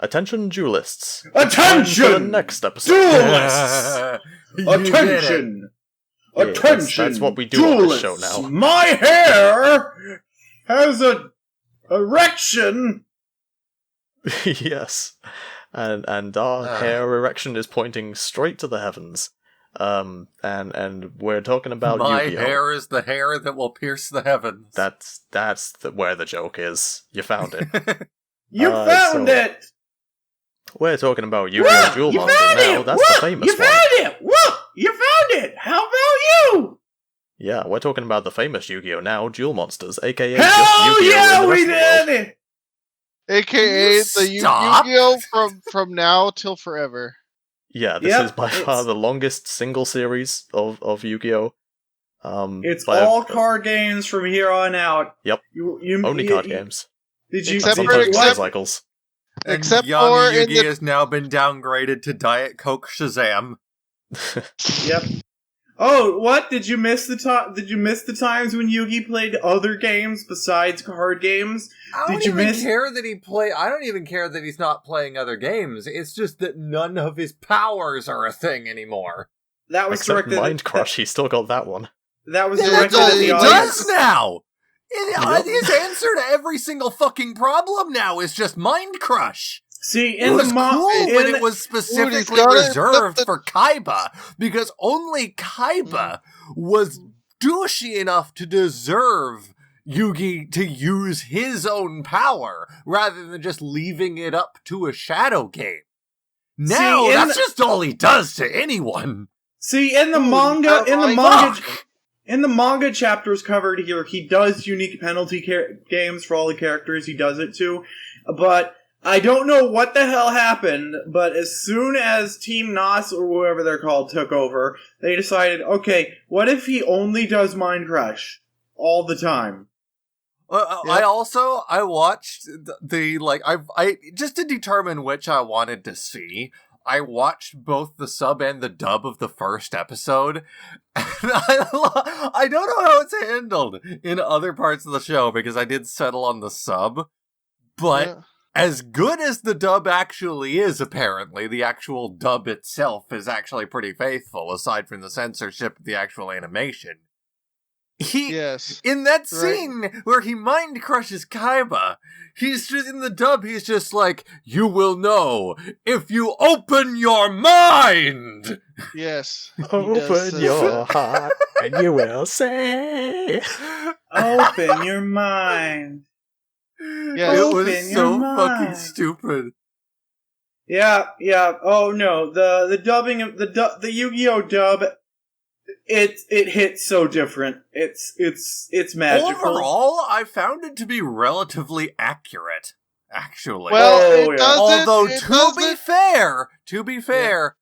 Attention, duelists. Attention! For the next episode. Duelists! Attention! Yeah, Attention! that's what we do duelists. on this show now. My hair has an erection. Yes. And our hair erection is pointing straight to the heavens. And we're talking about My Yu-Gi-Oh! hair is the hair that will pierce the heavens. That's where the joke is. You found it. You found it! We're talking about Yu-Gi-Oh! Duel Monsters now. That's the famous one. You found it! Whoop! You found it! How about you? Yeah, we're talking about the famous Yu-Gi-Oh! Now, Duel Monsters, aka Hell just Yu-Gi-Oh! yeah, in the we rest of the did world. it! AKA the Stop. Yu-Gi-Oh! from now till forever. Yeah, this is by far the longest single series of Yu-Gi-Oh! It's all card games from here on out. Yep. Only card games. Did you Except Sometimes cycles. Except Young for Yugi in the... has now been downgraded to Diet Coke Shazam. Yep. Oh, what? Did you miss the times when Yugi played other games besides card games? I don't even care that he's not playing other games. It's just that none of his powers are a thing anymore. That was Except directed Mind Crush, he's still got that one. That was Yeah, directed at the He audience. does now! Yep. His answer to every single fucking problem now is just Mind Crush. See, It was cool when it was specifically got it. reserved for Kaiba, because only Kaiba was douchey enough to deserve Yugi to use his own power, rather than just leaving it up to a shadow game. Now, that's just all he does to anyone. See, in the manga chapters covered here, he does unique penalty games for all the characters he does it to, but I don't know what the hell happened, but as soon as Team Nos, or whoever they're called, took over, they decided, okay, what if he only does Mind Crush all the time? I watched I just to determine which I wanted to see, I watched both the sub and the dub of the first episode, and I don't know how it's handled in other parts of the show, because I did settle on the sub, but as good as the dub actually is, apparently, the actual dub itself is actually pretty faithful, aside from the censorship of the actual animation. In that scene where he mind crushes Kaiba, he's just, in the dub, he's just like, you will know if you open your mind! Yes. Open your heart and you will say. Open your mind. Yes. It was so fucking stupid. Yeah. Oh no, the dubbing of the Yu-Gi-Oh! Dub, it hits so different. It's magical. Overall, I found it to be relatively accurate, actually. Well, although to be fair,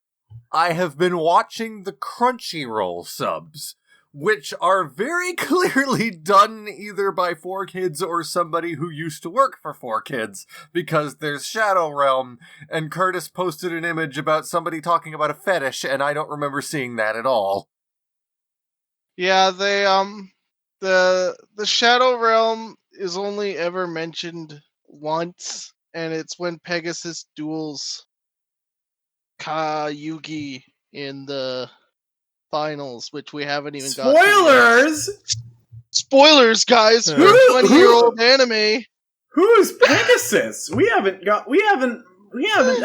I have been watching the Crunchyroll subs, which are very clearly done either by 4Kids or somebody who used to work for 4Kids, because there's Shadow Realm, and Curtis posted an image about somebody talking about a fetish, and I don't remember seeing that at all. Yeah, they the Shadow Realm is only ever mentioned once, and it's when Pegasus duels Yugi in the finals, which we haven't even got. Spoilers, guys! Who's 20-year-old anime? Who's Pegasus? We haven't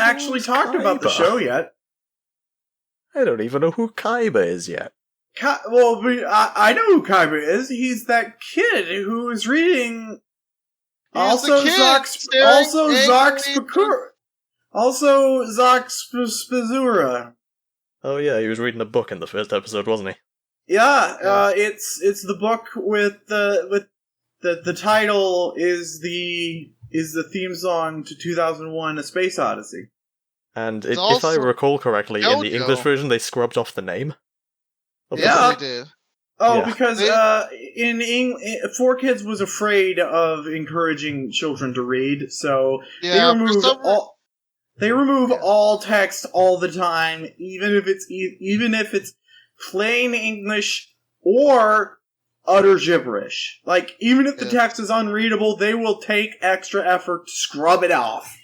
actually talked about the show yet. I don't even know who Kaiba is yet. I know who Kaiba is. He's that kid who is reading. Zox Spazura. Oh yeah, he was reading a book in the first episode, wasn't he? Yeah, it's the book with the title is the theme song to 2001: A Space Odyssey. And if I recall correctly, in the English version they scrubbed off the name. Yeah, they did. Because 4Kids was afraid of encouraging children to read, so they remove all text all the time, even if it's plain English or utter gibberish. Like, even if the text is unreadable, they will take extra effort to scrub it off.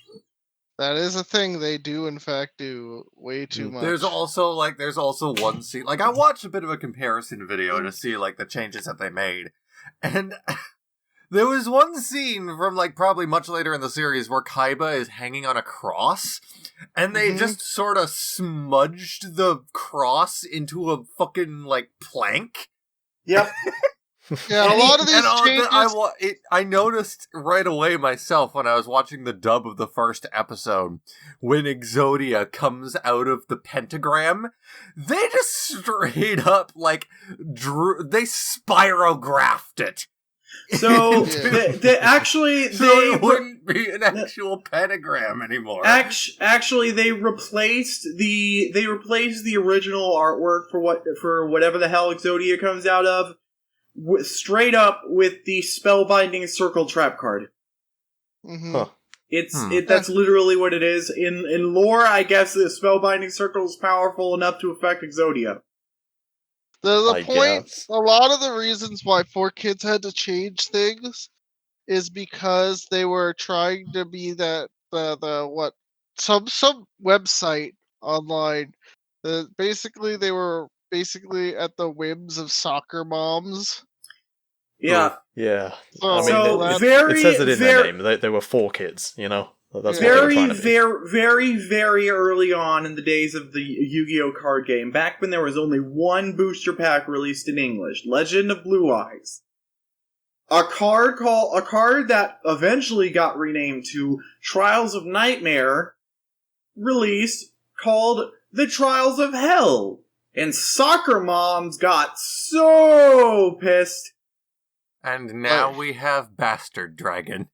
That is a thing they do, in fact, do way too much. There's also one scene. Like, I watched a bit of a comparison video to see, like, the changes that they made. And there was one scene from, like, probably much later in the series where Kaiba is hanging on a cross, and they just sort of smudged the cross into a fucking, like, plank. Yep. Yeah, a lot of these changes... I noticed right away myself when I was watching the dub of the first episode, when Exodia comes out of the pentagram, they just straight up, like, they spirographed it. So, actually, it wouldn't be an actual pentagram anymore. Actually, they replaced the original artwork for whatever the hell Exodia comes out of, straight up with the spellbinding circle trap card. Mm-hmm. Huh. That's literally what it is. In lore, I guess the spellbinding circle is powerful enough to affect Exodia. The point, a lot of the reasons why 4Kids had to change things is because they were trying to be some website online. Basically, they were at the whims of soccer moms. Yeah. Yeah. Very, it says it in their name. They were 4 kids, you know? That's what they were trying to be. Very early on in the days of the Yu-Gi-Oh! Card game, back when there was only one booster pack released in English, Legend of Blue Eyes. A card that eventually got renamed to Trials of Nightmare, released, called The Trials of Hell. And soccer moms got so pissed. And now we have Bastard Dragon.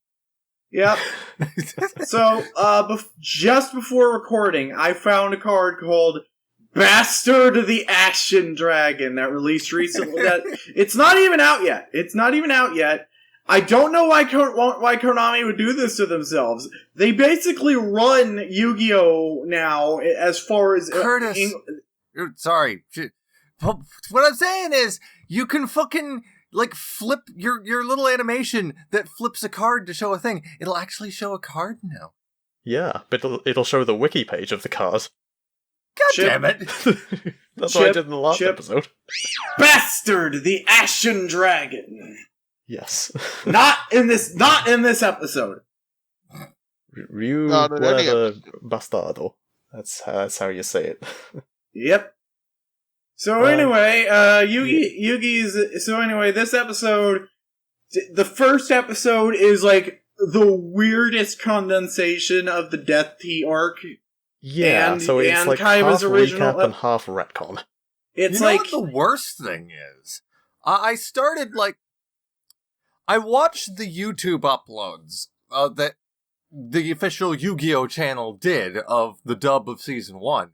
Yep. So, just before recording, I found a card called Bastard the Ashen Dragon that released recently. It's not even out yet. I don't know why Konami would do this to themselves. They basically run Yu-Gi-Oh! Now, as far as... Curtis! Sorry. What I'm saying is, you can fucking... like, flip your little animation that flips a card to show a thing. It'll actually show a card now. Yeah, but it'll show the wiki page of the card. God damn it! That's what I did in the last episode. Bastard the Ashen Dragon! Yes. Not in this episode. Ryu whatever bastardo. That's how you say it. Yep. So anyway, this episode, the first episode is like the weirdest condensation of the Death Tea arc. Yeah, so it's like Kaiba's half original recap and half retcon. It's what the worst thing is? I started, like... I watched the YouTube uploads that the official Yu-Gi-Oh! Channel did of the dub of Season 1.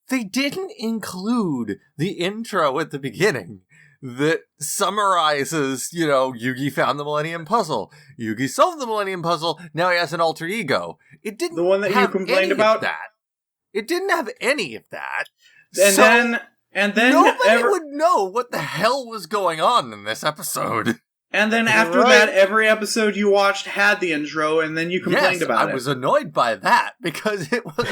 They didn't include the intro at the beginning that summarizes, Yugi found the Millennium Puzzle. Yugi solved the Millennium Puzzle, now he has an alter ego. It didn't the one that you complained about? That. It didn't have any of that. And then nobody would know what the hell was going on in this episode. And then after that, every episode you watched had the intro, and then you complained about it. I was annoyed by that, because it was...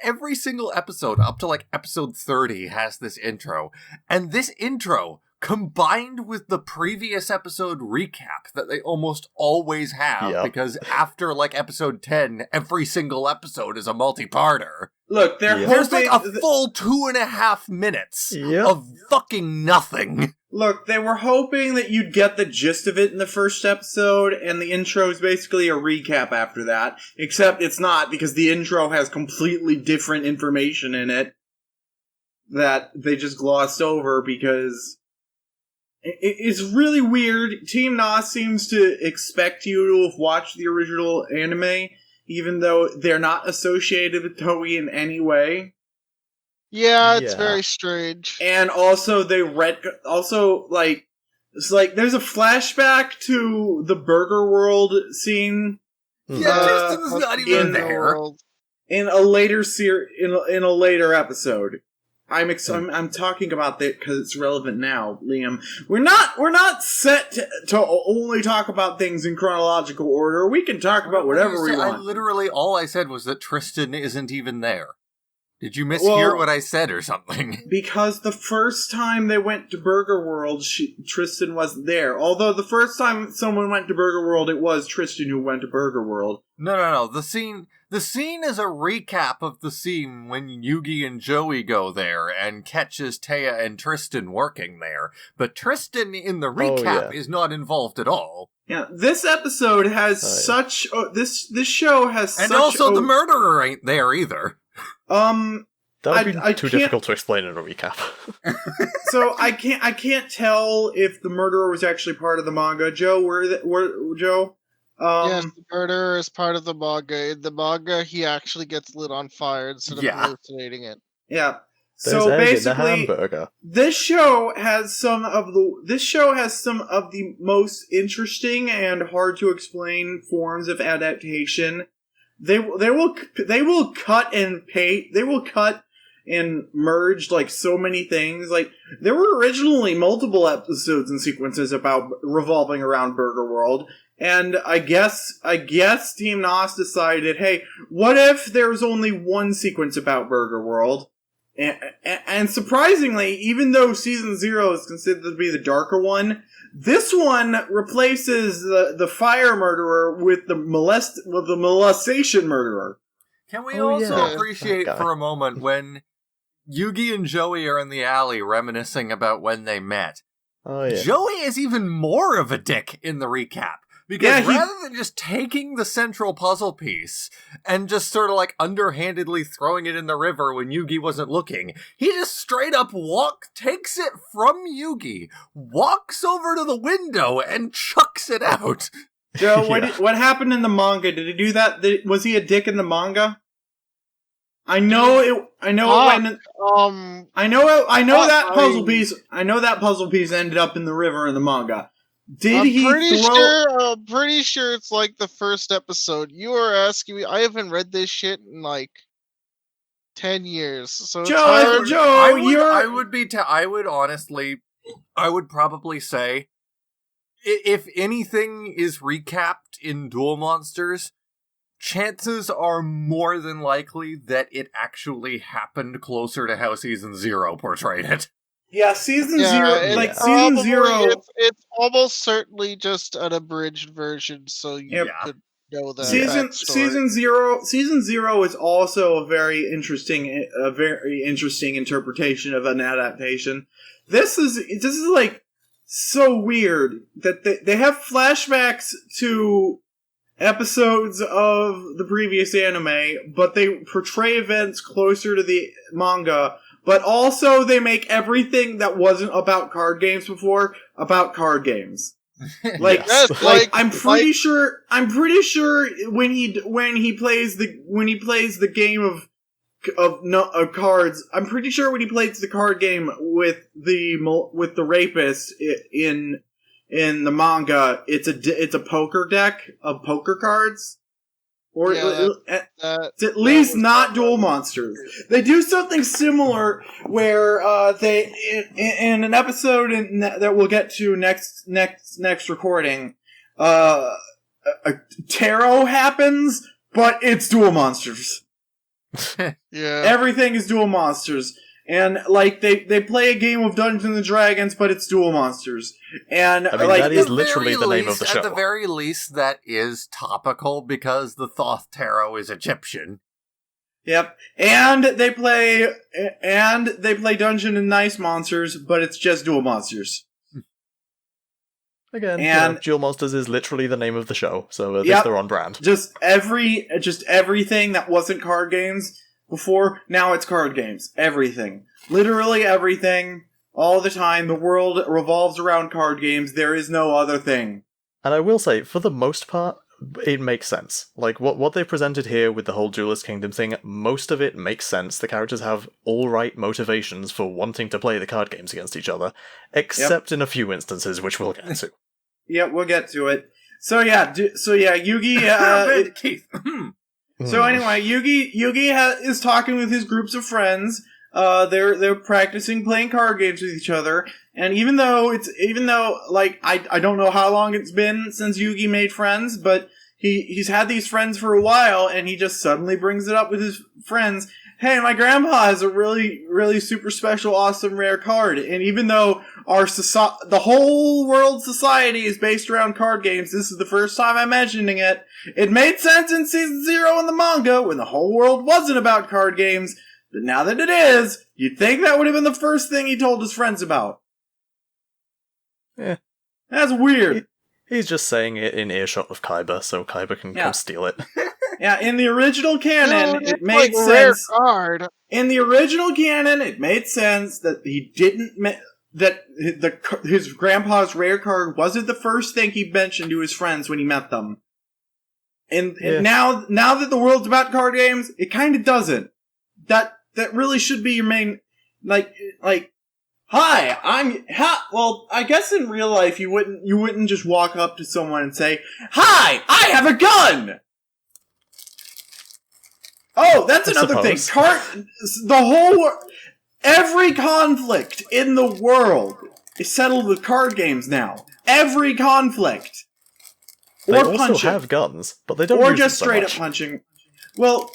every single episode, up to like episode 30, has this intro. And this intro, combined with the previous episode recap that they almost always have, because after like episode 10, every single episode is a multi-parter. Look, there's like a full 2.5 minutes of fucking nothing. Look, they were hoping that you'd get the gist of it in the first episode, and the intro is basically a recap after that. Except it's not, because the intro has completely different information in it that they just glossed over, because it's really weird. Team Nas seems to expect you to have watched the original anime, even though they're not associated with Toei in any way. Yeah, it's very strange. And also it's like there's a flashback to the Burger World scene. Yeah, Justin's not even there. In a later in a later episode. I'm talking about that because it's relevant now, Liam. We're not set to only talk about things in chronological order. We can talk about whatever we want. All I said was that Tristan isn't even there. Did you mishear what I said or something? Because the first time they went to Burger World, Tristan wasn't there. Although the first time someone went to Burger World, it was Tristan who went to Burger World. No. The scene is a recap of the scene when Yugi and Joey go there and catches Taya and Tristan working there. But Tristan in the recap is not involved at all. Yeah, this episode has this show has and also the murderer ain't there either. That would be too difficult to explain in a recap. So I can't tell if the murderer was actually part of the manga. Joe, Joe? Yes, the murderer is part of the manga. In the manga, he actually gets lit on fire instead of hallucinating it. Yeah. There's so egg basically, in the hamburger. This show has some of the most interesting and hard to explain forms of adaptation. They will cut and merge like so many things. Like there were originally multiple episodes and sequences about revolving around Burger World, and I guess Team NOS decided, hey, what if there's only one sequence about Burger World? And surprisingly, even though Season 0 is considered to be the darker one, this one replaces the fire murderer with the molestation murderer. Can we also appreciate for a moment when Yugi and Joey are in the alley reminiscing about when they met? Oh, yeah. Joey is even more of a dick in the recap. Because rather than just taking the central puzzle piece and just sort of like underhandedly throwing it in the river when Yugi wasn't looking, he just straight up takes it from Yugi, walks over to the window, and chucks it out. Joe, what happened in the manga? Did he do that? Was he a dick in the manga? I know that puzzle piece ended up in the river in the manga. I'm pretty sure it's like the first episode. You are asking me. I haven't read this shit in like 10 years. So I would probably say if anything is recapped in Duel Monsters, chances are more than likely that it actually happened closer to how Season 0 portrayed it. Yeah, Season 0, Season 0... It's almost certainly just an abridged version, so you could know that. Season 0 is also a very interesting interpretation of an adaptation. This is like so weird that they have flashbacks to episodes of the previous anime, but they portray events closer to the manga. But also, they make everything that wasn't about card games before about card games. I'm pretty sure when he plays the game of cards, I'm pretty sure when he plays the card game with the rapist in the manga, it's a poker deck of poker cards. Or it's at least not Duel Monsters. They do something similar where they in an episode that we'll get to next recording, a tarot happens, but it's Duel Monsters. Everything is Duel Monsters. And, like, they play a game of Dungeons and Dragons, but it's Duel Monsters. And, that is literally the name of the show. At the very least, that is topical, because the Thoth Tarot is Egyptian. Yep. And they play Dungeon and Dice Monsters, but it's just Duel Monsters. Again, Duel Monsters is literally the name of the show, so at least they're on brand. Just everything that wasn't card games before, now it's card games. Everything. Literally everything. All the time. The world revolves around card games. There is no other thing. And I will say, for the most part, it makes sense. Like, what they presented here with the whole Duelist Kingdom thing, most of it makes sense. The characters have alright motivations for wanting to play the card games against each other, except in a few instances, which we'll get to. Yep, we'll get to it. So yeah, Yugi... Keith. So anyway, Yugi is talking with his groups of friends. they're practicing playing card games with each other, and even though like I don't know how long it's been since Yugi made friends, but he's had these friends for a while, and he just suddenly brings it up with his friends. Hey, my grandpa has a really, really super special, awesome, rare card. And even though the whole world society is based around card games, this is the first time I'm mentioning it. It made sense in Season 0 in the manga when the whole world wasn't about card games. But now that it is, you'd think that would have been the first thing he told his friends about. Yeah. That's weird. He's just saying it in earshot of Kaiba, so Kaiba can come steal it. Yeah, in the original canon, it made like a sense. rare card. In the original canon, it made sense that he didn't that his grandpa's rare card wasn't the first thing he mentioned to his friends when he met them. And now that the world's about card games, it kind of doesn't. That really should be your main like. Hi, well, I guess in real life you wouldn't just walk up to someone and say, "Hi, I have a gun." Oh, that's another thing. Every conflict in the world is settled with card games now. Every conflict. They also have guns, but they don't. Or use just them so straight much. up punching. Well,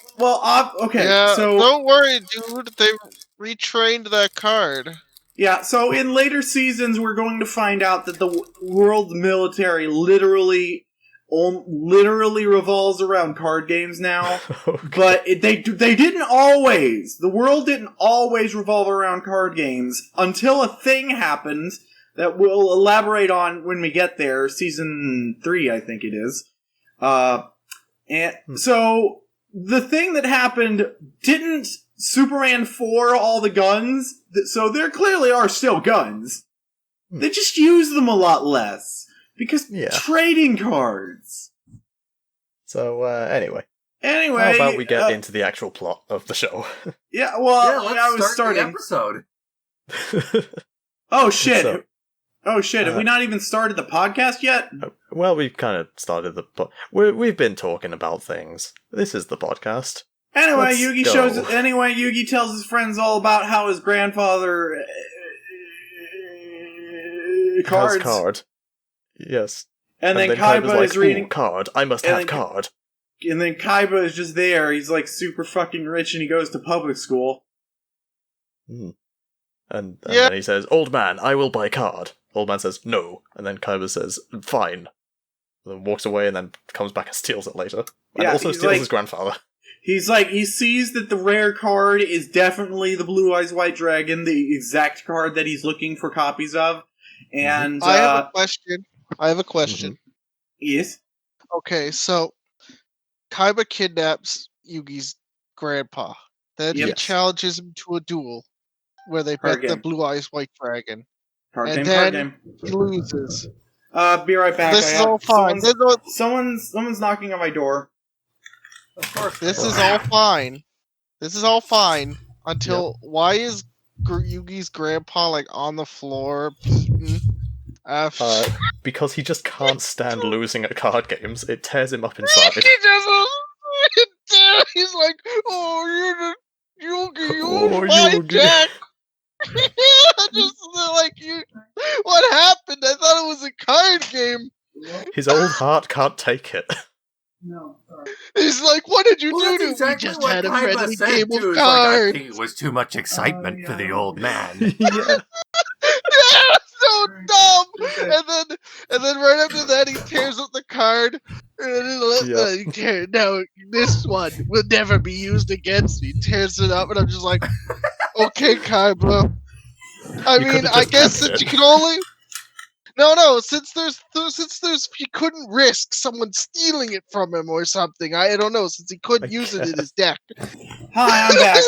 okay. Yeah, so don't worry, dude. They retrained that card. Yeah, so in later seasons, we're going to find out that the world's military literally revolves around card games now. Okay. But they didn't always. The world didn't always revolve around card games until a thing happened that we'll elaborate on when we get there. Season 3, I think it is. So the thing that happened didn't Superman 4 all the guns, so there clearly are still guns. They just use them a lot less. Because trading cards. So, anyway. How about we get into the actual plot of the show? Yeah, well, let's start the episode. Oh, shit. Have we not even started the podcast yet? Well, we've kind of started the we've been talking about things. This is the podcast. Anyway, Yugi tells his friends all about how his grandfather has card. Yes. And then Kaiba is reading card. I must have card. And then Kaiba is just there. He's like super fucking rich, and he goes to public school. And then he says, "Old man, I will buy card." Old man says, "No," and then Kaiba says, "Fine." And then walks away, and then comes back and steals it later. And also steals his grandfather. He's like, he sees that the rare card is definitely the Blue Eyes White Dragon, the exact card that he's looking for copies of. And I have a question. Mm-hmm. Yes? Okay, so Kaiba kidnaps Yugi's grandpa. Then he challenges him to a duel where they bet the Blue Eyes White Dragon. Then he loses. Be right back. This is all fine. Someone's knocking on my door. Of course. This is all fine. This is all fine until why is Yugi's grandpa like on the floor? Because he just can't stand losing at card games. It tears him up inside. He doesn't. He's like, "Oh, you're my Jack." Just like what happened? I thought it was a card game. His old heart can't take it. No, sorry. He's like, "What did you do to exactly me?" Just what had a Kaiba friendly said game too. of Like, I cards. think it was too much excitement for the old man. Yeah. Yeah, so dumb. And then right after that, he tears up the card. And now this one will never be used against me. He tears it up, and I'm just like, okay, Kaiba. I guess that you can only. No. Since he couldn't risk someone stealing it from him or something. I don't know. Since he couldn't use it in his deck. Hi, I'm back.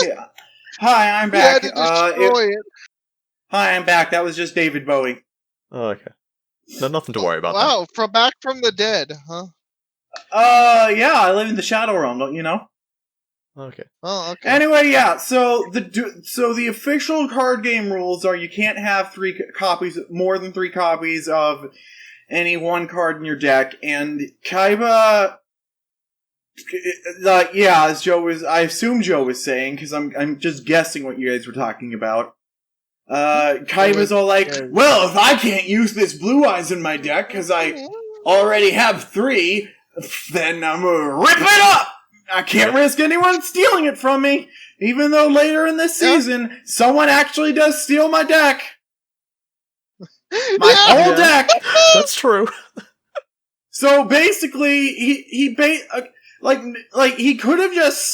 Hi, I'm back. He had to destroy it. Hi, I'm back. That was just David Bowie. Oh, okay. No, nothing to worry about. Wow, from back from the dead, huh? Yeah, I live in the Shadow Realm, don't you know? Okay. Oh, okay. Anyway, yeah. So the official card game rules are you can't have more than 3 copies of any one card in your deck, and Kaiba yeah, as I assume Joe was saying, because I'm just guessing what you guys were talking about. Kaiba's all like, well, if I can't use this Blue Eyes in my deck, because I already have 3, then I'm gonna rip it up! I can't risk anyone stealing it from me, even though later in this season, someone actually does steal my deck. My whole deck! That's true. So basically, he could have just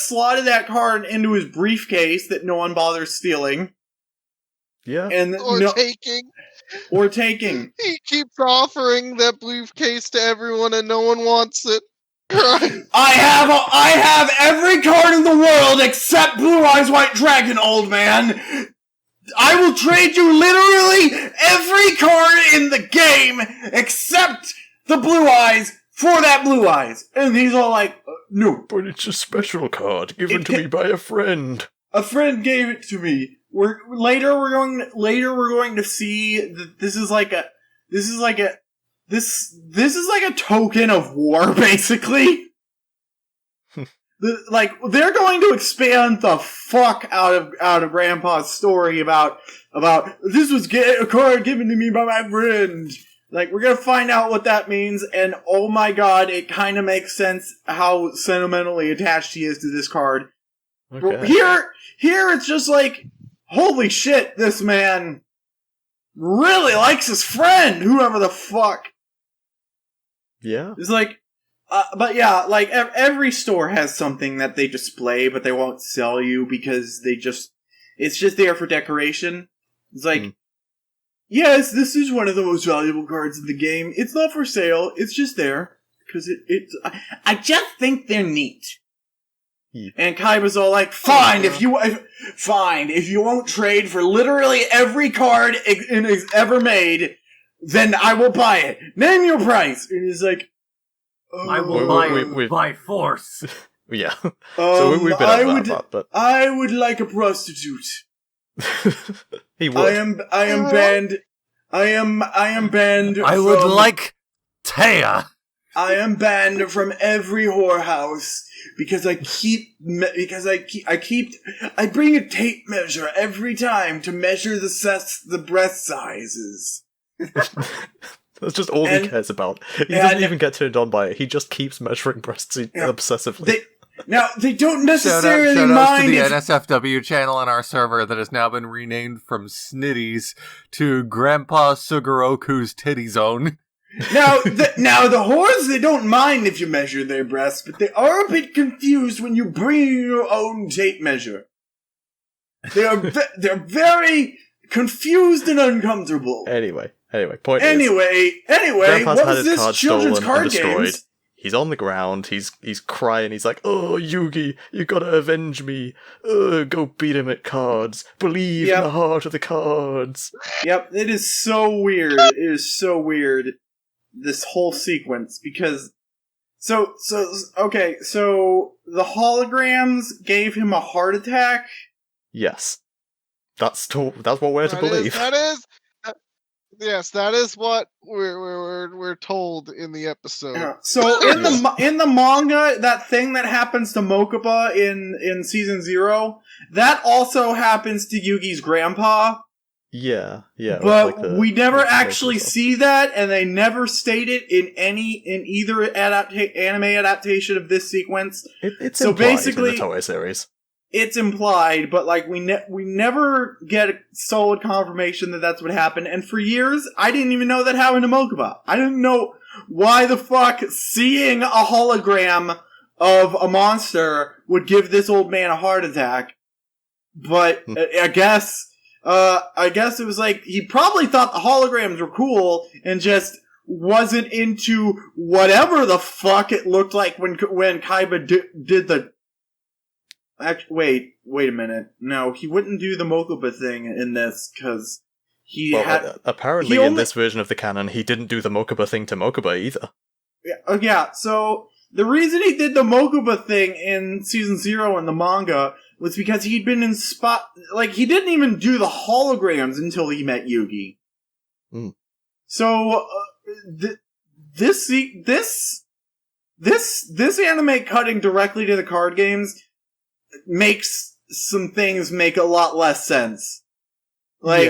slotted that card into his briefcase that no one bothers stealing. Yeah. Or taking. He keeps offering that briefcase to everyone and no one wants it. I have every card in the world except Blue Eyes White Dragon, old man. I will trade you literally every card in the game except the Blue Eyes for that Blue Eyes. And he's all like, no. But it's a special card given to me by a friend. A friend gave it to me. Later we're going to see that this is like a token of war, basically. They're going to expand the fuck out of Grandpa's story about this was a card given to me by my friend. Like, we're gonna find out what that means, and oh my god, it kind of makes sense how sentimentally attached he is to this card. Okay. Here it's just like, holy shit, this man really likes his friend, whoever the fuck. Yeah. It's like, but yeah, like, every store has something that they display, but they won't sell you because it's just there for decoration. It's like, yes, this is one of the most valuable cards in the game. It's not for sale, it's just there. Because I just think they're neat. Yeah. And Kaiba's all like, fine, if you won't trade for literally every card ever made, then I will buy it. Name your price. And he's like, I will buy it by force. Yeah. So we've been over that part, but I would like a prostitute. He would. I am banned. I am banned. I would like Taya. I am banned from every whorehouse because I bring a tape measure every time to measure the breast sizes. That's just all he cares about. He doesn't even get turned on by it. He just keeps measuring breasts obsessively. They don't necessarily shout out to mind the NSFW channel on our server that has now been renamed from Snitties to Grandpa Sugoroku's Titty Zone. Now the whores, they don't mind if you measure their breasts, but they are a bit confused when you bring your own tape measure. They're very confused and uncomfortable. Anyway, Grandpa's what was this children's card games? He's on the ground, he's crying, he's like, oh, Yugi, you gotta avenge me. Go beat him at cards. Believe in the heart of the cards. Yep, it is so weird. It is so weird, this whole sequence, because... So the holograms gave him a heart attack? Yes. That's what we're to believe. Yes, that is what we're told in the episode. Yeah. So in the manga, that thing that happens to Mokuba in season 0, that also happens to Yugi's grandpa. Yeah. But we never actually see that, and they never state it in either anime adaptation of this sequence. It's so implied basically in the Toei series. It's implied, but like we never get a solid confirmation that that's what happened. And for years, I didn't even know that happened to Mokuba. I didn't know why the fuck seeing a hologram of a monster would give this old man a heart attack. But I guess it was like he probably thought the holograms were cool and just wasn't into whatever the fuck it looked like when Kaiba did the. Actually, wait a minute. No, he wouldn't do the Mokuba thing in this, because apparently in this version of the canon, he didn't do the Mokuba thing to Mokuba either. Yeah, so the reason he did the Mokuba thing in Season 0 in the manga was because he'd been he didn't even do the holograms until he met Yugi. So, this this anime cutting directly to the card games makes some things make a lot less sense. Originally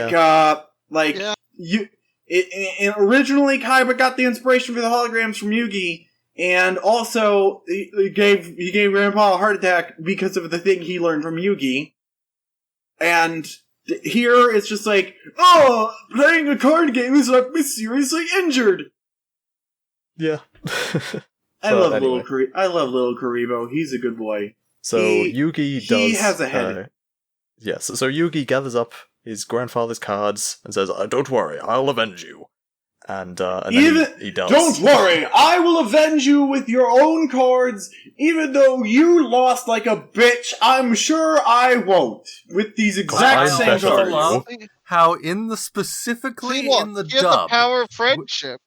Kaiba got the inspiration for the holograms from Yugi, and also he gave Grandpa a heart attack because of the thing he learned from Yugi. And here it's just like, oh, playing a card game is like me seriously injured. Yeah. I love little Karibo. He's a good boy. So Yugi He has a head. Yes, so Yugi gathers up his grandfather's cards and says, "Don't worry, I'll avenge you." And then he does. Don't worry, I will avenge you with your own cards, even though you lost like a bitch. I'm sure I won't. With these exact same cards. How in the the power of friendship.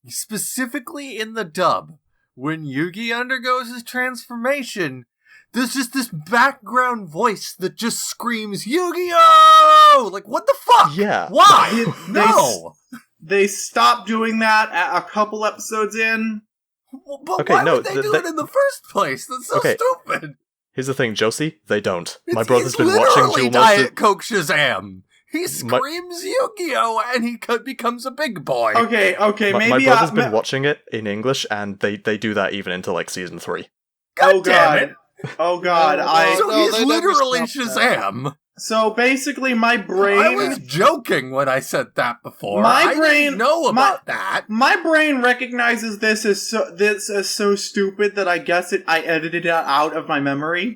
Specifically in the dub, when Yugi undergoes his transformation, there's just this background voice that just screams, Yu-Gi-Oh! Like, what the fuck? Yeah. Why? No! They stopped doing that a couple episodes in. But why would they do it in the first place? That's so stupid. Here's the thing, Josie. They don't. My brother's been watching Duel Diet Coke Shazam. He screams Yu-Gi-Oh! And he becomes a big boy. Okay, maybe... My brother's been watching it in English, and they do that even into, like, season 3. God damn it! Oh god, he's literally Shazam! So basically my brain... I was joking when I said that before. I didn't know about that. My brain recognizes this as so stupid that I guess I edited it out of my memory.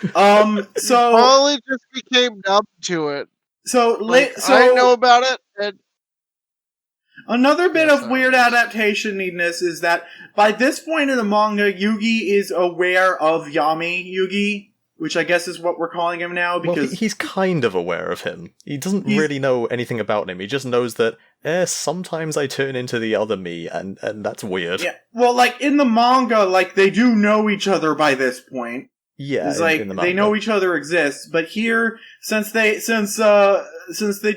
So... Probably just became numb to it. So I know about it, and... Another bit of weird adaptation needness is that by this point in the manga, Yugi is aware of Yami Yugi, which I guess is what we're calling him now, because... Well, he's kind of aware of him. He doesn't really know anything about him. He just knows that, sometimes I turn into the other me, and that's weird. Yeah, well, like, in the manga, like, they do know each other by this point. Yeah, it's like, they know each other exists, but here, since they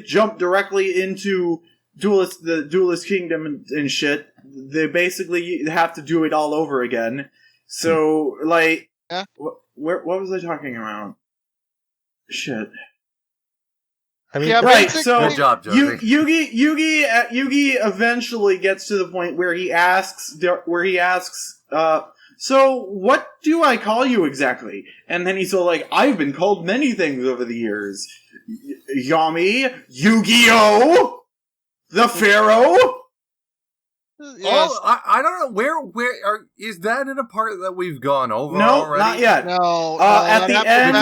jump directly into the duelist kingdom and shit, they basically have to do it all over again. So, like, what was I talking about? Shit. I mean, right, so good job, Josie. Yugi eventually gets to the point where he asks, so what do I call you exactly? And then he's all like, I've been called many things over the years. Yami, Yu-Gi-Oh! The Pharaoh? Yes. Oh, I don't know. Is that in a part that we've gone over no, already? Not yet. No. At the end...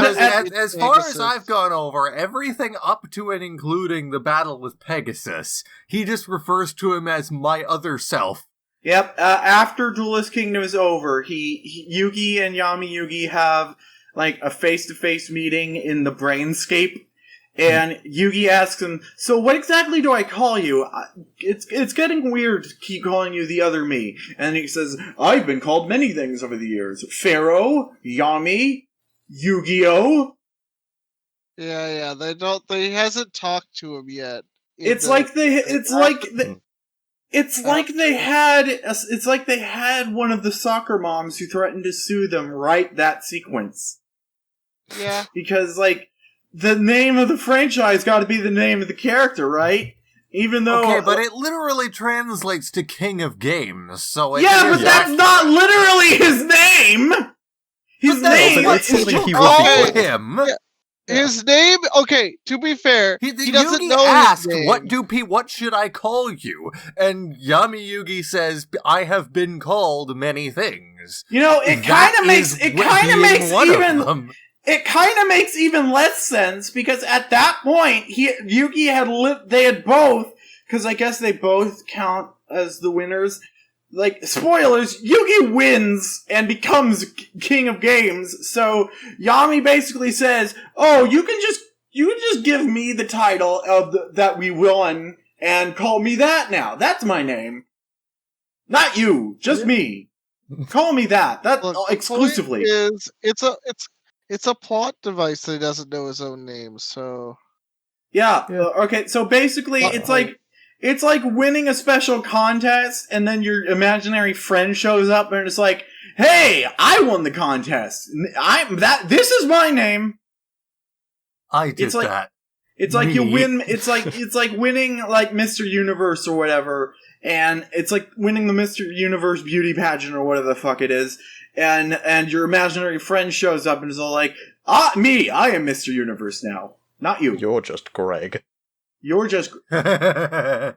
As far as I've gone over, everything up to and including the battle with Pegasus, he just refers to him as my other self. Yep, after Duelist Kingdom is over, Yugi and Yami Yugi have, like, a face-to-face meeting in the Brainscape, and Yugi asks him, so what exactly do I call you? It's getting weird to keep calling you the other me. And he says, I've been called many things over the years. Pharaoh, Yami, Yu-Gi-Oh! Yeah, they hasn't talked to him yet. It's like they had one of the soccer moms who threatened to sue them write that sequence. Yeah. Because, like, the name of the franchise got to be the name of the character, right? Even though... Okay, but it literally translates to King of Games, so... that's not literally his name! His name is something he would be him. Yeah. His name, okay, to be fair, he doesn't know asked, his name. What should I call you? And Yami Yugi says, I have been called many things. You know, it kind of makes even less sense, because at that point, they had both, because I guess they both count as the winners. Like, spoilers, Yugi wins and becomes King of Games, so Yami basically says, oh, you can just give me the title of that we won and call me that now. That's my name. Not you, just me. Call me that. Exclusively. It's a plot device that he doesn't know his own name, so... Yeah. Okay, so basically, it's like, It's like winning a special contest, and then your imaginary friend shows up, and it's like, "Hey, I won the contest. This is my name." I did like, that. It's like Me. you win. It's like winning like Mr. Universe or whatever, and it's like winning the Mr. Universe beauty pageant or whatever the fuck it is, and your imaginary friend shows up and is all like, I am Mr. Universe now, not you. You're just Greg. You're just. It's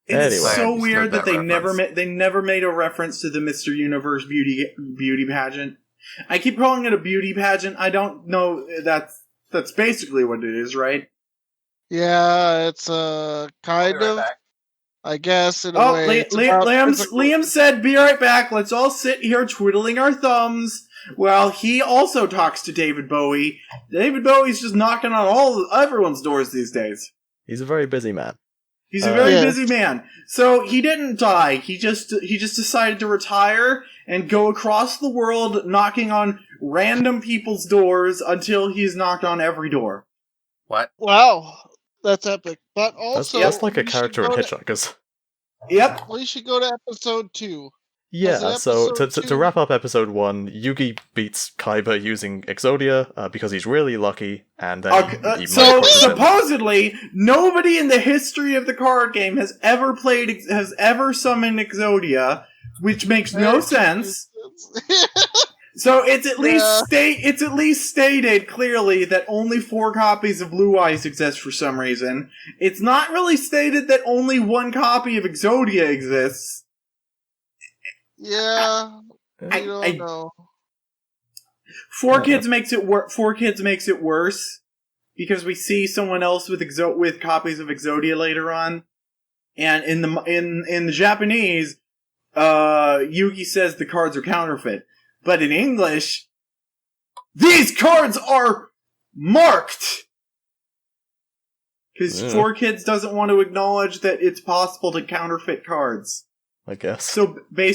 Anyway, so I weird that understood they never made a reference to the Mr. Universe beauty pageant. I keep calling it a beauty pageant. I don't know. That's basically what it is, right? Yeah, it's kind of. back. I guess in a way. Liam said, "Be right back. Let's all sit here twiddling our thumbs." Well, he also talks to David Bowie. David Bowie's just knocking on everyone's doors these days. He's a very busy man. He's a very busy man. So he didn't die. He just decided to retire and go across the world knocking on random people's doors until he's knocked on every door. What? Wow, that's epic. But also, That's like a character in Hitchhikers. Yep. We should go to episode 2. Yeah, so episode to wrap up episode 1, Yugi beats Kaiba using Exodia because he's really lucky, and then so supposedly nobody in the history of the card game has ever summoned Exodia, which makes no sense. So it's at least stated clearly that only 4 copies of Blue Eyes exist for some reason. It's not really stated that only 1 copy of Exodia exists. Yeah, I don't know. 4 Kids makes it 4 Kids makes it worse because we see someone else with copies of Exodia later on, and in the Japanese, Yugi says the cards are counterfeit, but in English, these cards are marked because 4 Kids doesn't want to acknowledge that it's possible to counterfeit cards. I guess. So they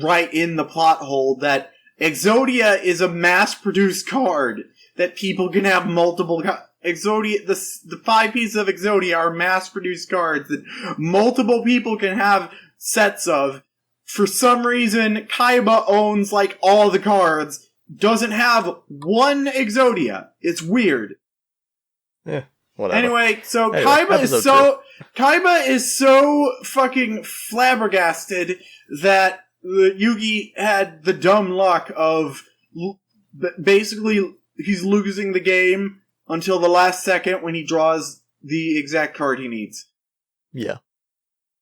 write in the plot hole that Exodia is a mass-produced card that people can have multiple. Exodia, the 5 pieces of Exodia are mass-produced cards that multiple people can have sets of. For some reason, Kaiba owns like all the cards, doesn't have 1 Exodia. It's weird. Yeah. Whatever. Anyway, Kaiba is so fucking flabbergasted that Yugi had the dumb luck of basically he's losing the game until the last second when he draws the exact card he needs. Yeah.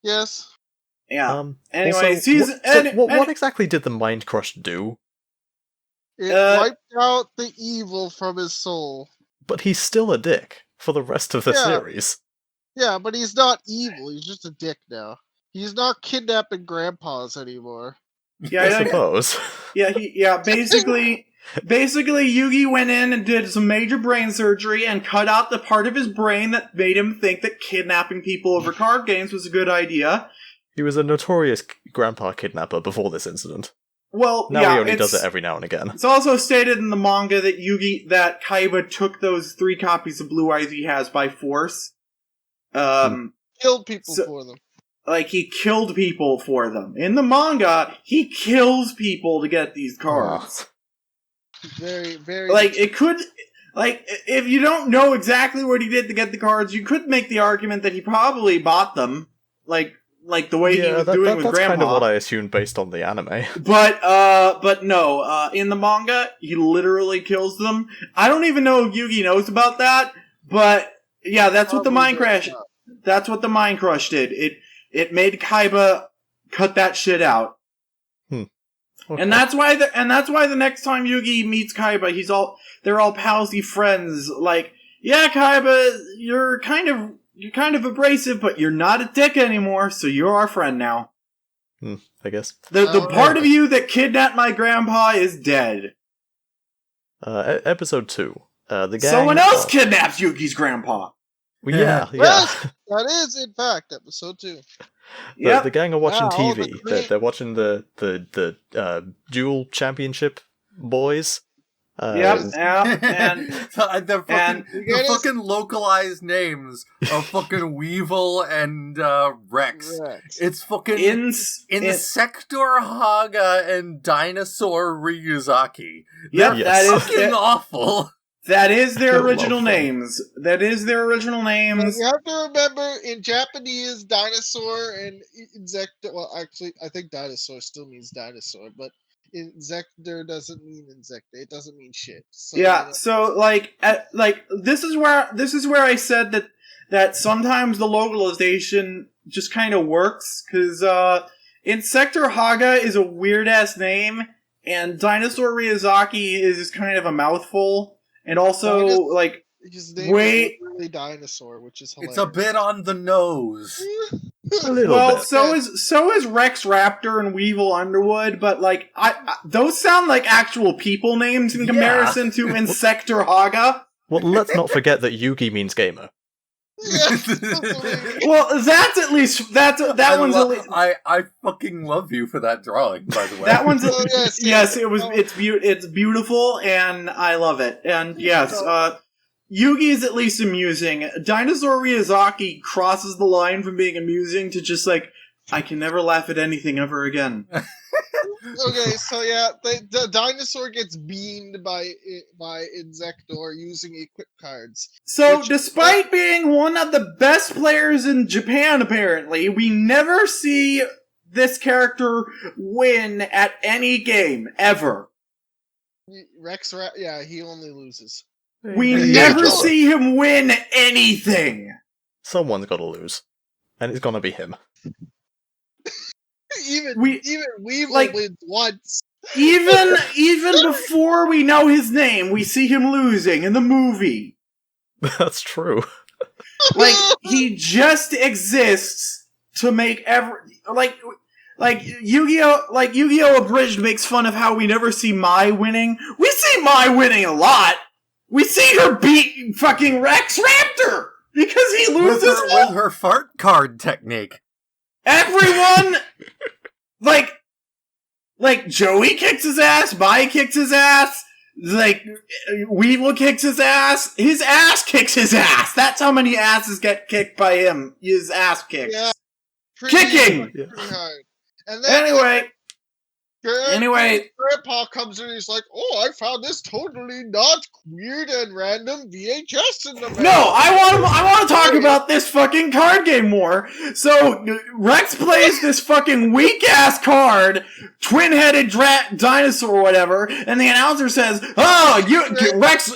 Yes. Yeah. Anyway, what exactly did the Mind Crush do? It wiped out the evil from his soul. But he's still a dick for the rest of the series. Yeah, but he's not evil. He's just a dick now. He's not kidnapping grandpas anymore. Yeah, I suppose. Basically, Yugi went in and did some major brain surgery and cut out the part of his brain that made him think that kidnapping people over card games was a good idea. He was a notorious grandpa kidnapper before this incident. Well, now he only does it every now and again. It's also stated in the manga that Kaiba took those 3 copies of Blue Eyes he has by force. Killed people for them. Like, he killed people for them. In the manga, he kills people to get these cards. Very, very... Like, it could... Like, if you don't know exactly what he did to get the cards, you could make the argument that he probably bought them. Like the way he was doing with Grandpa. That's kind of what I assumed based on the anime. But no, in the manga, he literally kills them. I don't even know if Yugi knows about that, but yeah, that's what the Mind Crush. That's what the Mind Crush did. It made Kaiba cut that shit out. Okay. And that's why the next time Yugi meets Kaiba, they're all palsy friends. Like, yeah, Kaiba, you're kind of abrasive, but you're not a dick anymore, so you're our friend now. I guess. The part of you that kidnapped my grandpa is dead. Episode 2. The gang... Someone else kidnaps Yugi's grandpa. Well, yeah. That is, in fact, episode 2. The gang are watching TV. They're watching the Duel Championship boys. Yep, and the fucking localized names of fucking Weevil and Rex. It's fucking Insector Haga and Dinosaur Ryuzaki. Yep, that is fucking awful. That is their original names. That is their original names. You have to remember, in Japanese, dinosaur and insector. Well, actually, I think dinosaur still means dinosaur, but insector doesn't mean insector. It doesn't mean shit. So, yeah. So this is where I said that sometimes the localization just kind of works, because Insector Haga is a weird ass name, and Dinosaur Ryuzaki is kind of a mouthful. And also, his name is literally dinosaur, which is hilarious. It's a bit on the nose. A little bit. so is Rex Raptor and Weevil Underwood, but those sound like actual people names in comparison to Insector Haga. Well, let's not forget that Yugi means gamer. Well, that's at least I fucking love you for that drawing, by the way. That one's it's beautiful and I love it. And yes, Yugi is at least amusing. Dinosaur Ryuzaki crosses the line from being amusing to just I can never laugh at anything ever again. Okay, so yeah, the dinosaur gets beamed by Insector using equip cards. So, despite being one of the best players in Japan, apparently, we never see this character win at any game, ever. He only loses. We never see him win anything! Someone's gotta lose. And it's gonna be him. Even Weevil wins once. Even before we know his name, we see him losing in the movie. That's true. He just exists to make Yu-Gi-Oh! Abridged makes fun of how we never see Mai winning. We see Mai winning a lot. We see her beat fucking Rex Raptor because he loses with her fart card technique. Everyone, Joey kicks his ass, Mai kicks his ass, Weevil kicks his ass kicks his ass. That's how many asses get kicked by him. His ass kicks. Yeah, kicking! Pretty hard. And then, Anyway, Grandpa comes in and he's like, "Oh, I found this totally not weird and random VHS in the mail." No, I want to talk about this fucking card game more. So Rex plays this fucking weak ass card, twin-headed dinosaur or whatever, and the announcer says, Rex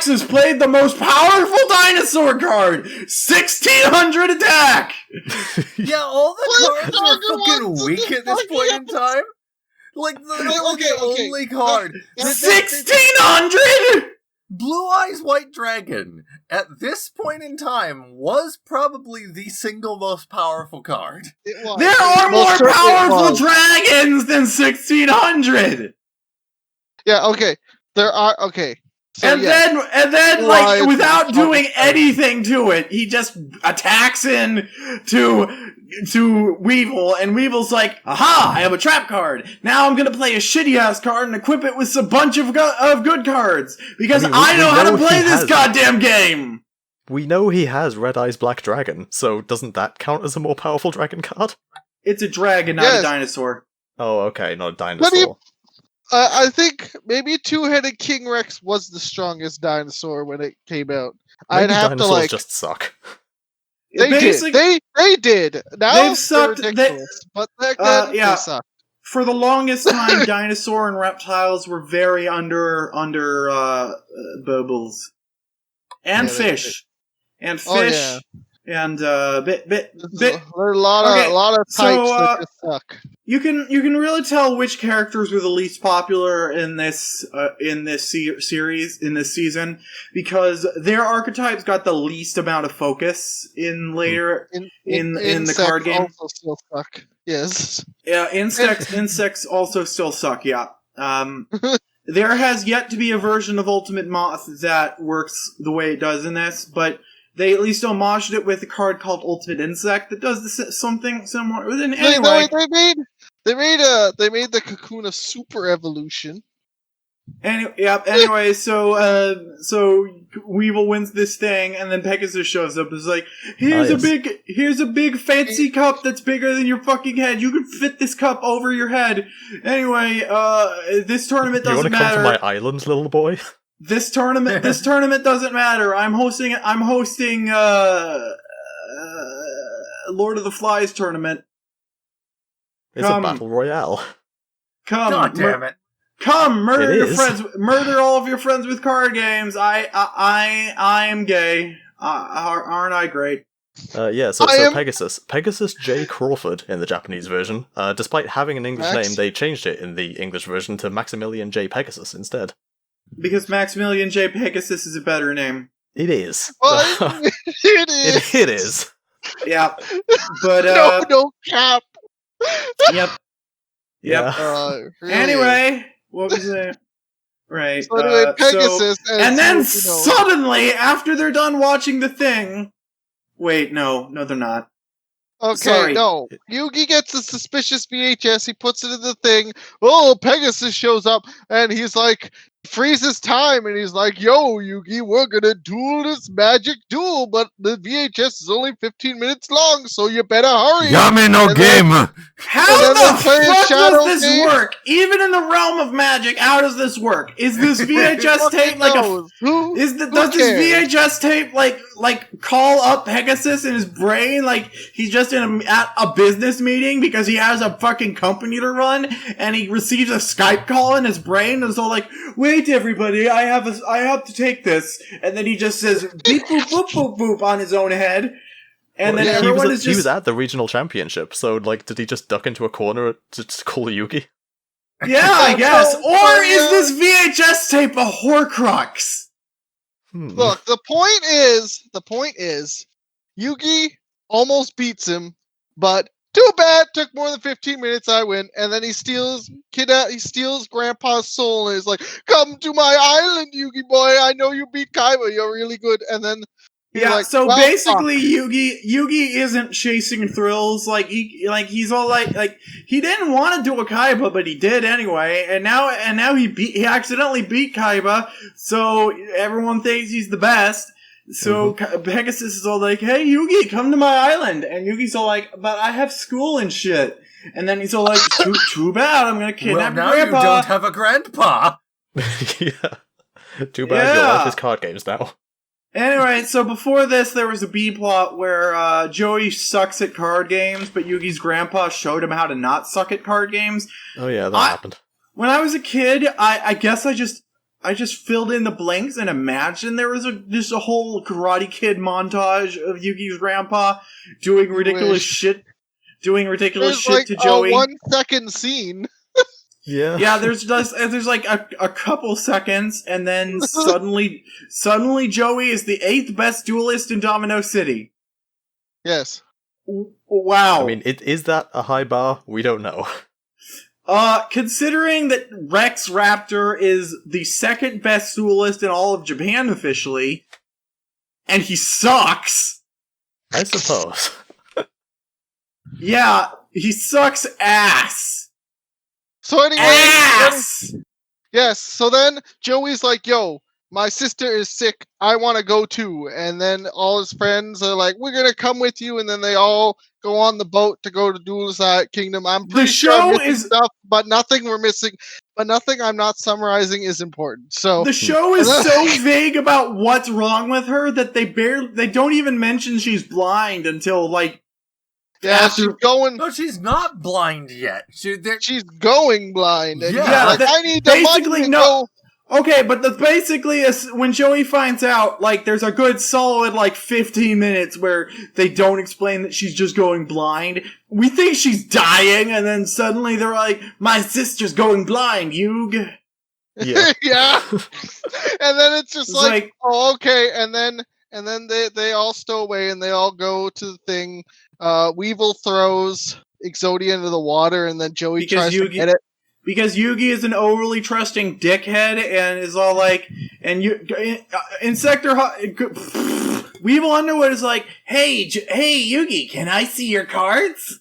has played the most powerful dinosaur card, 1600 attack. Yeah, all the cards are fucking weak at this point in time. The only card. 1600? Blue Eyes White Dragon, at this point in time, was probably the single most powerful card. There are more powerful dragons than 1600! Yeah, okay. There are, okay. So, and then, without doing anything to it, he just attacks in to Weevil, and Weevil's like, "Aha! I have a trap card. Now I'm gonna play a shitty ass card and equip it with a bunch of good cards because I know how to play this goddamn game." We know he has Red Eyes Black Dragon, so doesn't that count as a more powerful dragon card? It's a dragon, not a dinosaur. Oh, okay, not a dinosaur. I think maybe Two-Headed King Rex was the strongest dinosaur when it came out. Maybe I'd have dinosaurs to just suck. They did. They did. Now they've sucked. But back then, they sucked. For the longest time, dinosaur and reptiles were very under bubbles, and fish, and fish. And there are a lot of types that just suck. You can really tell which characters were the least popular in this series in this season because their archetypes got the least amount of focus in later in the card game. Also still suck. Yes. Yeah, insects also still suck. Yeah. There has yet to be a version of Ultimate Moth that works the way it does in this, but they at least homaged it with a card called Ultimate Insect that does something similar. Anyway, they made the Kakuna Super Evolution. Anyway, so Weevil wins this thing, and then Pegasus shows up. It's like, here's a big fancy cup that's bigger than your fucking head. You can fit this cup over your head. Anyway, this tournament doesn't matter. You want to come to my island, little boy? This tournament doesn't matter. I'm hosting Lord of the Flies tournament. It's a battle royale. Come, God damn it. Come, murder your friends. Murder all of your friends with card games. I am gay. Aren't I great? So Pegasus J. Crawford in the Japanese version. Despite having an English name, they changed it in the English version to Maximilian J. Pegasus instead. Because Maximilian J. Pegasus is a better name. It is. It is. It is. Yeah. But, no cap. Yep. Yeah. Really. Anyway, what was it? Right. So anyway, Pegasus. And then suddenly, after they're done watching the thing... Wait, no, they're not. Okay, Sorry. no. Yugi gets a suspicious VHS, he puts it in the thing. Oh, Pegasus shows up, and he's like, freezes time, and he's like, yo, Yugi, we're gonna duel this magic duel, but the VHS is only 15 minutes long, so you better hurry. Yami no game! How the fuck does this work? Even in the realm of magic, how does this work? Is this VHS tape like does this VHS tape like call up Pegasus in his brain like he's just at a business meeting because he has a fucking company to run and he receives a Skype call in his brain and so like, wait everybody, I have to take this, and then he just says beep boop boop boop boop on his own head. And then everyone he was at the regional championship, so like, did he just duck into a corner to call Yugi? Yeah, I guess. Or is this VHS tape a Horcrux? Look, the point is, Yugi almost beats him, but too bad. Took more than 15 minutes. I win, and then he steals Grandpa's soul, and is like, "Come to my island, Yugi boy. I know you beat Kaiba. You're really good." And then. Basically, Yugi isn't chasing thrills. He's all like he didn't want to do a Kaiba, but he did anyway. And now he accidentally beat Kaiba, so everyone thinks he's the best. So Pegasus is all like, "Hey Yugi, come to my island," and Yugi's all like, "But I have school and shit." And then he's all like, "Too bad, I'm gonna kidnap now Grandpa." You don't have a grandpa. Yeah. Too bad your life is card games now. Anyway, so before this, there was a B-plot where Joey sucks at card games, but Yugi's grandpa showed him how to not suck at card games. Oh yeah, that happened. When I was a kid, I guess I just filled in the blanks and imagined there was just a whole Karate Kid montage of Yugi's grandpa doing ridiculous shit to Joey. A 1 second scene. Yeah, there's like a couple seconds, and then suddenly Joey is the 8th best duelist in Domino City. Yes. Wow. I mean, is that a high bar? We don't know. Considering that Rex Raptor is the 2nd best duelist in all of Japan officially, and he sucks. I suppose. Yeah, he sucks ass. So anyway, ass! Yes, so then Joey's like, yo, my sister is sick, I want to go too. And then all his friends are like, we're going to come with you. And then they all go on the boat to go to Duelist Kingdom. I'm pretty sure I'm missing stuff, but nothing we're missing. But nothing I'm not summarizing is important. So the show is so vague about what's wrong with her that they don't even mention she's blind until like. Yeah, she's going. No, she's not blind yet. She's going blind. And I need the basically money to no. go. Okay, but basically when Joey finds out, like, there's a good solid, like, 15 minutes where they don't explain that she's just going blind. We think she's dying, and then suddenly they're like, my sister's going blind, Yug. Yeah. Yeah. And then it's just like, oh, okay. And then they all stow away, and they all go to the thing. Weevil throws Exodia into the water, and then Joey tries to get it. Because Yugi is an overly trusting dickhead, and is all like, and Weevil Underwood is like, hey Yugi, can I see your cards?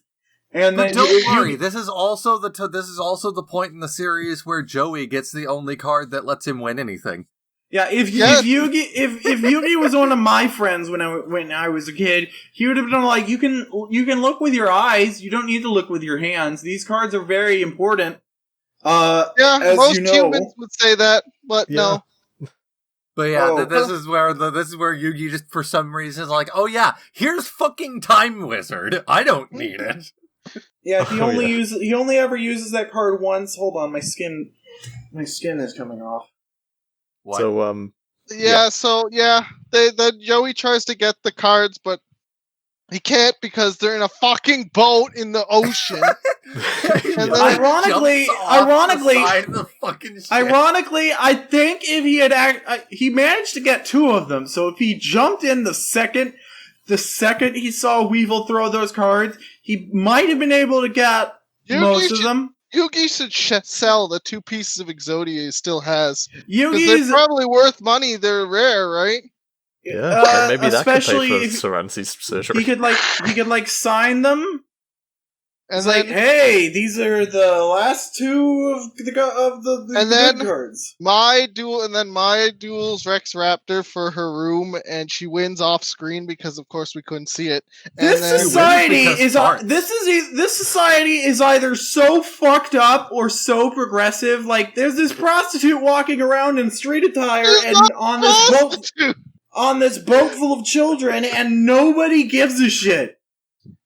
And But then don't worry, this is also the point in the series where Joey gets the only card that lets him win anything. Yeah, if Yugi was one of my friends when I was a kid, he would have been like, you can look with your eyes, you don't need to look with your hands. These cards are very important. Most humans would say that, but no. But yeah, this is where Yugi just for some reason is like, oh yeah, here's fucking Time Wizard. I don't need it. Yeah, he only ever uses that card once. Hold on, my skin is coming off. What? So then Joey tries to get the cards, but he can't because they're in a fucking boat in the ocean. And then ironically, I think if he had he managed to get 2 of them. So if he jumped in the second he saw Weevil throw those cards, he might have been able to get most of them. Yugi should sell the 2 pieces of Exodia he still has. Because Yugi's they're probably worth money. They're rare, right? Yeah, maybe that could pay for Soransi's surgery. He could sign them. And it's then, like, hey, these are the last 2 of the good cards. My duels Rex Raptor for her room, and she wins off screen because, of course, we couldn't see it. And This society is either so fucked up or so progressive. Like, there's this prostitute walking around in street attire and on this boat full of children, and nobody gives a shit.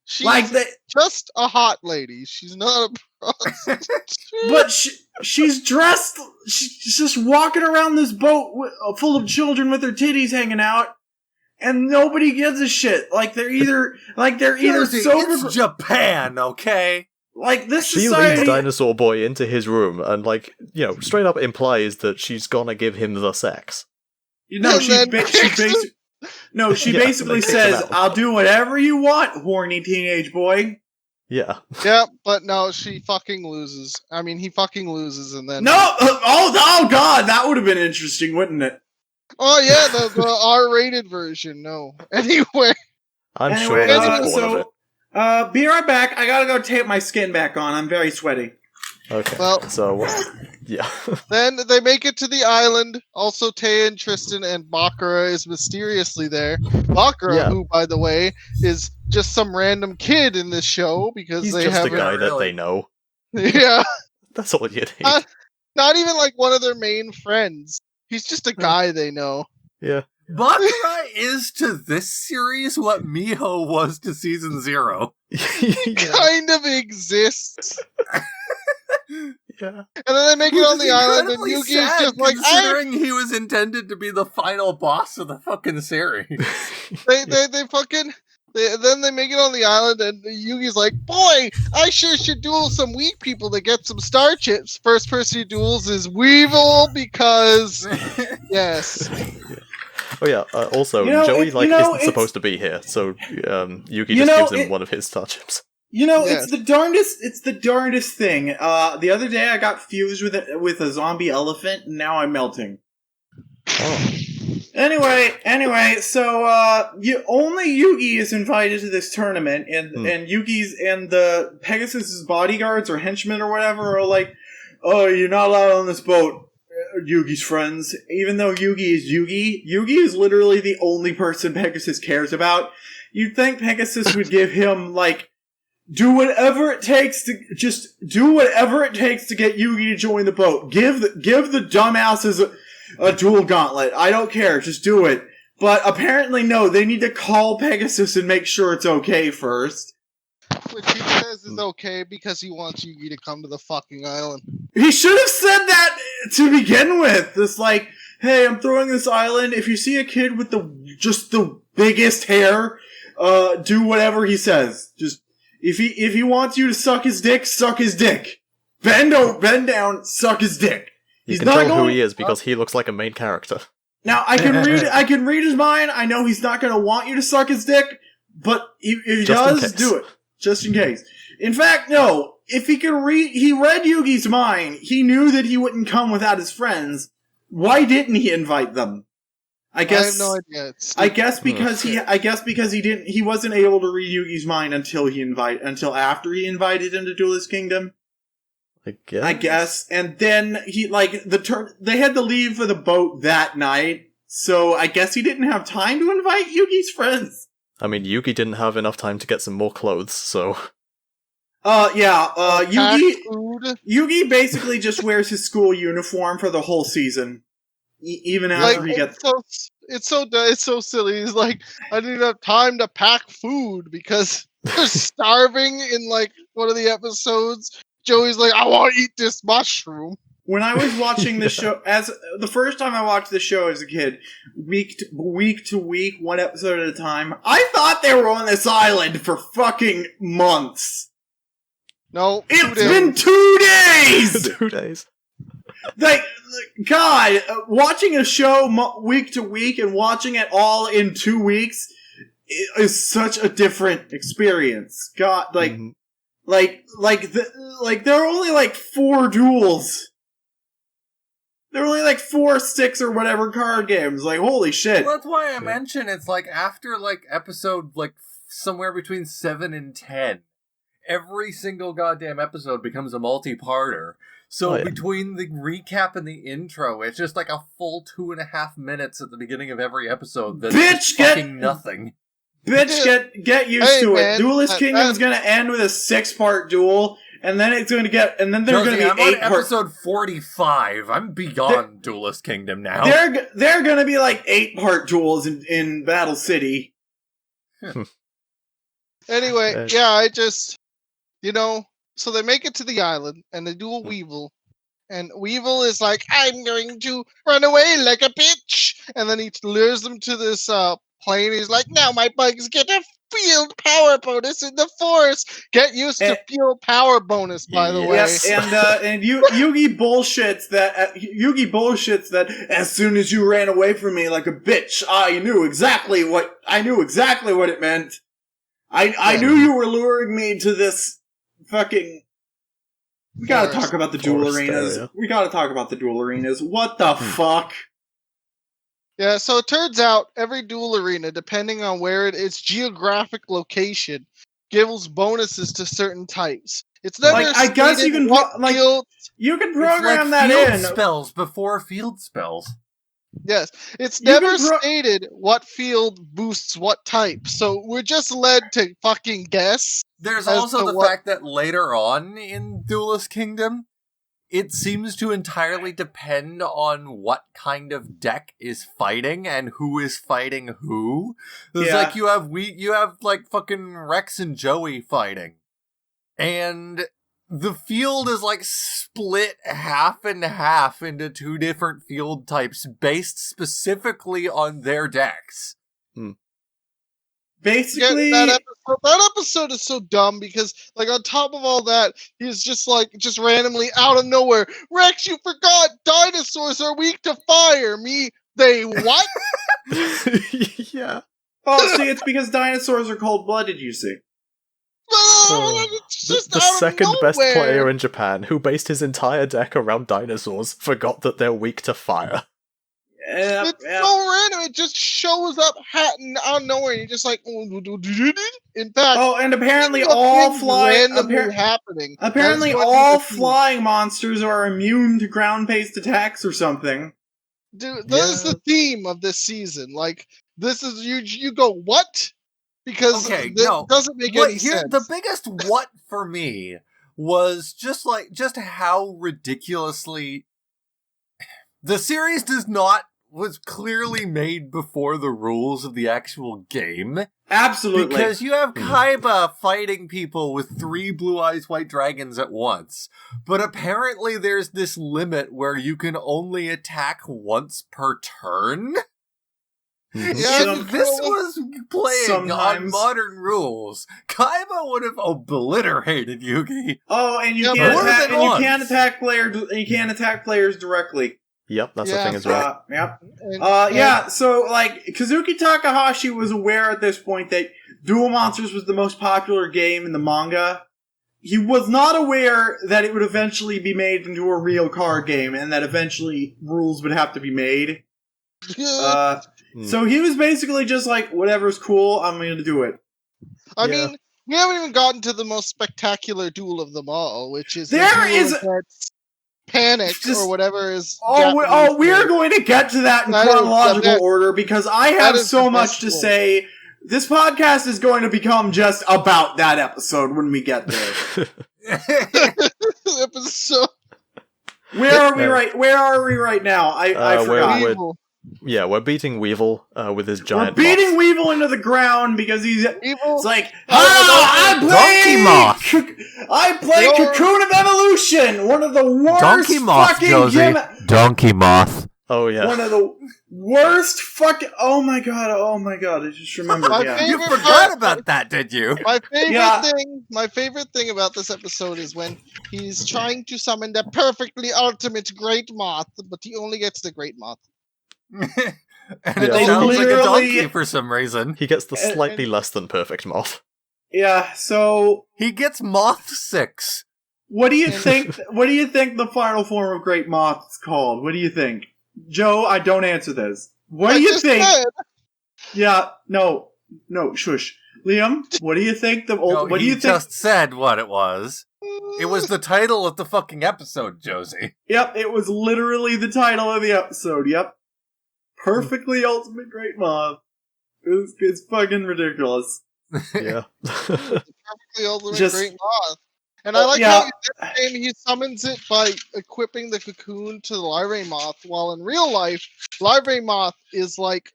She's just a hot lady. She's not a prostitute. But she's dressed. She's just walking around this boat full of children with their titties hanging out, and nobody gives a shit. It's Japan, okay? Like this she society. leads Dinosaur Boy into his room and, straight up implies that she's gonna give him the sex. She basically says, "I'll do whatever you want, horny teenage boy." Yeah. Yeah, but no, she fucking loses. I mean, he fucking loses, and then oh god, that would have been interesting, wouldn't it? Oh yeah, the R-rated version. No, anyway. I'm sure there's a porn of it. Be right back. I gotta go tape my skin back on. I'm very sweaty. Okay. Well, so yeah. Then they make it to the island. Also, Taya and Tristan and Bakura is mysteriously there. Bakura, who, by the way, is just some random kid in this show because he's they just have a guy that they know. Yeah. That's all you need. Not even like one of their main friends. He's just a guy they know. Yeah. Bakura is to this series what Miho was to season 0. Kind of exists. Yeah. And then they make it on the island, and Yugi's just like, considering he was intended to be the final boss of the fucking series. Then they make it on the island, and Yugi's like, boy, I sure should duel some weak people to get some star chips. First person he duels is Weevil, because, yes. Oh yeah, also, Joey isn't supposed to be here, so Yugi just gives him one of his star chips. It's the darndest thing. The other day I got fused with a zombie elephant, and now I'm melting. Oh. Anyway, so only Yugi is invited to this tournament, and Yugi's and the Pegasus's bodyguards or henchmen or whatever are like, "Oh, you're not allowed on this boat, Yugi's friends." Even though Yugi is literally the only person Pegasus cares about. You'd think Pegasus would give him do whatever it takes to get Yugi to join the boat. Give the dumbasses a duel gauntlet. I don't care. Just do it. But apparently, no. They need to call Pegasus and make sure it's okay first. Which he says is okay because he wants Yugi to come to the fucking island. He should have said that to begin with. It's like, hey, I'm throwing this island. If you see a kid with the biggest hair, do whatever he says. Just if he wants you to suck his dick, suck his dick. Bend down, suck his dick. You can tell who he is because he looks like a main character. Now I can read his mind. I know he's not going to want you to suck his dick, but if he does, do it just in case. In fact, no. If he read Yugi's mind. He knew that he wouldn't come without his friends. Why didn't he invite them? I guess I have no idea. I guess because he wasn't able to read Yugi's mind until after he invited him to Duelist Kingdom. I guess. And then they had to leave for the boat that night, so I guess he didn't have time to invite Yugi's friends. I mean, Yugi didn't have enough time to get some more clothes, so... Yugi basically just wears his school uniform for the whole season. Even after he gets... It's so silly. He's like, I didn't have time to pack food because they're starving in, like, one of the episodes. Joey's like, I want to eat this mushroom. When I was watching the show, the first time I watched the show as a kid, week to week, one episode at a time, I thought they were on this island for fucking months. No, it's been 2 days. 2 days. Like, God, watching a show week to week and watching it all in 2 weeks is such a different experience. God, there are only like 4 duels. There are only like 4, 6, or whatever card games. Like, holy shit. Well, that's why I mention it's like after like episode like somewhere between 7 and 10, every single goddamn episode becomes a multi-parter. So between the recap and the intro, it's just like a full 2.5 minutes at the beginning of every episode. That's fucking nothing. Bitch, get used to it. Duelist Kingdom's gonna end with a 6-part duel, and then it's gonna get, and then there's gonna be 8 I'm on episode 45. I'm beyond Duelist Kingdom now. They're gonna be like 8-part duels in Battle City. Anyway, I just, so they make it to the island, and they do a Weevil. And Weevil is like, I'm going to run away like a bitch! And then he lures them to this plane. He's like, now my bugs get a field power bonus in the forest! Get used to field power bonus, by the way. Yes, and Yugi bullshits that as soon as you ran away from me like a bitch, I knew exactly what it meant. I knew you were luring me to this fucking... We gotta talk about the duel arenas. Area. We gotta talk about the duel arenas. What the fuck? Yeah, so it turns out every duel arena, depending on where its geographic location, gives bonuses to certain types. It's never I guess you can you can program that in spells before field spells. Yes, it's never stated what field boosts what type, so we're just led to fucking guess. There's also the fact that later on in Duelist Kingdom, it seems to entirely depend on what kind of deck is fighting and who is fighting who. It's like you have like fucking Rex and Joey fighting, and the field is like split half and half into 2 different field types based specifically on their decks. Basically, that episode is so dumb because, like, on top of all that, he's just randomly out of nowhere, Rex, you forgot dinosaurs are weak to fire. They what? Yeah. Oh, see, it's because dinosaurs are cold-blooded, you see. The second best player in Japan, who based his entire deck around dinosaurs, forgot that they're weak to fire. It's so random. It just shows up out of nowhere. You're just like, in fact. Oh, and apparently all flying monsters are immune to ground-based attacks or something. Dude, that is the theme of this season. Like, this is you go what? Because it doesn't make any sense. The biggest what for me was just how ridiculously the series was clearly made before the rules of the actual game. Absolutely. Because you have Kaiba fighting people with 3 blue eyes white dragons at once. But apparently there's this limit where you can only attack once per turn. If this was playing on modern rules, Kaiba would have obliterated Yugi. Oh, and you can't attack players directly. Yep, that's the thing as well. So, like, Kazuki Takahashi was aware at this point that Duel Monsters was the most popular game in the manga. He was not aware that it would eventually be made into a real card game, and that eventually rules would have to be made. So he was basically just like, whatever's cool, I'm going to do it. I mean, we haven't even gotten to the most spectacular duel of them all, which is Panic or whatever is. We're going to get to that in chronological order because I have so much to say. This podcast is going to become just about that episode when we get there. Episode. Where are we right now? I forgot. We're beating Weevil with his giant. We're beating moth. Weevil into the ground because it's like, I play Cocoon of Evolution, one of the worst Donkey Moth, Josie. Donkey Moth. Oh yeah. One of the worst fucking. Oh my god! I just remembered. You forgot about that, did you? My favorite thing about this episode is when he's trying to summon the perfectly ultimate Great Moth, but he only gets the Great Moth. And it sounds like a donkey for some reason. He gets the slightly less than perfect moth. Yeah, so he gets Moth 6. What do you think? What do you think the final form of Great Moth is called? What do you think, Joe? I don't answer this. What do you think? Yeah, no, shush, Liam. What do you think? What do you think? Just said what it was. It was the title of the fucking episode, Josie. Yep, it was literally the title of the episode. Yep. Perfectly ultimate Great Moth. It's fucking ridiculous. Yeah. Perfectly ultimate Great Moth. And I like how in this game he summons it by equipping the cocoon to the larvae moth, while in real life, larvae moth is like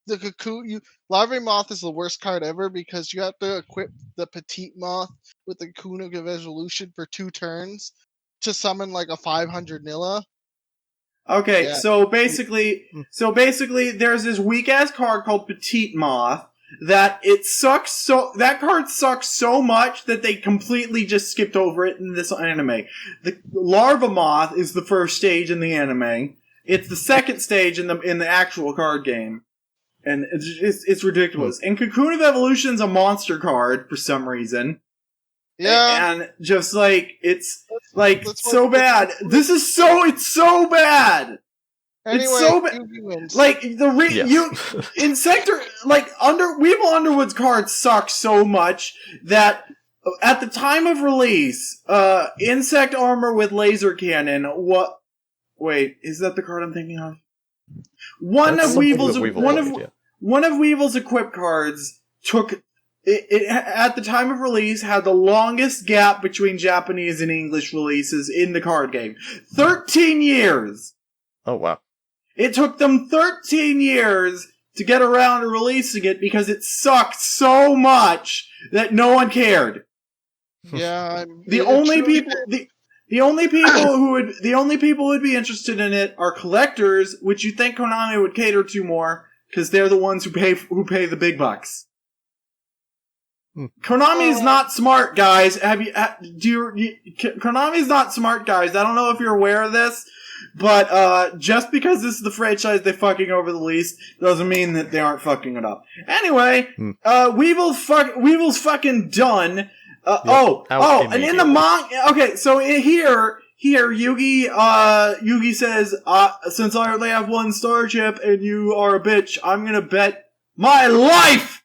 the cocoon. Larvae moth is the worst card ever because you have to equip the petite moth with the cocoon of evolution for 2 turns to summon like a 500 Nilla. Okay, so basically, there's this weak ass card called Petite Moth that that card sucks so much that they completely just skipped over it in this anime. The Larva Moth is the first stage in the anime. It's the second stage in the actual card game, and it's ridiculous. And Cocoon of Evolution's a monster card for some reason. Yeah, and just like it's like so bad. It's so bad. Anyway, it's so bad. Like in sector Weevil Underwood's card sucks so much that at the time of release, insect armor with laser cannon. Wait, is that the card I'm thinking of? One of Weevil's equip cards took. It at the time of release had the longest gap between Japanese and English releases in the card game. 13 years! Oh, wow. It took them 13 years to get around to releasing it because it sucked so much that no one cared. Yeah, the only people who would be interested in it are collectors, which you think Konami would cater to more because they're the ones who pay the big bucks. Konami's not smart, guys. Konami's not smart, guys. I don't know if you're aware of this, but just because this is the franchise they fucking over the least doesn't mean that they aren't fucking it up. Anyway, Weevil's fucking done. And in the manga, okay, so here Yugi says, since I only have one star chip and you are a bitch, I'm gonna bet my life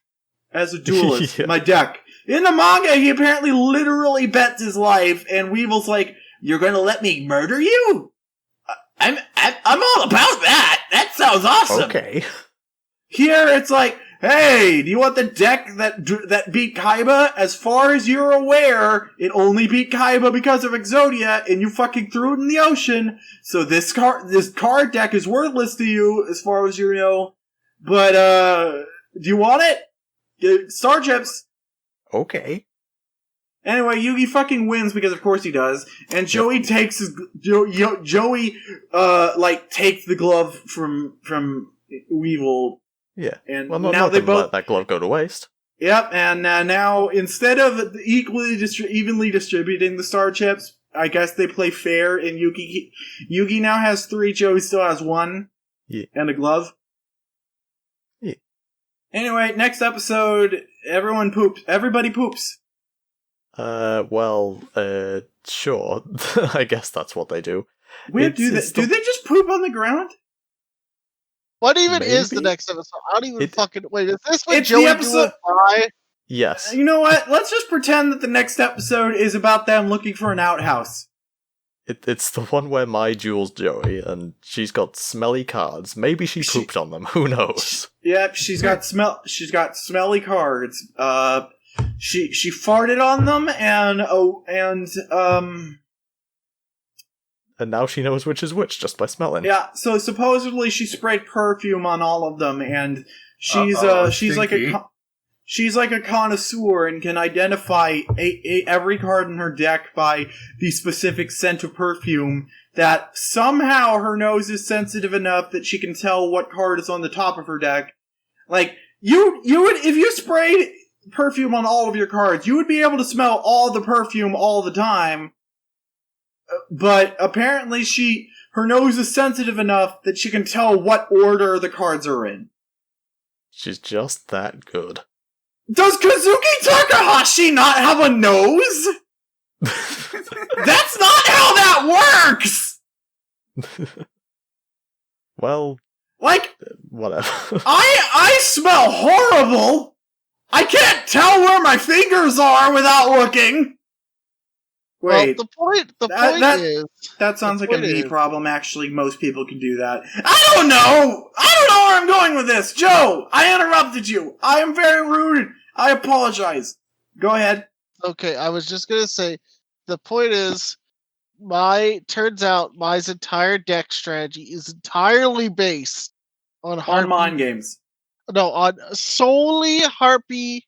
as a duelist, my deck. In the manga, he apparently literally bets his life, and Weevil's like, "You're gonna let me murder you? I'm all about that. That sounds awesome." Okay. Here, it's like, "Hey, do you want the deck that beat Kaiba? As far as you're aware, it only beat Kaiba because of Exodia, and you fucking threw it in the ocean. So this card deck is worthless to you, as far as you know. But do you want it? Star chips." Okay. Anyway, Yugi fucking wins because of course he does, and Joey takes takes the glove from Weevil. Yeah. And well, now they both let that glove go to waste. Yep, and now instead of evenly distributing the star chips, I guess they play fair, and Yugi now has 3, Joey still has 1, and a glove. Yeah. Anyway, next episode, everybody poops. Sure. I guess that's what they do. Do they just poop on the ground? What even is the Maybe? next episode? I don't even It- wait, is this when It's the Joey episode- Duel die? Yes. You know what? Let's just pretend that the next episode is about them looking for an outhouse. It's the one where Mai duels Joey, and she's got smelly cards. Maybe she pooped on them. Who knows? Yep, she's got smelly cards. She farted on them, And now she knows which is which just by smelling. yeah. So supposedly she sprayed perfume on all of them, and she's stinky. she's like a connoisseur and can identify every card in her deck by the specific scent of perfume. That somehow her nose is sensitive enough that she can tell what card is on the top of her deck. Like you would, if you sprayed perfume on all of your cards, you would be able to smell all the perfume all the time. But apparently her nose is sensitive enough that she can tell what order the cards are in. She's just that good. Does Kazuki Takahashi not have a nose? That's not how that works! Well, Like, whatever. I smell horrible! I can't tell where my fingers are without looking! Wait, Well, the point that- is, that sounds like a point me is- problem. Actually, most people can do that. I don't know where I'm going with this! Joe, I interrupted you! I am very rude! I apologize. Go ahead. okay, I was just gonna say, the point is, turns out Mai's entire deck strategy is entirely based on On mind games. No, on solely Harpy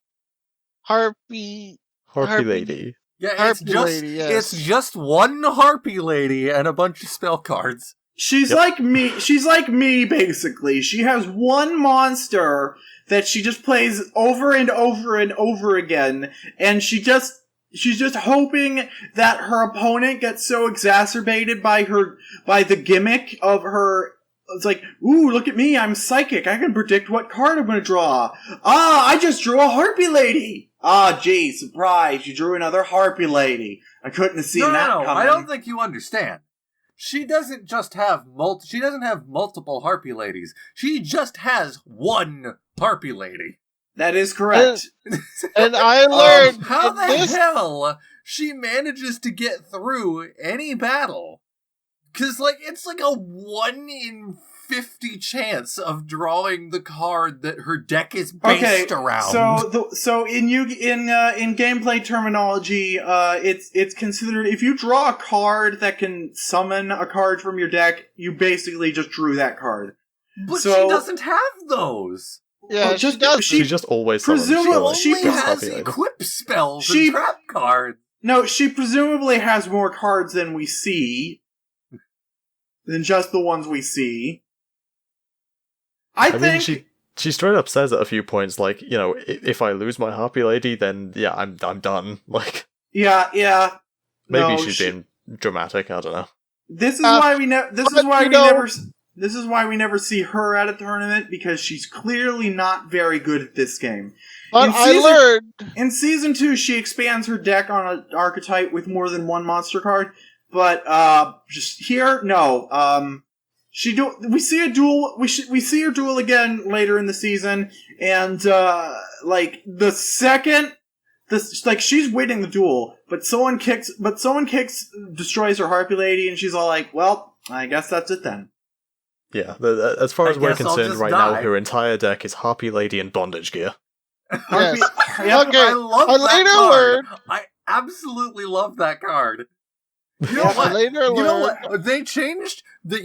Harpy lady. Yeah, Harpy lady, yes. it's just one harpy lady and a bunch of spell cards. She's like me. She's like me, basically. She has one monster that she just plays over and over and over again, and she's just hoping that her opponent gets so exacerbated by the gimmick of her. It's like, ooh, look at me, I'm psychic. I can predict what card I'm gonna draw. Ah, I just drew a Harpy Lady. Ah, gee, surprise, you drew another Harpy Lady. I couldn't have seen that coming. I don't think you understand. She doesn't just have she doesn't have multiple harpy ladies. She just has one harpy lady. That is correct. And I learned How that the this hell she manages to get through any battle? Because, it's like a 1 in 50 chance of drawing the card that her deck is based around. So in gameplay terminology, it's considered, if you draw a card that can summon a card from your deck, you basically just drew that card. But so- she doesn't have those. yeah, Oh, she does. She just always summons Presumably- She She spells. has Harpy lady. equip spells She- and trap cards. No, she presumably has more cards than we see. Than just the ones we see. I mean, think... she straight up says at a few points, like, if I lose my Harpy Lady, then yeah, I'm done. Like, Yeah. maybe No, she's being dramatic. I don't know. This is why we This is why we never see her at a tournament, because she's clearly not very good at this game. But in I season- learned. In Season 2, she expands her deck on an archetype with more than one monster card, but just here, no. We see a duel. We see her duel again later in the season, and the second, she's winning the duel, but someone kicks, destroys her Harpy Lady, and she's all like, "Well, I guess that's it then." Yeah, as far I as we're guess I'll concerned just right now, die. her entire deck is Harpy Lady and bondage gear. Harpy, Yes. Yep. Okay, I love I that later card. learned. I absolutely love that card. You know Yeah, what? I later You know learned. what? They changed they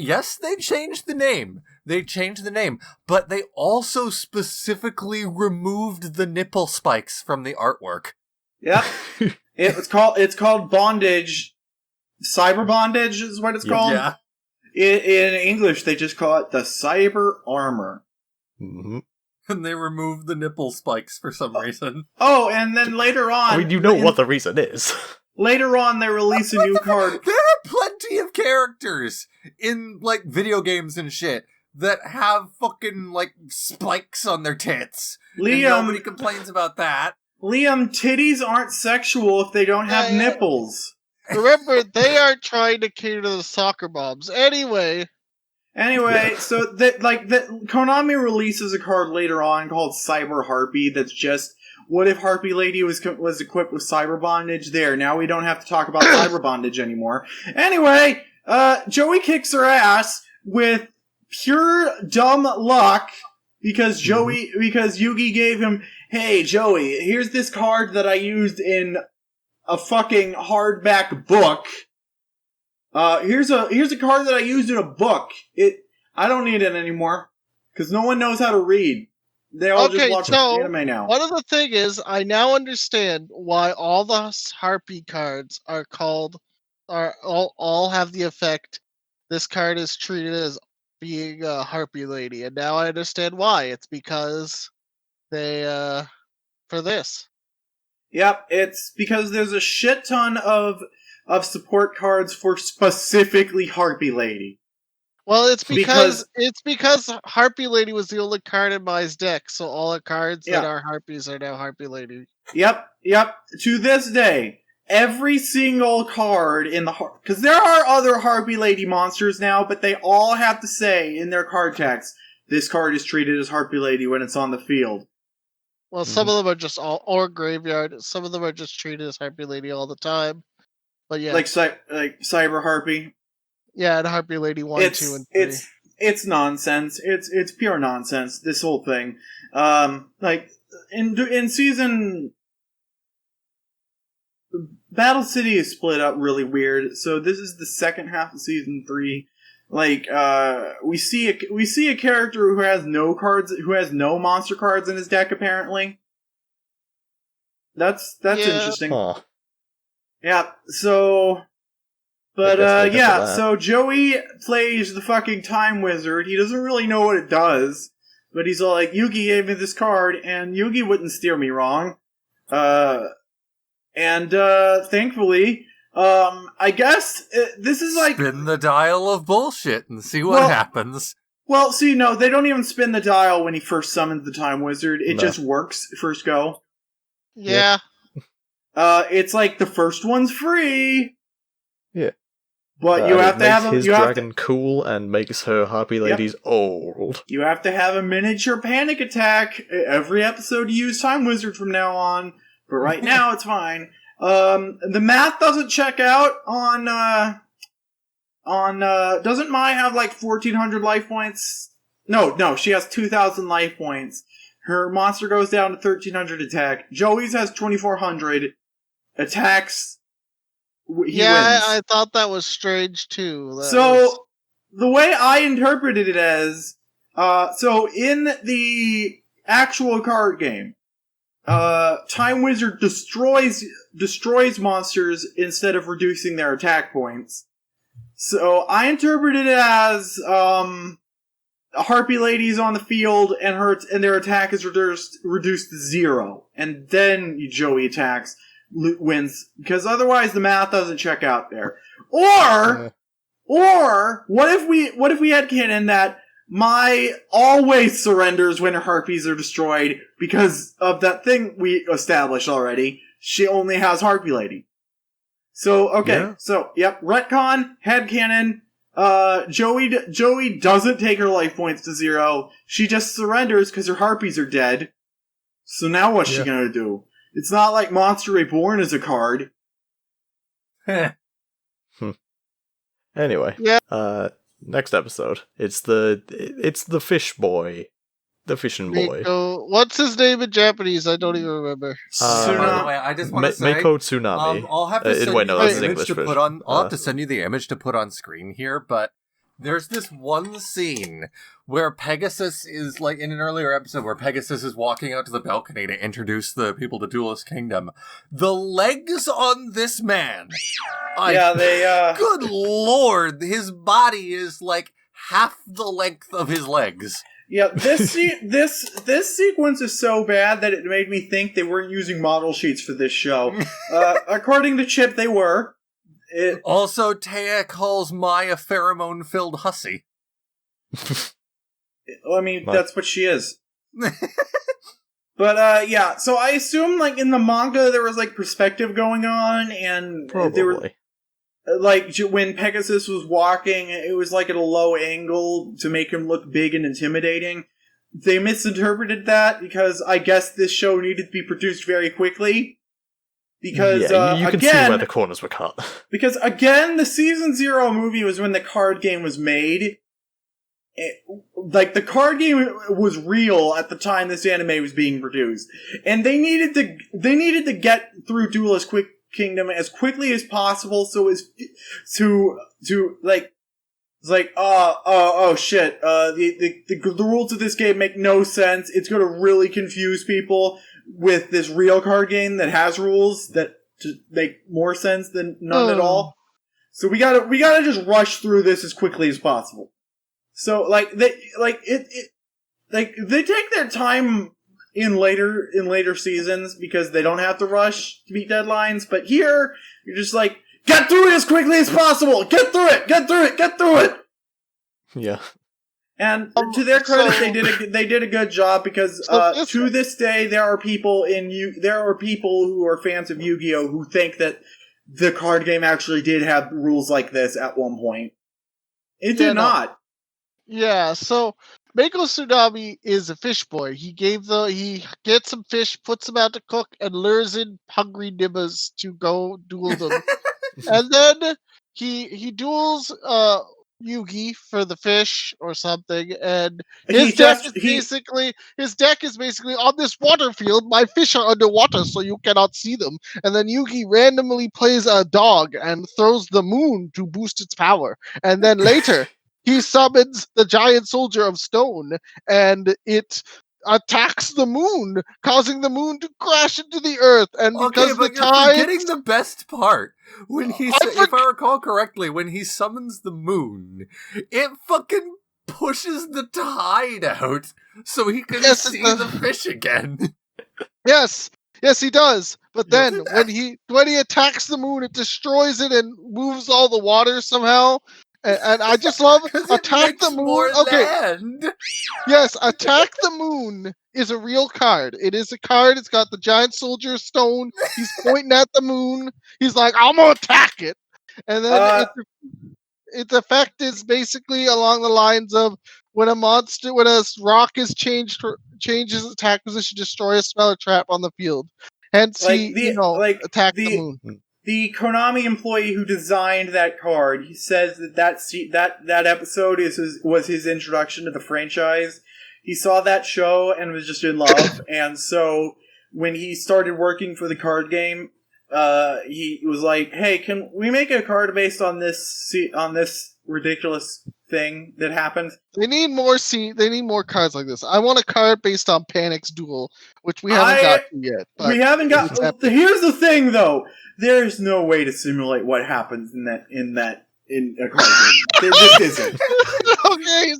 changed the name. They changed the name, but they also specifically removed the nipple spikes from the artwork. Yep. It's called bondage. Cyber bondage is what it's called. Yeah. In English, they just call it the cyber armor. hmm And they removed the nipple spikes for some reason. Oh, and then later on, I mean, you know what the reason is. Later on, they release a new card. There are plenty of characters in, video games and shit that have fucking, spikes on their tits. And nobody complains about that. Liam, titties aren't sexual if they don't have Yeah. nipples. Remember, they aren't trying to cater to the soccer moms. Anyway, Anyway, so that Konami releases a card later on called Cyber Harpy. That's just, what if Harpy Lady was equipped with cyber bondage? There, now we don't have to talk about cyber bondage anymore. Anyway, Joey kicks her ass with pure dumb luck because Yugi gave him, hey Joey, here's this card that I used in a fucking hardback book. Here's a card that I used in a book. I don't need it anymore because no one knows how to read. They all just watch anime now. One of the thing is, I now understand why all the Harpy cards all have the effect. This card is treated as being a Harpy Lady, and now I understand why. It's because they for this. Yep, it's because there's a shit ton of support cards for specifically Harpy Lady. Well, it's because Harpy Lady was the only card in my deck, so all the cards that are Harpies are now Harpy Lady. Yep. To this day, every single card in the because there are other Harpy Lady monsters now, but they all have to say in their card text, this card is treated as Harpy Lady when it's on the field. Well, some of them are just or graveyard. Some of them are just treated as Harpy Lady all the time. But yeah, like Cyber Harpy. Yeah, and Harpy Lady 1, 2, and 3. It's nonsense. It's pure nonsense. This whole thing. In season, Battle City is split up really weird. So this is the second half of season 3. We see a character who has no cards, who has no monster cards in his deck. Apparently, that's interesting. Huh. Yeah. So. But, so Joey plays the fucking Time Wizard. He doesn't really know what it does, but he's all like, Yugi gave me this card, and Yugi wouldn't steer me wrong. Thankfully, I guess this is like... Spin the dial of bullshit and see what happens. Well, see, no, they don't even spin the dial when he first summons the Time Wizard. It just works first go. Yeah. It's like the first one's free. Yeah. But you have to have his dragon cool and makes her Harpy Ladies old. You have to have a miniature panic attack every episode to use Time Wizard from now on. But right now it's fine. The math doesn't check out on doesn't Mai have like 1,400 life points? No, she has 2,000 life points. Her monster goes down to 1,300 attack. Joey's has 2,400 attacks. Wins. I thought that was strange too. The way I interpreted it as, in the actual card game, Time Wizard destroys monsters instead of reducing their attack points. So I interpreted it as, Harpy Lady's on the field and their attack is reduced to 0, and then Joey attacks. Wins, because otherwise the math doesn't check out there. Or what if we had canon that Mai always surrenders when her harpies are destroyed because of that thing we established already. She only has Harpy Lady. So retcon, headcanon. Joey doesn't take her life points to 0. She just surrenders because her harpies are dead. So now what's she gonna do? It's not like Monster Reborn is a card. Anyway, next episode. It's the fish boy. The fishing boy. What's his name in Japanese? I don't even remember. By the way, I just want to say... Mako Tsunami. I'll have to send wait, no, that's the English to version. put on... I'll have to send you the image to put on screen here, but there's this one scene where Pegasus is, like, in an earlier episode, where Pegasus is walking out to the balcony to introduce the people to Duelist Kingdom. The legs on this man... Good lord! His body is, like, half the length of his legs. Yeah, this sequence is so bad that it made me think they weren't using model sheets for this show. According to Chip, they were. Also, Taya calls Mai a pheromone-filled hussy. I mean, that's what she is. But, so I assume, like, in the manga there was, like, perspective going on, and Probably. like when Pegasus was walking, it was like at a low angle to make him look big and intimidating. They misinterpreted that because I guess this show needed to be produced very quickly. Because you can see where the corners were cut. Because again, the Season 0 movie was when the card game was made. Like, the card game was real at the time this anime was being produced. And they needed to get through Duelist Kingdom as quickly as possible so as to like, it's like, oh shit, the rules of this game make no sense. It's gonna really confuse people with this real card game that has rules that make more sense than none at all. So we gotta just rush through this as quickly as possible. So they take their time in later seasons because they don't have to rush to meet deadlines. But here you're just like, get through it as quickly as possible. Get through it. Yeah. And to their credit, they did a good job because to this day there are people who are fans of Yu-Gi-Oh who think that the card game actually did have rules like this at one point. It did not. Yeah, so Mako Tsunami is a fish boy. He gets some fish, puts them out to cook, and lures in hungry nibbas to go duel them. And then he duels Yugi for the fish or something, and his deck is basically on this water field. My fish are underwater, so you cannot see them. And then Yugi randomly plays a dog and throws the moon to boost its power. And then later, he summons the giant soldier of stone, and it attacks the moon, causing the moon to crash into the earth. And because but the you're forgetting the best part. When if I recall correctly, when he summons the moon, it fucking pushes the tide out so he can see the fish again. Yes, he does. But then when he attacks the moon, it destroys it and moves all the water somehow. And I just love Attack the Moon. Land. Yes, Attack the Moon is a real card. It is a card. It's got the giant soldier stone. He's pointing at the moon. He's like, I'm gonna attack it. And then its effect is basically along the lines of when a rock is changes attack position, destroy a spell or trap on the field. Hence, attack the moon. The Konami employee who designed that card, he says that episode was his introduction to the franchise. He saw that show and was just in love, and so when he started working for the card game, he was like, "Hey, can we make a card based on this ridiculous thing that happened?" They need more cards like this. I want a card based on Panic's Duel, which we haven't got to yet. We haven't got. Here's the thing, though. There's no way to simulate what happens in a card game. There just isn't. Okay,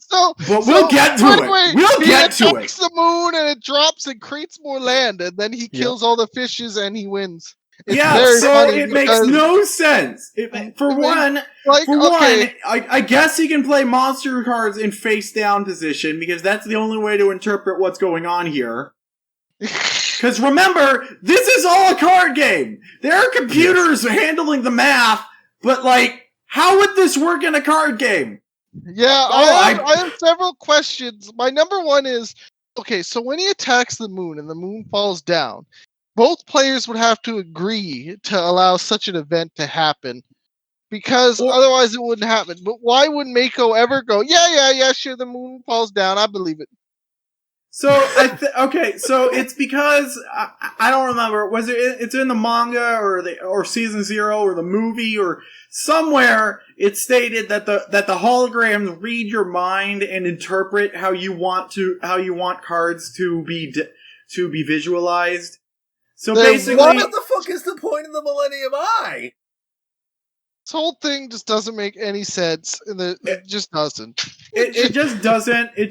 but we'll get to it. We'll get to it. He attacks the moon and it drops and creates more land, and then he kills all the fishes and he wins. It makes no sense. I guess he can play monster cards in face down position because that's the only way to interpret what's going on here. Because remember, this is all a card game. There are computers handling the math, but how would this work in a card game? Yeah, I have several questions. My number one is, okay, so when he attacks the moon and the moon falls down, both players would have to agree to allow such an event to happen, because otherwise it wouldn't happen. But why would Mako ever go, yeah, sure, the moon falls down, I believe it. So so it's because I don't remember. It's in the manga or season 0 or the movie or somewhere. It stated that the holograms read your mind and interpret how you want cards to be visualized. So basically, what the fuck is the point of the Millennium Eye? This whole thing just doesn't make any sense. It just doesn't. It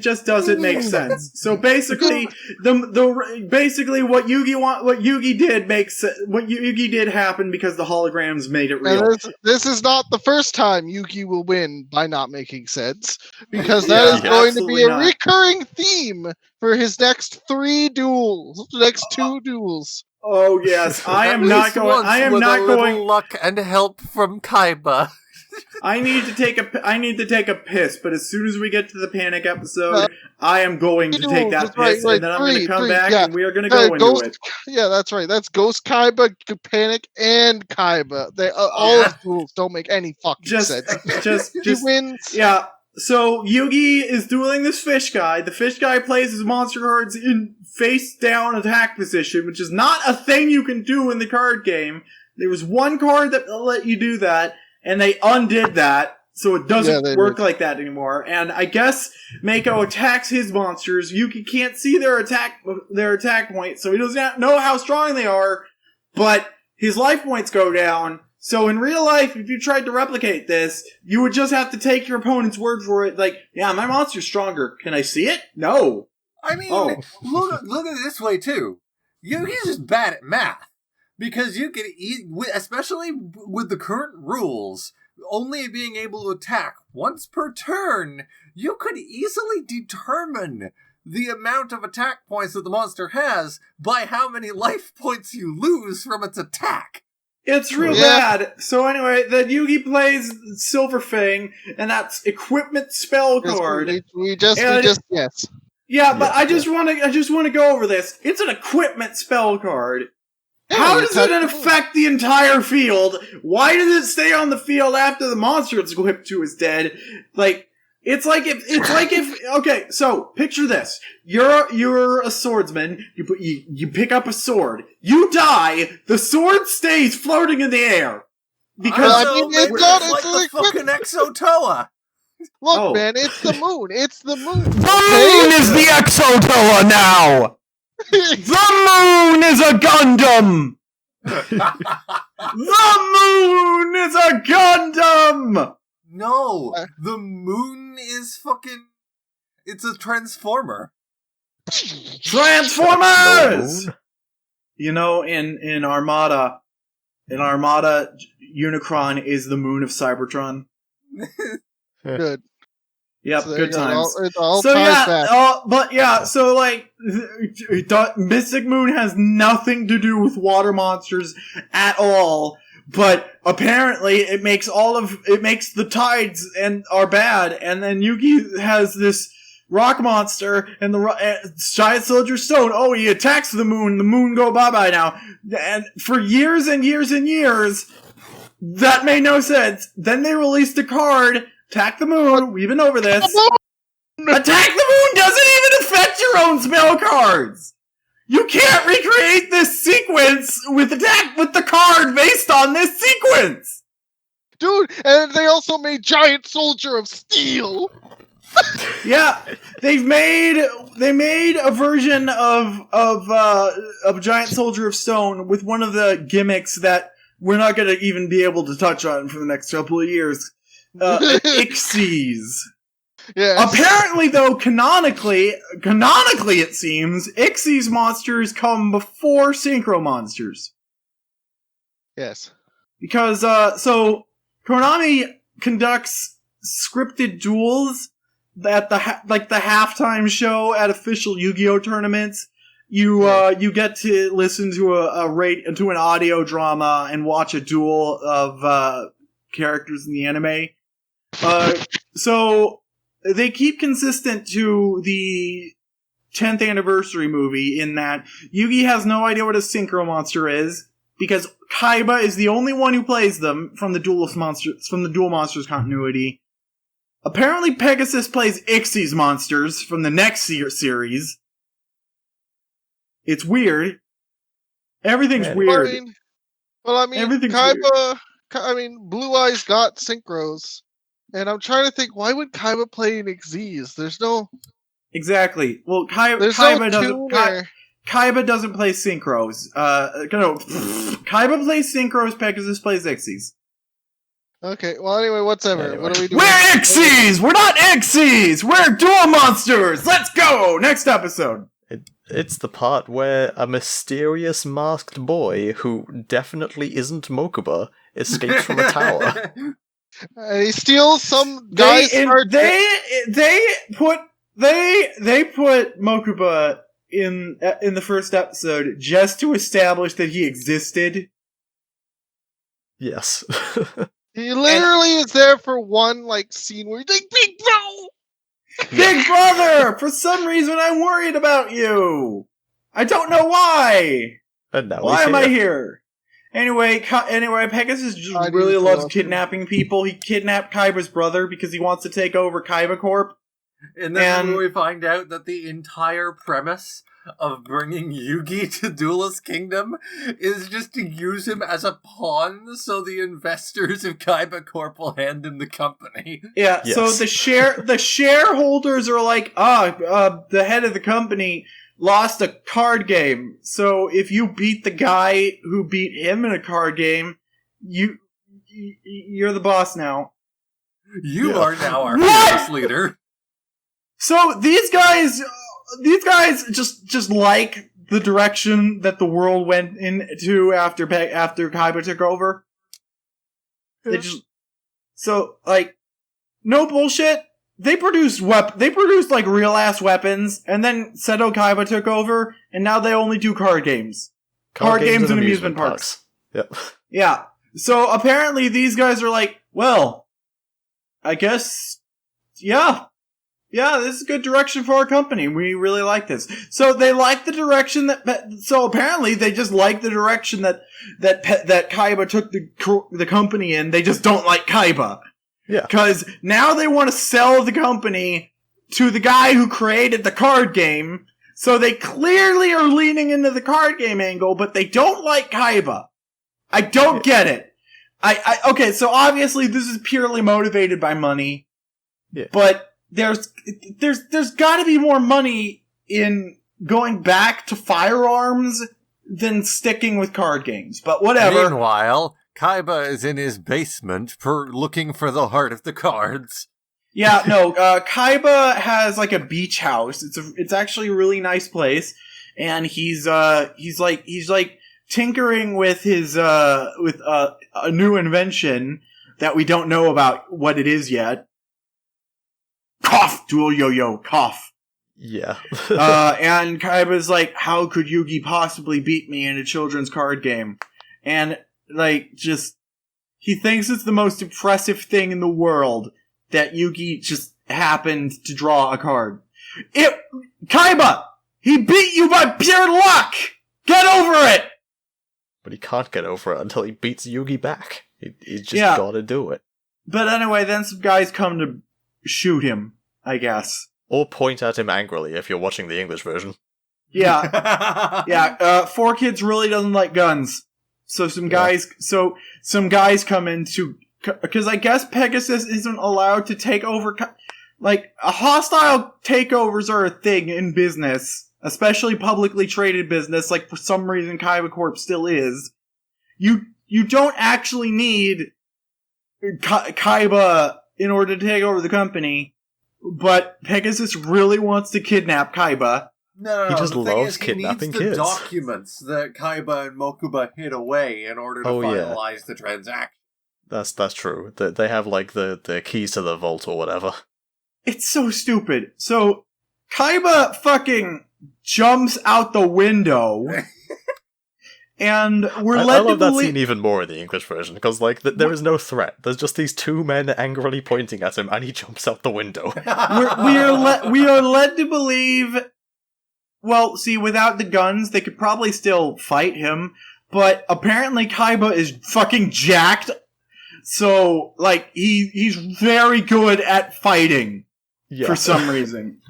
just doesn't make sense. So basically, what Yugi did happen because the holograms made it real. And this is not the first time Yugi will win by not making sense, because that is going to be a recurring theme for his next 2 duels. Oh yes, I am At not least going. once I am with not a little going. luck and help from Kaiba. I need to take a piss, but as soon as we get to the panic episode, I am going to take that piss, and then I'm going to come back, and we are going to go into it. Yeah, that's right. That's Ghost Kaiba, Panic, and Kaiba. They all of the rules don't make any fucking sense. He wins. Yeah. So Yugi is dueling this fish guy. The fish guy plays his monster cards in face down attack position, which is not a thing you can do in the card game. There was one card that let you do that, and they undid that, so it doesn't work like that anymore. And I guess Mako attacks his monsters. Yuki can't see their attack point, so he doesn't know how strong they are, but his life points go down. So in real life, if you tried to replicate this, you would just have to take your opponent's word for it. Like, yeah, my monster's stronger. Can I see it? No. I mean, look at it this way, too. Yugi's just bad at math. Because you can, especially with the current rules, only being able to attack once per turn, you could easily determine the amount of attack points that the monster has by how many life points you lose from its attack. It's real bad. So anyway, then Yugi plays Silver Fang, and that's equipment spell card. Yes. Yeah, but I just want to go over this. It's an equipment spell card. How does it affect the entire field? Why does it stay on the field after the monster it's equipped to is dead? Like, it's like if okay, so picture this. You're a swordsman, you pick up a sword, you die, the sword stays floating in the air. Because it's like the fucking Exotoa. Look, man, it's the moon. It's the moon. The moon is the Exotoa now! The moon is a Gundam! The moon is a Gundam! No, the moon is fucking... It's a transformer. Transformers! You know, in Armada, Unicron is the moon of Cybertron. Good. Yep, So good times. It all ties back. So like, Mystic Moon has nothing to do with water monsters at all, but apparently it makes the tides and are bad, and then Yugi has this rock monster, and the giant soldier stone, oh, he attacks the moon go bye-bye now, and for years and years and years, that made no sense. Then they released a card, attack the moon, we've been over this. Attack the moon doesn't even affect your own spell cards! You can't recreate this sequence with the card based on this sequence! Dude, and they also made Giant Soldier of Steel! Yeah, they made a version of Giant Soldier of Stone with one of the gimmicks that we're not going to even be able to touch on for the next couple of years. Ixies. Yes. Apparently, though, canonically it seems, Ixies monsters come before Synchro monsters. Yes. Because, so, Konami conducts scripted duels at the halftime show at official Yu-Gi-Oh! Tournaments. You get to listen to to an audio drama and watch a duel of, characters in the anime. So, they keep consistent to the 10th anniversary movie in that Yugi has no idea what a Synchro monster is, because Kaiba is the only one who plays them from the Duel Monsters continuity. Apparently Pegasus plays Ixies monsters from the next series. It's weird. Everything's weird. Everything's Kaiba, Blue Eyes got synchros. And I'm trying to think, why would Kaiba play in Xyz? There's no... Exactly. Well, Kaiba doesn't play synchros. Kaiba plays synchros, Pegasus plays Ixies. Okay, well anyway, whatever. Anyway. What are we doing? We're Ixies! We're not Ixies! We're Duel Monsters! Let's go! Next episode! It's the part where a mysterious masked boy, who definitely isn't Mokuba, escapes from a tower. He steals some guy's they put Mokuba in the first episode just to establish that he existed. Yes. He literally is there for one scene where he's like, "Big bro, Big brother! For some reason, I'm worried about you. I don't know why. And now Why he's am here. I here?" Anyway, Pegasus just I really need to loves watch kidnapping people. He kidnapped Kaiba's brother because he wants to take over Kaiba Corp. And then we find out that the entire premise of bringing Yugi to Duelist Kingdom is just to use him as a pawn so the investors of Kaiba Corp will hand him the company. Yeah, Yes. so the shareholders are like, the head of the company lost a card game. So if you beat the guy who beat him in a card game, you're the boss now. You Yeah. are now our What? fearless leader. So these guys just like the direction that the world went into after Kaiba took over. They just no bullshit. They produced real ass weapons, and then Seto Kaiba took over, and now they only do card games. Card games and amusement parks. Yep. Yeah. So apparently these guys are like, well, I guess, yeah, this is a good direction for our company. We really like this. So they like the direction so apparently they just like the direction that Kaiba took the company in. They just don't like Kaiba. Yeah. Because now they want to sell the company to the guy who created the card game. So they clearly are leaning into the card game angle, but they don't like Kaiba. I don't get it. Okay, so obviously this is purely motivated by money. Yeah. But there's got to be more money in going back to firearms than sticking with card games. But whatever. Meanwhile, Kaiba is in his basement looking for the heart of the cards. Yeah, no, Kaiba has a beach house. It's actually a really nice place, and he's tinkering with his with a new invention that we don't know about what it is yet. Cough, dual yo-yo, cough. Yeah. And Kaiba's like, how could Yugi possibly beat me in a children's card game? And he thinks it's the most impressive thing in the world that Yugi just happened to draw a card. Kaiba! He beat you by pure luck! Get over it! But he can't get over it until he beats Yugi back. He's just gotta do it. But anyway, then some guys come to shoot him, I guess. Or point at him angrily if you're watching the English version. Yeah. Yeah, 4Kids really doesn't like guns. So some guys come in because I guess Pegasus isn't allowed to take over, hostile takeovers are a thing in business, especially publicly traded business, for some reason Kaiba Corp still is. You don't actually need Kaiba in order to take over the company, but Pegasus really wants to kidnap Kaiba. No, he just the thing loves is, kidnapping he needs kids. the documents that Kaiba and Mokuba hid away in order to finalize the transaction. That's true. They have the keys to the vault or whatever. It's so stupid. So Kaiba fucking jumps out the window. And I love that scene even more in the English version, because there is no threat. There's just these two men angrily pointing at him, and he jumps out the window. we are led to believe. Well, see, without the guns, they could probably still fight him, but apparently Kaiba is fucking jacked. So, he's very good at fighting for some reason.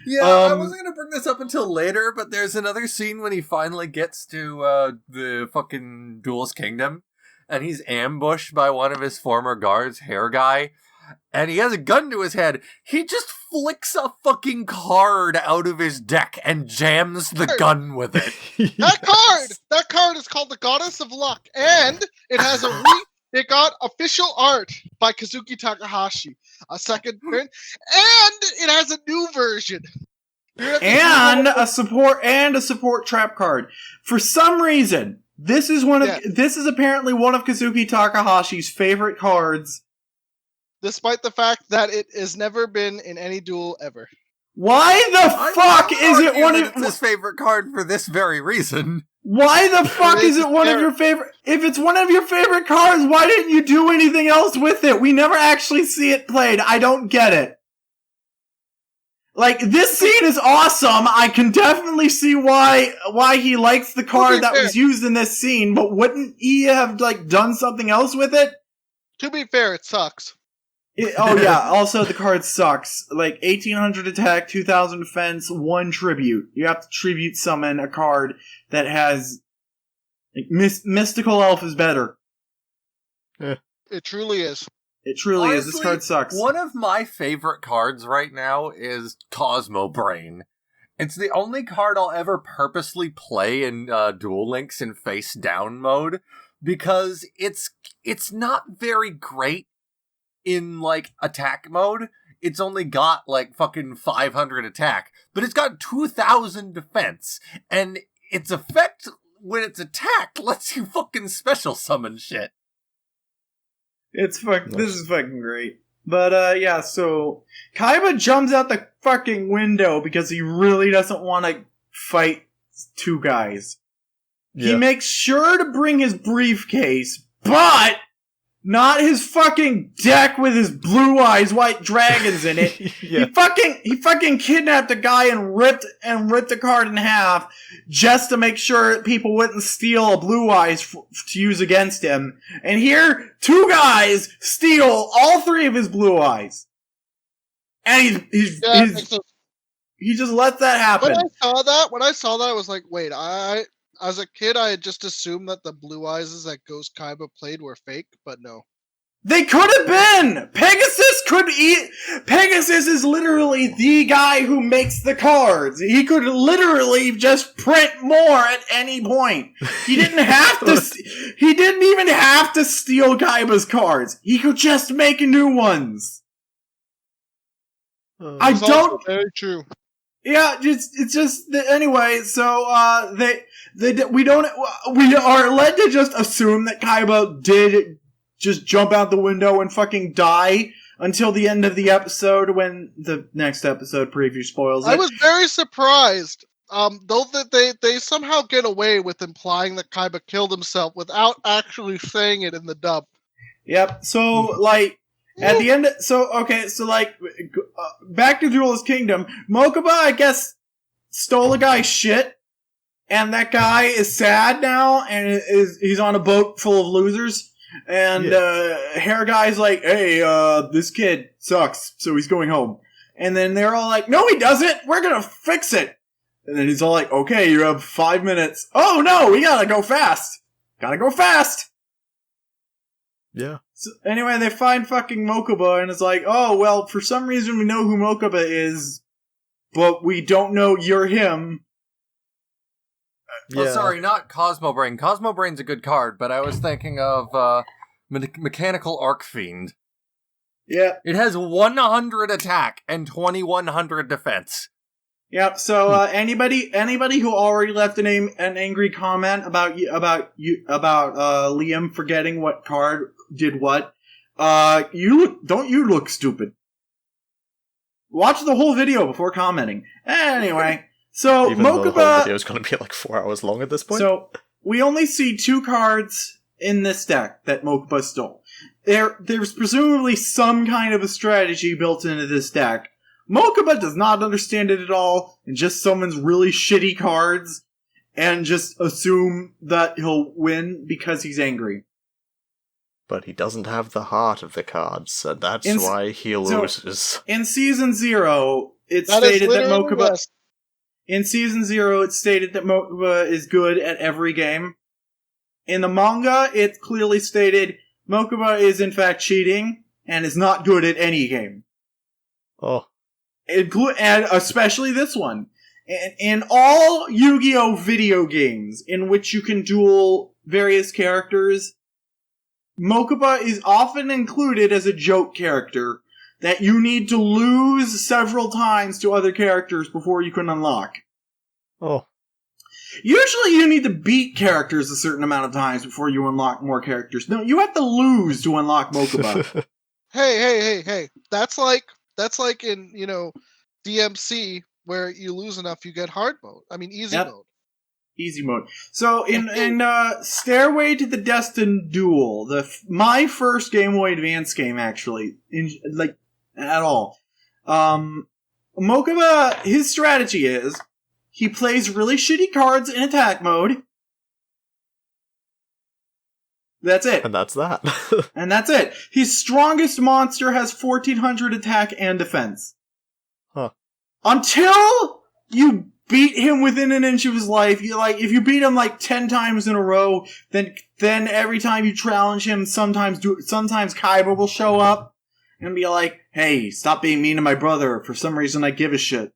Yeah, I wasn't going to bring this up until later, but there's another scene when he finally gets to the fucking Duelist Kingdom, and he's ambushed by one of his former guards, hair guy, and he has a gun to his head. He just flicks a fucking card out of his deck and jams the gun with it. That card is called the Goddess of Luck, and it has it got official art by Kazuki Takahashi, a second print, and it has a new version. And a support trap card. For some reason, this is apparently one of Kazuki Takahashi's favorite cards. Despite the fact that it has never been in any duel ever. Why the fuck is it one of his favorite card for this very reason? Why the fuck is it one of your favorite? If it's one of your favorite cards, why didn't you do anything else with it? We never actually see it played. I don't get it. Like, this scene is awesome. I can definitely see why he likes the card that was used in this scene, but wouldn't he have, like, done something else with it? To be fair, it sucks. Also the card sucks. Like, 1800 attack, 2000 defense, 1 tribute. You have to tribute summon a card that has... Like, Mystical Elf is better. It truly is. It truly Honestly, is. This card sucks. One of my favorite cards right now is Cosmo Brain. It's the only card I'll ever purposely play in Duel Links in face down mode, because it's not very great in, like, attack mode. It's only got, like, fucking 500 attack, but it's got 2000 defense, and its effect when it's attacked lets you fucking special summon shit. This is fucking great. But, yeah, so Kaiba jumps out the fucking window because he really doesn't want to fight 2 guys. Yeah. He makes sure to bring his briefcase, but not his fucking deck with his blue eyes white dragons in it. Yeah. He fucking kidnapped a guy and ripped the card in half just to make sure people wouldn't steal a blue eyes to use against him. And here, 2 guys steal all 3 of his blue eyes. And he just lets that happen. When I saw that, I was like, wait, as a kid, I had just assumed that the blue eyes that Ghost Kaiba played were fake, but no. They could have been! Pegasus is literally the guy who makes the cards. He could literally just print more at any point. He didn't have to, he didn't even have to steal Kaiba's cards. He could just make new ones. Very true. Yeah, it's just anyway. So we are led to just assume that Kaiba did just jump out the window and fucking die until the end of the episode, when the next episode preview spoils it. I was very surprised, though, that they somehow get away with implying that Kaiba killed himself without actually saying it in the dub. Yep. So like. At the end, back to Duelist Kingdom, Mokuba, I guess, stole a guy's shit, and that guy is sad now, and he's on a boat full of losers, and, Hair Guy's like, hey, this kid sucks, so he's going home. And then they're all like, no he doesn't, we're gonna fix it! And then he's all like, okay, you have 5 minutes. Oh no, we gotta go fast! Yeah. So anyway, they find fucking Mokuba, and it's like, oh, well, for some reason we know who Mokuba is, but we don't know you're him. Yeah. Oh, sorry, not Cosmo Brain. Cosmo Brain's a good card, but I was thinking of Mechanical Arcfiend. Yeah. It has 100 attack and 2100 defense. Yep. So anybody who already left an angry comment about Liam forgetting what card did what, you look stupid. Watch the whole video before commenting. Anyway, so even Mokuba, though the whole video is going to be like 4 hours long at this point. So we only see 2 cards in this deck that Mokuba stole. There's presumably some kind of a strategy built into this deck. Mokuba does not understand it at all, and just summons really shitty cards, and just assume that he'll win because he's angry. But he doesn't have the heart of the cards, and that's why he loses. In Season 0, it stated that Mokuba... In Season 0, it stated that Mokuba is good at every game. In the manga, it clearly stated Mokuba is in fact cheating, and is not good at any game. Oh. And especially this one. In all Yu-Gi-Oh! Video games in which you can duel various characters, Mokuba is often included as a joke character that you need to lose several times to other characters before you can unlock. Oh. Usually you need to beat characters a certain amount of times before you unlock more characters. No, you have to lose to unlock Mokuba. Hey. That's like in, DMC where you lose enough, you get hard mode. I mean, easy mode. Easy mode. So in Stairway to the Destined Duel, my first Game Boy Advance game actually, at all. Mokuba, his strategy is he plays really shitty cards in attack mode. That's it. And that's that. And that's it. His strongest monster has 1400 attack and defense. Huh. Until you beat him within an inch of his life. If you beat him 10 times in a row, then every time you challenge him, sometimes Kaiba will show up and be like, "Hey, stop being mean to my brother. For some reason, I give a shit."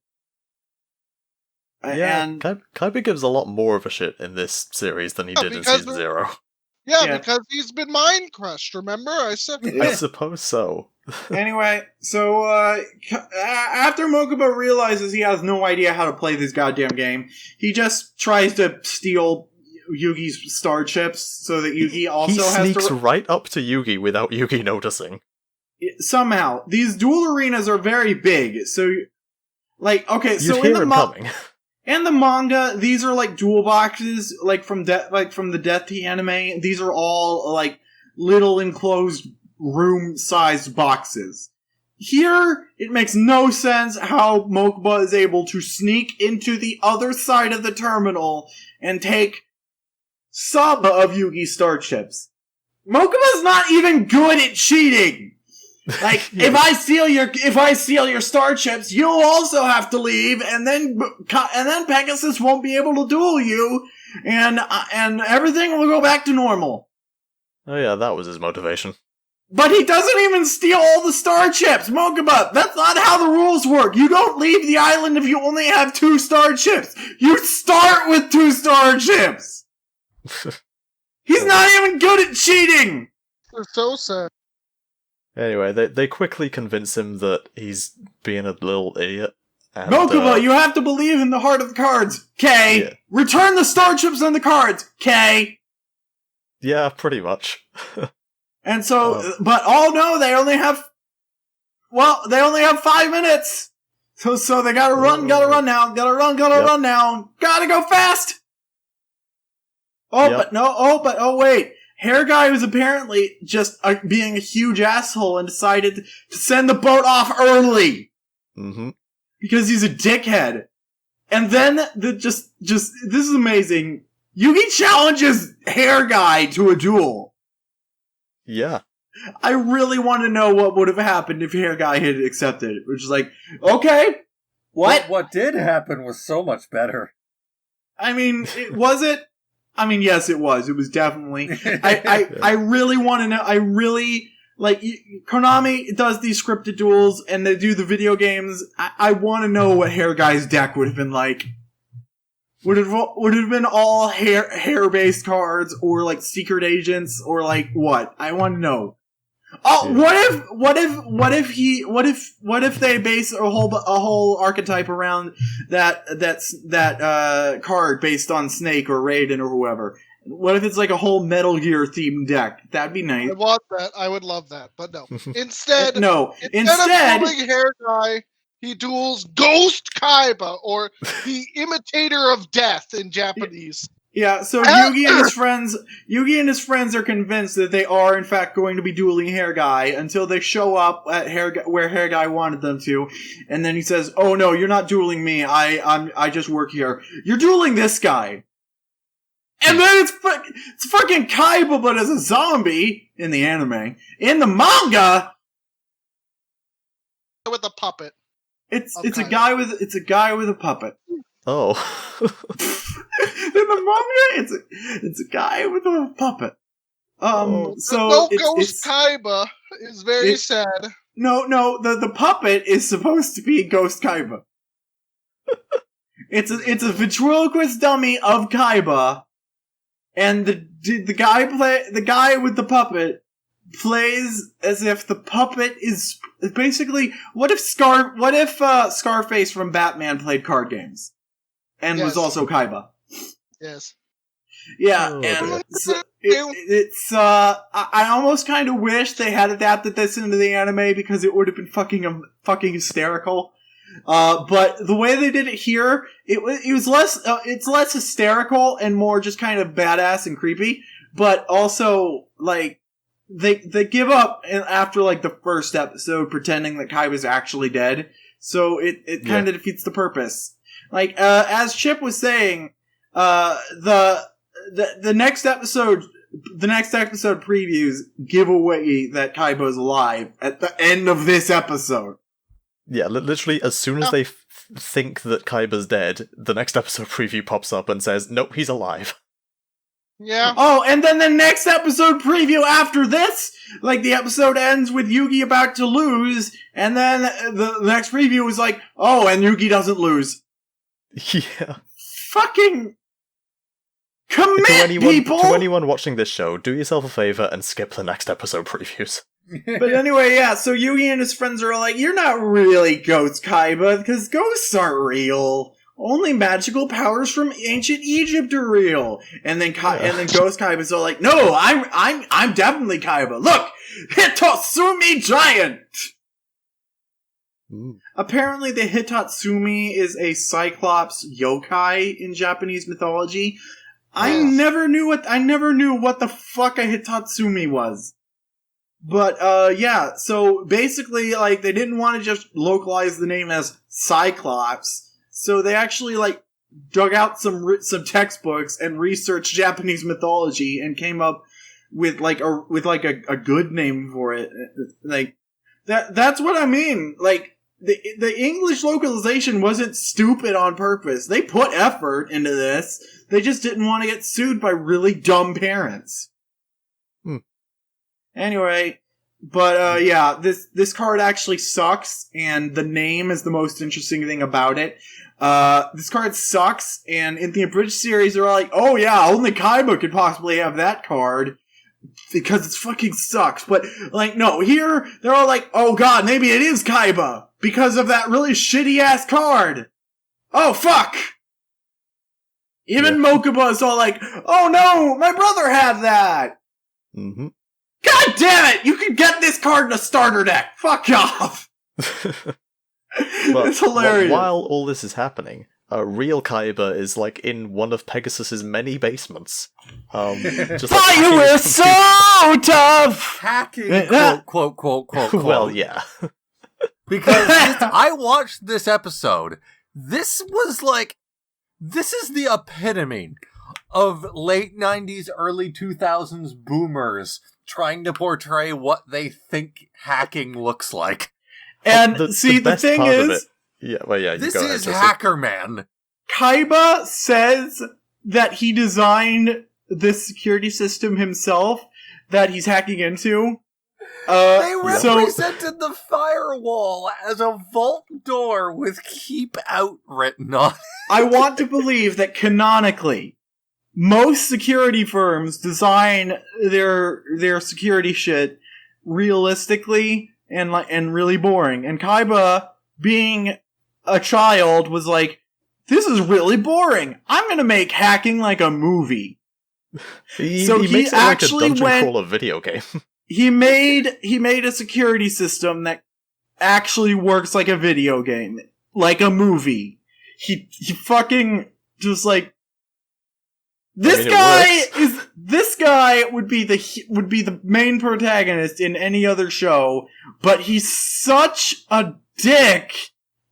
Yeah, and Kaiba gives a lot more of a shit in this series than he did in Season 0. Yeah, because he's been mind crushed, remember? I said I suppose so. Anyway, so after Mokuba realizes he has no idea how to play this goddamn game, he just tries to steal Yugi's star chips so that Yugi also has to... He sneaks right up to Yugi without Yugi noticing. Somehow. These duel arenas are very big, so... okay, so You'd hear him coming. In the manga, these are duel boxes, from the Death Tea anime. These are all little enclosed room-sized boxes. Here, it makes no sense how Mokuba is able to sneak into the other side of the terminal and take some of Yugi's star chips. Mokuba's not even good at cheating. If I steal your star chips, you'll also have to leave, and then Pegasus won't be able to duel you, and everything will go back to normal. Oh yeah, that was his motivation. But he doesn't even steal all the star chips, Mokuba. That's not how the rules work. You don't leave the island if you only have 2 star chips. You start with 2 star chips. He's not even good at cheating. It's so sad. Anyway, they quickly convince him that he's being a little idiot. And, Mokuba, you have to believe in the heart of the cards. K. Yeah. Return the star chips on the cards. K. Yeah, pretty much. And so, but oh no, they only have 5 minutes. So they gotta run now, gotta run now, gotta go fast. Oh wait. Hair Guy was apparently just being a huge asshole and decided to send the boat off early. Mm-hmm. Because he's a dickhead. And then, this is amazing. Yugi challenges Hair Guy to a duel. Yeah. I really want to know what would have happened if Hair Guy had accepted. Which is okay. What? What did happen was so much better. I mean, was it? I mean, yes, it was. It was definitely. I really want to know. I really Konami does these scripted duels, and they do the video games. I want to know what Hair Guy's deck would have been like. Would it have been all hair based cards, or secret agents, or what? I want to know. Oh, what if they base a whole archetype around that card based on Snake or Raiden or whoever? What if it's a whole Metal Gear themed deck? That'd be nice. I want that. I would love that, but no. Instead of dueling Hair Guy, he duels Ghost Kaiba, or the Imitator of Death in Japanese. Yeah, so Yugi and his friends are convinced that they are in fact going to be dueling Hair Guy until they show up at where Hair Guy wanted them to, and then he says, "Oh no, you're not dueling me. I just work here. You're dueling this guy." And then it's fucking Kaiba, but as a zombie in the anime. In the manga, with a puppet. It's a guy with a puppet. Oh. In the manga, it's a guy with a puppet. So Ghost Kaiba is very sad. No, the puppet is supposed to be Ghost Kaiba. It's a ventriloquist dummy of Kaiba, and the guy with the puppet plays as if the puppet is basically what if Scarface from Batman played card games and was also Kaiba. Yes. Yeah, and I almost kind of wish they had adapted this into the anime because it would have been fucking hysterical. But the way they did it here, it was less, it's less hysterical and more just kind of badass and creepy, but also, like, they give up after, like, the first episode pretending that Kai was actually dead, so it kind of defeats the purpose. Like, as Chip was saying, the next episode previews give away that Kaiba's alive at the end of this episode. Yeah, literally, as soon as they think that Kaiba's dead, the next episode preview pops up and says, nope, he's alive. Yeah. Oh, and then the next episode preview after this, like, the episode ends with Yugi about to lose, and then the next preview is like, oh, and Yugi doesn't lose. Yeah. Fucking commit, people! To anyone watching this show, do yourself a favor and skip the next episode previews. But anyway, yeah, so Yugi and his friends are like, you're not really Ghost Kaiba, because ghosts aren't real. Only magical powers from ancient Egypt are real. And then Ghost Kaiba's all like, no, I'm definitely Kaiba. Look! Hitotsumi Giant! Ooh. Apparently the Hitotsumi is a Cyclops yokai in Japanese mythology. I never knew what the fuck a Hitotsumi was. But, yeah, so basically, like, they didn't want to just localize the name as Cyclops, so they actually, like, dug out some textbooks and researched Japanese mythology and came up with, like, a good name for it. Like, that's what I mean. Like, the English localization wasn't stupid on purpose. They put effort into this. They just didn't want to get sued by really dumb parents. Anyway, but yeah, this card actually sucks, and the name is the most interesting thing about it. This card sucks, and in the Abridged series, they're like, oh yeah, only Kaiba could possibly have that card, because it fucking sucks. But, like, no, here, they're all like, oh god, maybe it is Kaiba, because of that really shitty-ass card. Oh, fuck! Even Mokuba is all like, oh no, my brother had that! Mm-hmm. God damn it! You can get this card in a starter deck! Fuck off! It's hilarious. While all this is happening, real Kaiba is, like, in one of Pegasus's many basements. Just like, you were so tough! Hacking, quote. Well, yeah. Because I watched this episode. This is the epitome of late 90s, early 2000s boomers trying to portray what they think hacking looks like. And the thing is, this is Hacker Man. Kaiba says that he designed this security system himself that he's hacking into. They represented the firewall as a vault door with "Keep Out" written on it. I want to believe that canonically, most security firms design their security shit realistically and really boring. And Kaiba, being a child, was like, this is really boring. I'm gonna make hacking like a movie. He makes it like a dungeon crawler video game. He made a security system that actually works like a video game, like a movie. He fucking just like this guy would be the main protagonist in any other show, but he's such a dick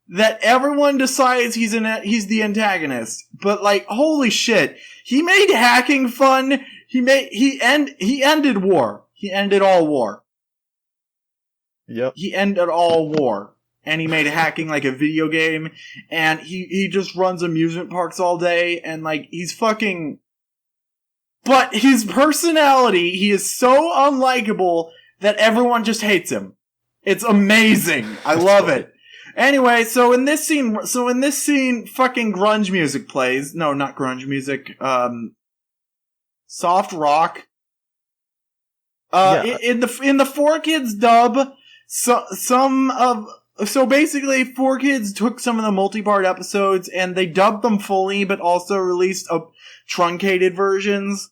that everyone decides he's the antagonist. But, like, holy shit, he made hacking fun. He ended war. He ended all war. Yep. He ended all war. And he made hacking like a video game. And he just runs amusement parks all day. And, like, he's fucking... But his personality, he is so unlikable that everyone just hates him. It's amazing. I love it. Anyway, so in this scene, fucking grunge music plays. No, not grunge music. Soft rock. In the 4Kids dub, so basically 4Kids took some of the multi-part episodes and they dubbed them fully, but also released truncated versions.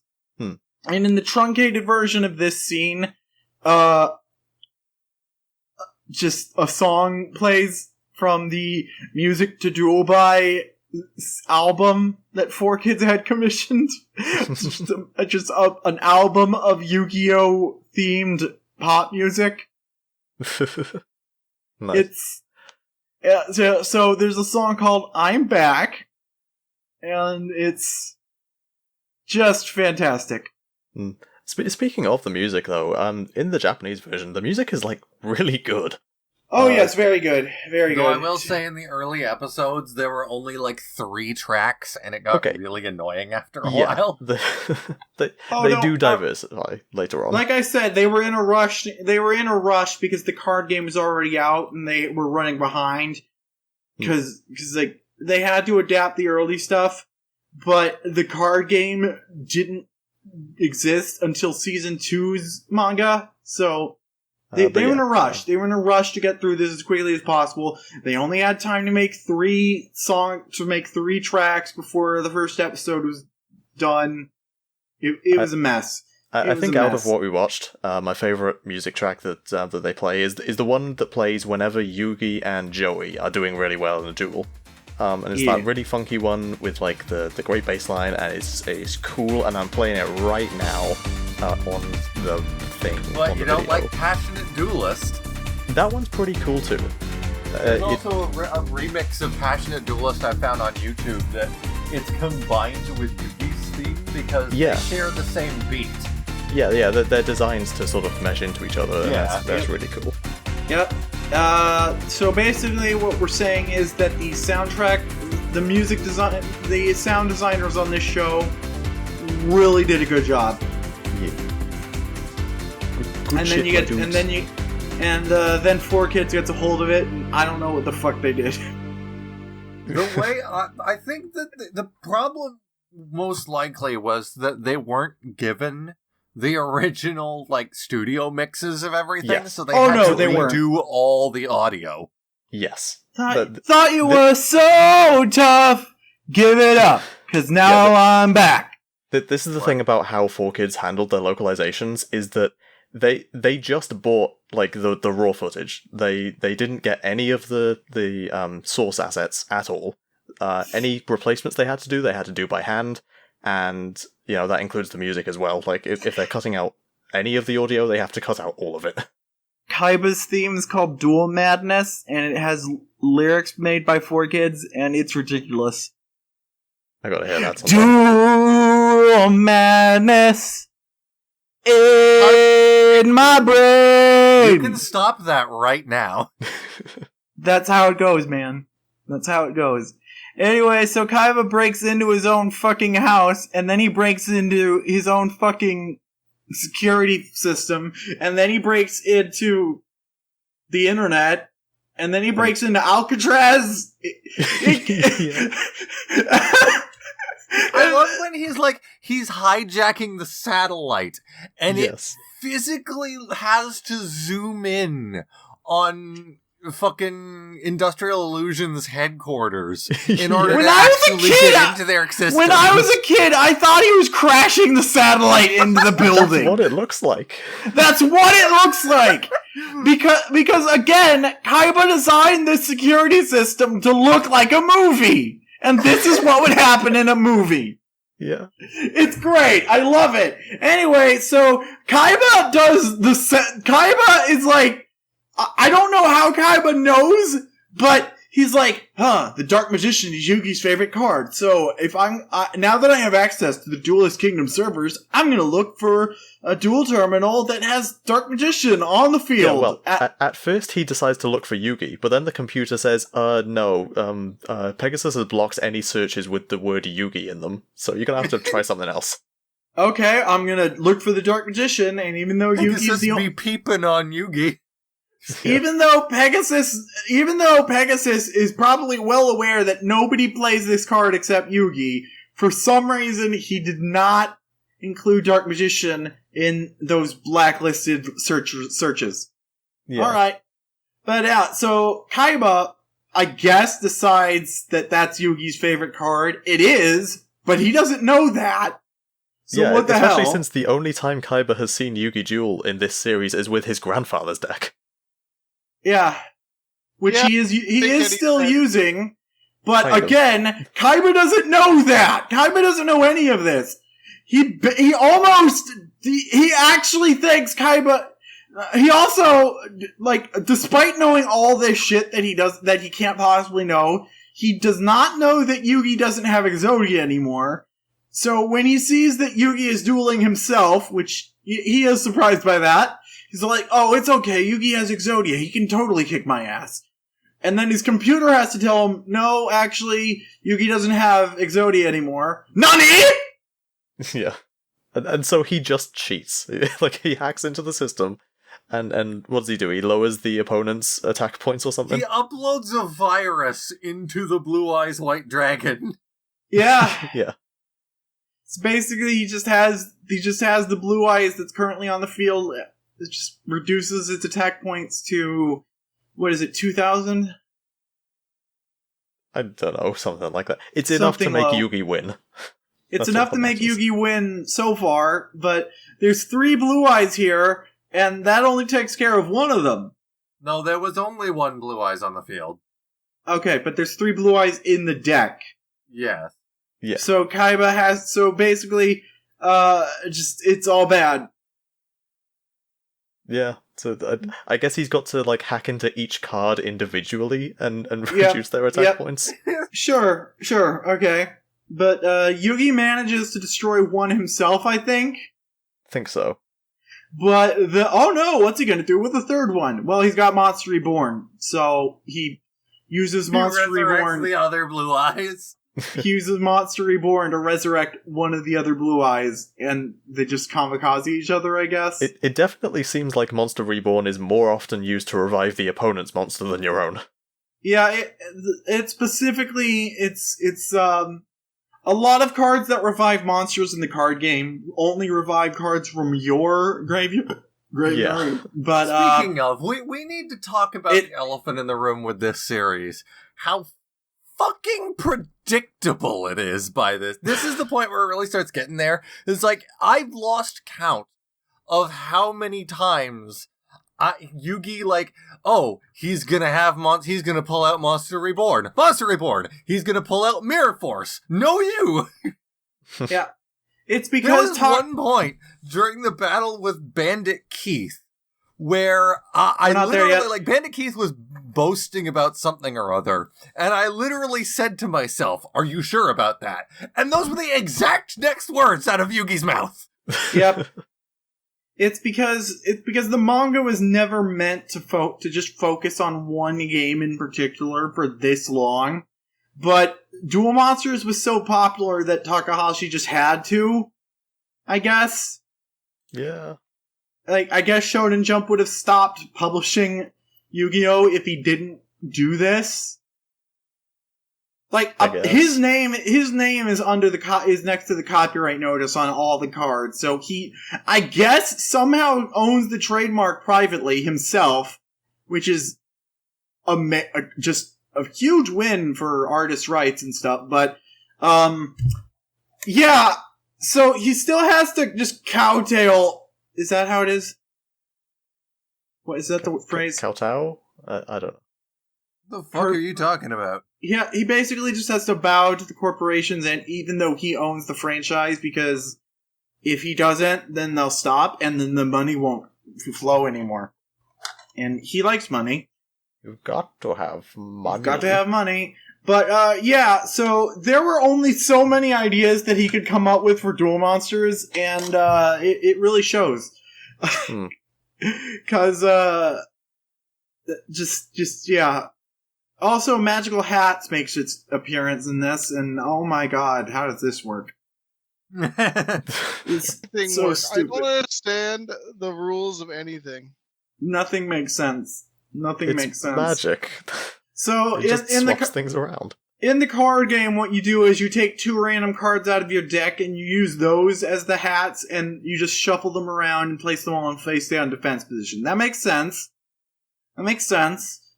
And in the truncated version of this scene, just a song plays from the Music to Duel by album that 4Kids had commissioned. just an album of Yu-Gi-Oh! Themed pop music. Nice. So there's a song called I'm Back, and it's just fantastic. Speaking of the music, though, in the Japanese version, the music is, like, really good. Oh, yes, very good. Very Though good. I will say in the early episodes, there were only, like, 3 tracks, and it got really annoying after a while. They do diversify later on. Like I said, they were in a rush. They were in a rush because the card game was already out, and they were running behind. Because like, they had to adapt the early stuff, but the card game didn't exist until Season 2's manga, so... They were in a rush. They were in a rush to get through this as quickly as possible. They only had time to make 3 tracks before the first episode was done. It was a mess. I think out of what we watched, my favorite music track that they play is the one that plays whenever Yugi and Joey are doing really well in a duel. And it's that really funky one with like the great bass line, and it's cool, and I'm playing it right now on the thing. But on you the don't video. like Passionate Duelist? That one's pretty cool too. There's also a remix of Passionate Duelist I found on YouTube that it's combined with Yugi's theme because they share the same beat. Yeah, they're designed to sort of mesh into each other, and that's really cool. Yep. So basically what we're saying is that the soundtrack, the sound designers on this show really did a good job. Yeah. And then 4Kids gets a hold of it, and I don't know what the fuck they did. The way I think that the problem most likely was that they weren't given the original like studio mixes of everything, so they had to redo all the audio. Yes. Thought you were so tough. Give it up, because now I'm back. This is the thing about how 4Kids handled their localizations, is that they just bought like the raw footage. They didn't get any of the source assets at all. Any replacements they had to do by hand, and that includes the music as well. Like if they're cutting out any of the audio, they have to cut out all of it. Kaiba's theme is called Duel Madness, and it has lyrics made by 4Kids, and it's ridiculous. I gotta hear that sometime. Duel Madness in my brain. You can stop that right now. That's how it goes, man. That's how it goes. Anyway, so Kaiba breaks into his own fucking house, and then he breaks into his own fucking security system, and then he breaks into the internet, and then he breaks into Alcatraz. I love when he's hijacking the satellite, and it physically has to zoom in on fucking Industrial Illusions headquarters in order to actually get into their existence. When I was a kid, I thought he was crashing the satellite into the building. That's what it looks like. That's what it looks like! Because again, Kaiba designed this security system to look like a movie! And this is what would happen in a movie. Yeah. It's great. I love it. Anyway, so Kaiba Kaiba is like, I don't know how Kaiba knows, but he's like, the Dark Magician is Yugi's favorite card. So if now that I have access to the Duelist Kingdom servers, I'm going to look for a duel terminal that has Dark Magician on the field. Yeah, well, at first he decides to look for Yugi, but then the computer says, no, Pegasus has blocked any searches with the word Yugi in them, so you're going to have to try something else. Okay, I'm going to look for the Dark Magician, and even though Yugi's the be peeping on Yugi. Even though Pegasus is probably well aware that nobody plays this card except Yugi, for some reason he did not include Dark Magician in those blacklisted searches. Yeah. Alright. But yeah, so Kaiba, I guess, decides that that's Yugi's favorite card. It is, but he doesn't know that. So what the hell? Especially since the only time Kaiba has seen Yugi duel in this series is with his grandfather's deck. Yeah. which Yeah, he is still sense. using. But Kind of. again, Kaiba doesn't know that. Kaiba doesn't know any of this. He actually thinks Kaiba. He also, like, despite knowing all this shit that he can't possibly know, he does not know that Yugi doesn't have Exodia anymore. So when he sees that Yugi is dueling himself, which he is surprised by that, he's like, oh, it's okay, Yugi has Exodia, he can totally kick my ass. And then his computer has to tell him, no, actually, Yugi doesn't have Exodia anymore. NANI?! Yeah. And so he just cheats. Like, he hacks into the system, and what does he do? He lowers the opponent's attack points or something? He uploads a virus into the Blue Eyes White Dragon. Yeah. Yeah. So basically, he just has the blue eyes that's currently on the field. It just reduces its attack points to, what is it, 2,000? I don't know, something like that. It's enough to Something make low. Yugi win. It's That's enough what to make matters. Yugi win so far, but there's 3 blue eyes here, and that only takes care of one of them. No, there was only one Blue Eyes on the field. Okay, but there's 3 blue eyes in the deck. Yes. Yeah. So Kaiba has, so basically, it's all bad. Yeah. So I guess he's got to, like, hack into each card individually and Yep, reduce their attack yep. points. Sure, okay. But, Yugi manages to destroy one himself, I think. I think so. But oh no, what's he gonna do with the third one? Well, he's got Monster Reborn, so he uses Monster He resurrects Reborn. the other Blue Eyes. He uses Monster Reborn to resurrect one of the other blue eyes, and they just kamikaze each other, I guess. It definitely seems like Monster Reborn is more often used to revive the opponent's monster than your own. Yeah, it specifically, it's a lot of cards that revive monsters in the card game only revive cards from your graveyard. Yeah. But Speaking of, we need to talk about the elephant in the room with this series. How fucking predictable it is by this. This is the point where it really starts getting there. It's like, I've lost count of how many times Yugi, like, oh, he's gonna pull out Monster Reborn. He's gonna pull out Mirror Force. No, you. yeah, it's There because was one point during the battle with Bandit Keith where I not there literally, yet. like, Bandit Keith was boasting about something or other, and I literally said to myself, "Are you sure about that?" And those were the exact next words out of Yugi's mouth. Yep. It's because the manga was never meant to just focus on one game in particular for this long. But Duel Monsters was so popular that Takahashi just had to, I guess. Yeah. Like, I guess Shonen Jump would have stopped publishing Yu-Gi-Oh! If he didn't do this. Like, his name is under is next to the copyright notice on all the cards, so he, I guess, somehow owns the trademark privately himself, which is just a huge win for artist rights and stuff, but, yeah, so he still has to just cowtail, is that how it is? What, is that the phrase? Kowtow? I don't know. The fuck are you talking about? Yeah, he basically just has to bow to the corporations, and even though he owns the franchise, because if he doesn't, then they'll stop, and then the money won't flow anymore. And he likes money. You've got to have money. Got to have money. But, yeah, so there were only so many ideas that he could come up with for Duel Monsters, and it really shows. Because, yeah. Also, Magical Hats makes its appearance in this, and oh my god, how does this work? It's so stupid. I don't understand the rules of anything. Nothing makes sense. Nothing makes sense. Magic. So, It just swaps things around. In the card game, what you do is you take 2 random cards out of your deck, and you use those as the hats, and you just shuffle them around and place them all in face-down defense position. That makes sense.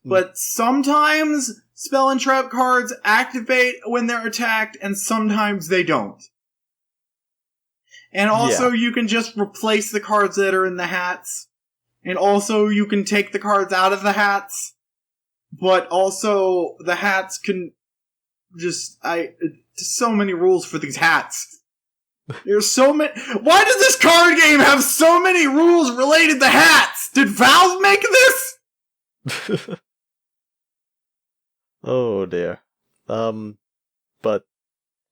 But sometimes spell and trap cards activate when they're attacked, and sometimes they don't. And also, you can just replace the cards that are in the hats. And also, you can take the cards out of the hats. but also the hats can so many rules for these hats. There's so many. Why does this card game have so many rules related to hats? Did Valve make this? Oh dear. But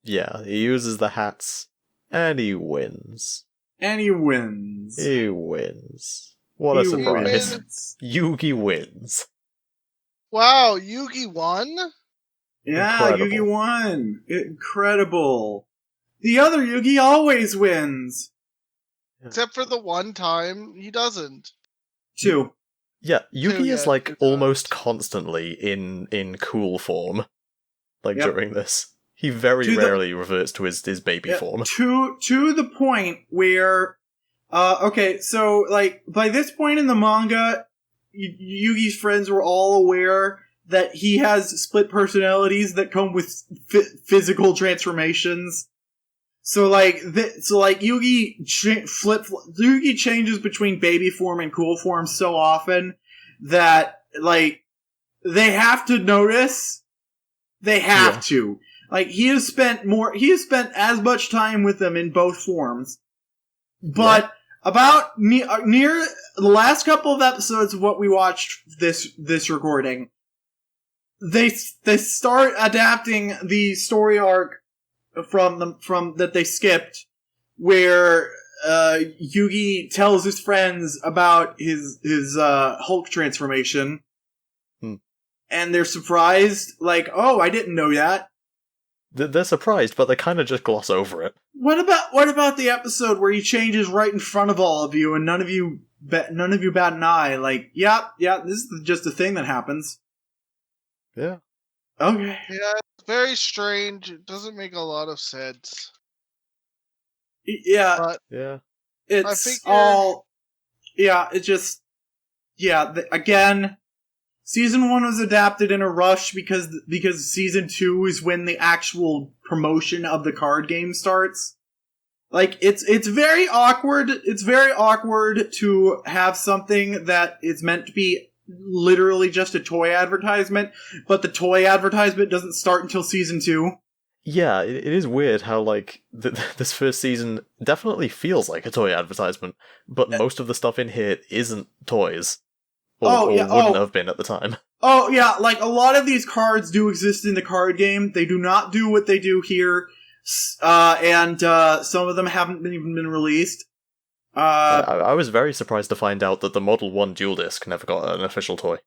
yeah, he uses the hats and he wins. And he wins. He wins. What a He surprise. wins. Yugi wins. Wow, Yugi won? Yeah, Incredible. Yugi won. Incredible. The other Yugi always wins. Except for the one time he doesn't. 2. Yeah, Yugi yeah, is like good almost times. constantly in cool form. Like Yep. during this. He very To the- rarely reverts to his baby form. To the point where, okay, so like by this point in the manga, Yugi's friends were all aware that he has split personalities that come with physical transformations. So Yugi Yugi changes between baby form and cool form so often that like they have to notice. They have to. Like he has spent as much time with them in both forms. But about near the last couple of episodes of what we watched this recording, they start adapting the story arc from that they skipped, where Yugi tells his friends about his Hulk transformation, and they're surprised, like, "Oh, I didn't know that." They're surprised, but they kind of just gloss over it. What about the episode where he changes right in front of all of you, and none of you bat an eye? Like, yeah, this is just a thing that happens. Yeah. Okay. Yeah, it's very strange. It doesn't make a lot of sense. Yeah, But Yeah. it's I figure- all. Yeah, it just. Yeah, again, Season 1 was adapted in a rush because Season 2 is when the actual promotion of the card game starts. Like, it's very awkward. It's very awkward to have something that is meant to be literally just a toy advertisement, but the toy advertisement doesn't start until Season 2. Yeah, it is weird how, like, this first season definitely feels like a toy advertisement, but most of the stuff in here isn't toys. Or wouldn't have been at the time. Oh, yeah, like, a lot of these cards do exist in the card game. They do not do what they do here, and some of them haven't even been released. I was very surprised to find out that the Model 1 Duel Disk never got an official toy.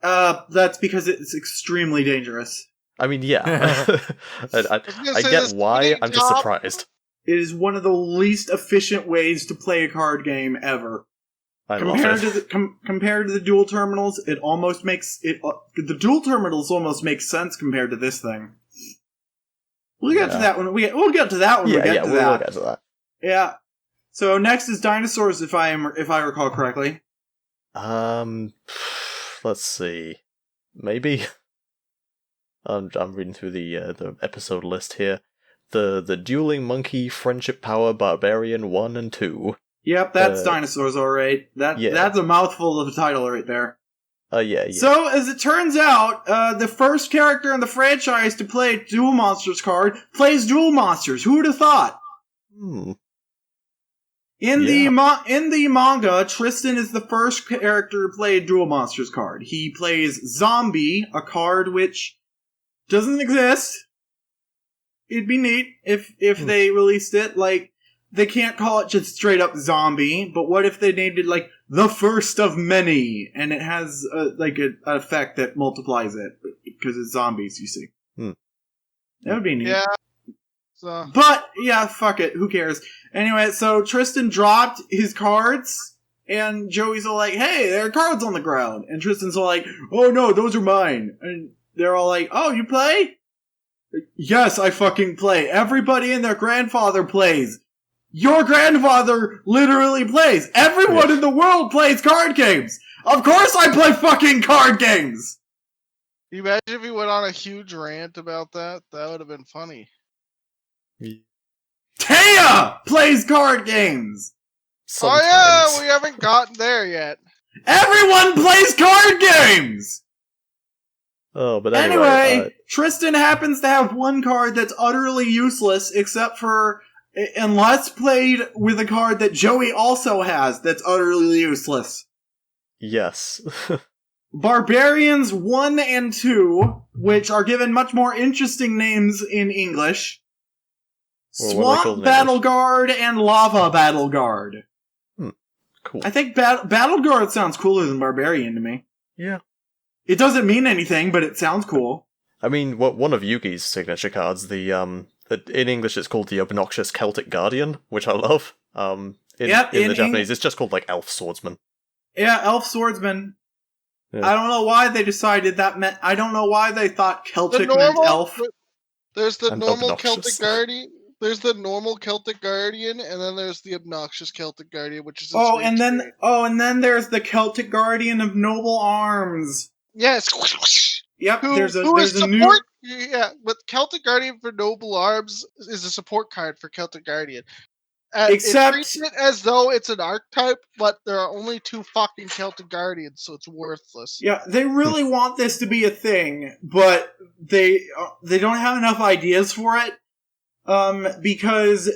That's because it's extremely dangerous. I mean, yeah. I say get this why, speeding I'm just job- surprised. It is one of the least efficient ways to play a card game ever. I Compared love to it. compared to the dual terminals, it almost makes it. The dual terminals almost make sense compared to this thing. We'll get to that when we'll get to that when we get to we'll that. get to that. Yeah. So next is dinosaurs, if I recall correctly. Let's see. Maybe. I'm reading through the episode list here. The Dueling Monkey Friendship Power Barbarian 1 and 2. Yep, that's dinosaurs, alright. That's a mouthful of a title right there. Yeah. So, as it turns out, the first character in the franchise to play a Duel Monsters card plays Duel Monsters. Who would have thought? In the manga, Tristan is the first character to play a Duel Monsters card. He plays Zombie, a card which doesn't exist. It'd be neat if they released it. Like, they can't call it just straight up Zombie, but what if they named it, like, the first of many, and it has, an effect that multiplies it, because it's zombies, you see. That would be neat. Yeah. So But, yeah, fuck it, who cares? Anyway, so Tristan dropped his cards, and Joey's all like, hey, there are cards on the ground. And Tristan's all like, oh no, those are mine. And they're all like, oh, you play? Yes, I fucking play. Everybody and their grandfather plays. Your grandfather literally plays. Everyone in the world plays card games. Of course I play fucking card games. you imagine if he went on a huge rant about that? That would have been funny. Taya plays card games. Sometimes. Oh yeah, we haven't gotten there yet. Everyone plays card games. Oh, but anyway, Tristan happens to have one card that's utterly useless, except for unless played with a card that Joey also has that's utterly useless. yes. Barbarians 1 and 2, which are given much more interesting names in English. Well, Swamp Battle Guard and Lava Battle Guard. Cool. I think Battle Guard sounds cooler than Barbarian to me. Yeah. It doesn't mean anything, but it sounds cool. I mean, one of Yugi's signature cards, in English it's called the Obnoxious Celtic Guardian, which I love. In the Japanese, it's just called, like, Elf Swordsman. Yeah, Elf Swordsman. Yeah. I don't know why they decided that meant... I don't know why they thought Celtic meant elf. There's the normal obnoxious. Celtic Guardian. There's the normal Celtic Guardian, and then there's the obnoxious Celtic Guardian, which is... and then there's the Celtic Guardian of Noble Arms. Yes. Yep, there's a support, new... Yeah, but Celtic Guardian for Noble Arms is a support card for Celtic Guardian. Except... It treats it as though it's an archetype, but there are only 2 fucking Celtic Guardians, so it's worthless. Yeah, they really want this to be a thing, but they don't have enough ideas for it. Because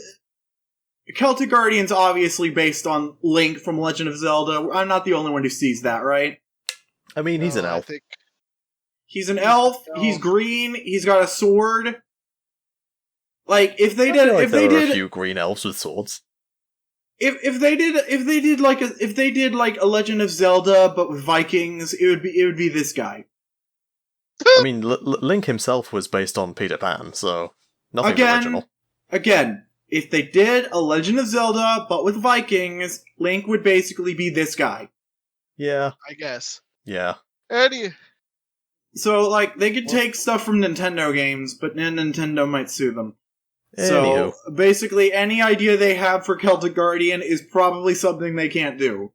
Celtic Guardian's obviously based on Link from Legend of Zelda. I'm not the only one who sees that, right? I mean, he's an elf. He's an elf. He's green. He's got a sword. Like if they did a few green elves with swords. If they did like a Legend of Zelda but with Vikings, it would be this guy. I mean, Link himself was based on Peter Pan, so nothing original. Again, if they did a Legend of Zelda but with Vikings, Link would basically be this guy. Yeah, I guess. Yeah. Eddie. So, like, they could take stuff from Nintendo games, but then Nintendo might sue them. Anywho. So, basically, any idea they have for Celtic Guardian is probably something they can't do.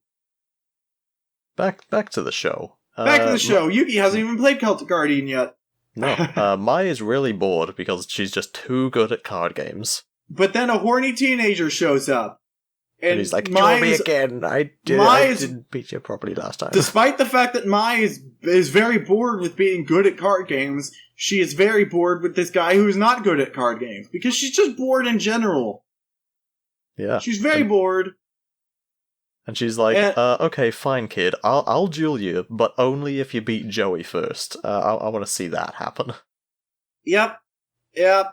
Back to the show. Back to the show. Yuki hasn't even played Celtic Guardian yet. No. Mai is really bored because she's just too good at card games. But then a horny teenager shows up. And he's like, "Kill me again. I didn't beat you properly last time." Despite the fact that Mai is very bored with being good at card games, she is very bored with this guy who's not good at card games. Because she's just bored in general. Yeah. She's very bored. And she's like, okay, fine, kid. I'll duel you, but only if you beat Joey first. I want to see that happen. Yep. I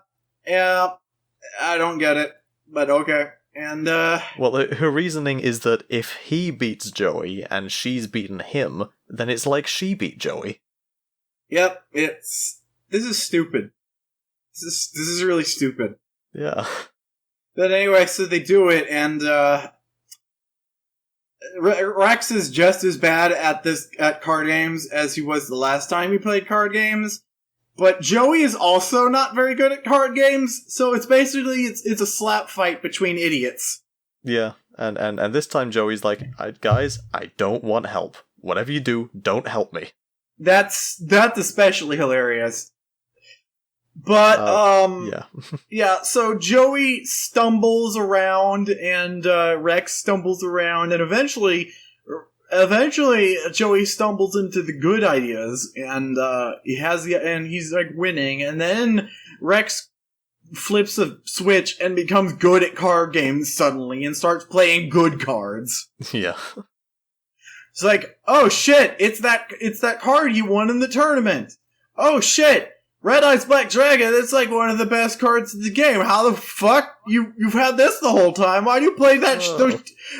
don't get it, but okay. And, well, her reasoning is that if he beats Joey and she's beaten him, then it's like she beat Joey. Yep, this is stupid. This is really stupid. Yeah. But anyway, so they do it, and, Rex is just as bad at card games as he was the last time he played card games. But Joey is also not very good at card games, so it's basically it's a slap fight between idiots. Yeah, and this time Joey's like, guys, I don't want help. Whatever you do, don't help me. That's especially hilarious. But yeah. yeah, so Joey stumbles around and Rex stumbles around, and eventually Joey stumbles into the good ideas, and he's like winning, and then Rex flips a switch and becomes good at card games suddenly and starts playing good cards. Yeah. It's like, oh shit, it's that card you won in the tournament. Oh shit, Red Eyes Black Dragon, it's like one of the best cards in the game. How the fuck you've had this the whole time? Why do you play that?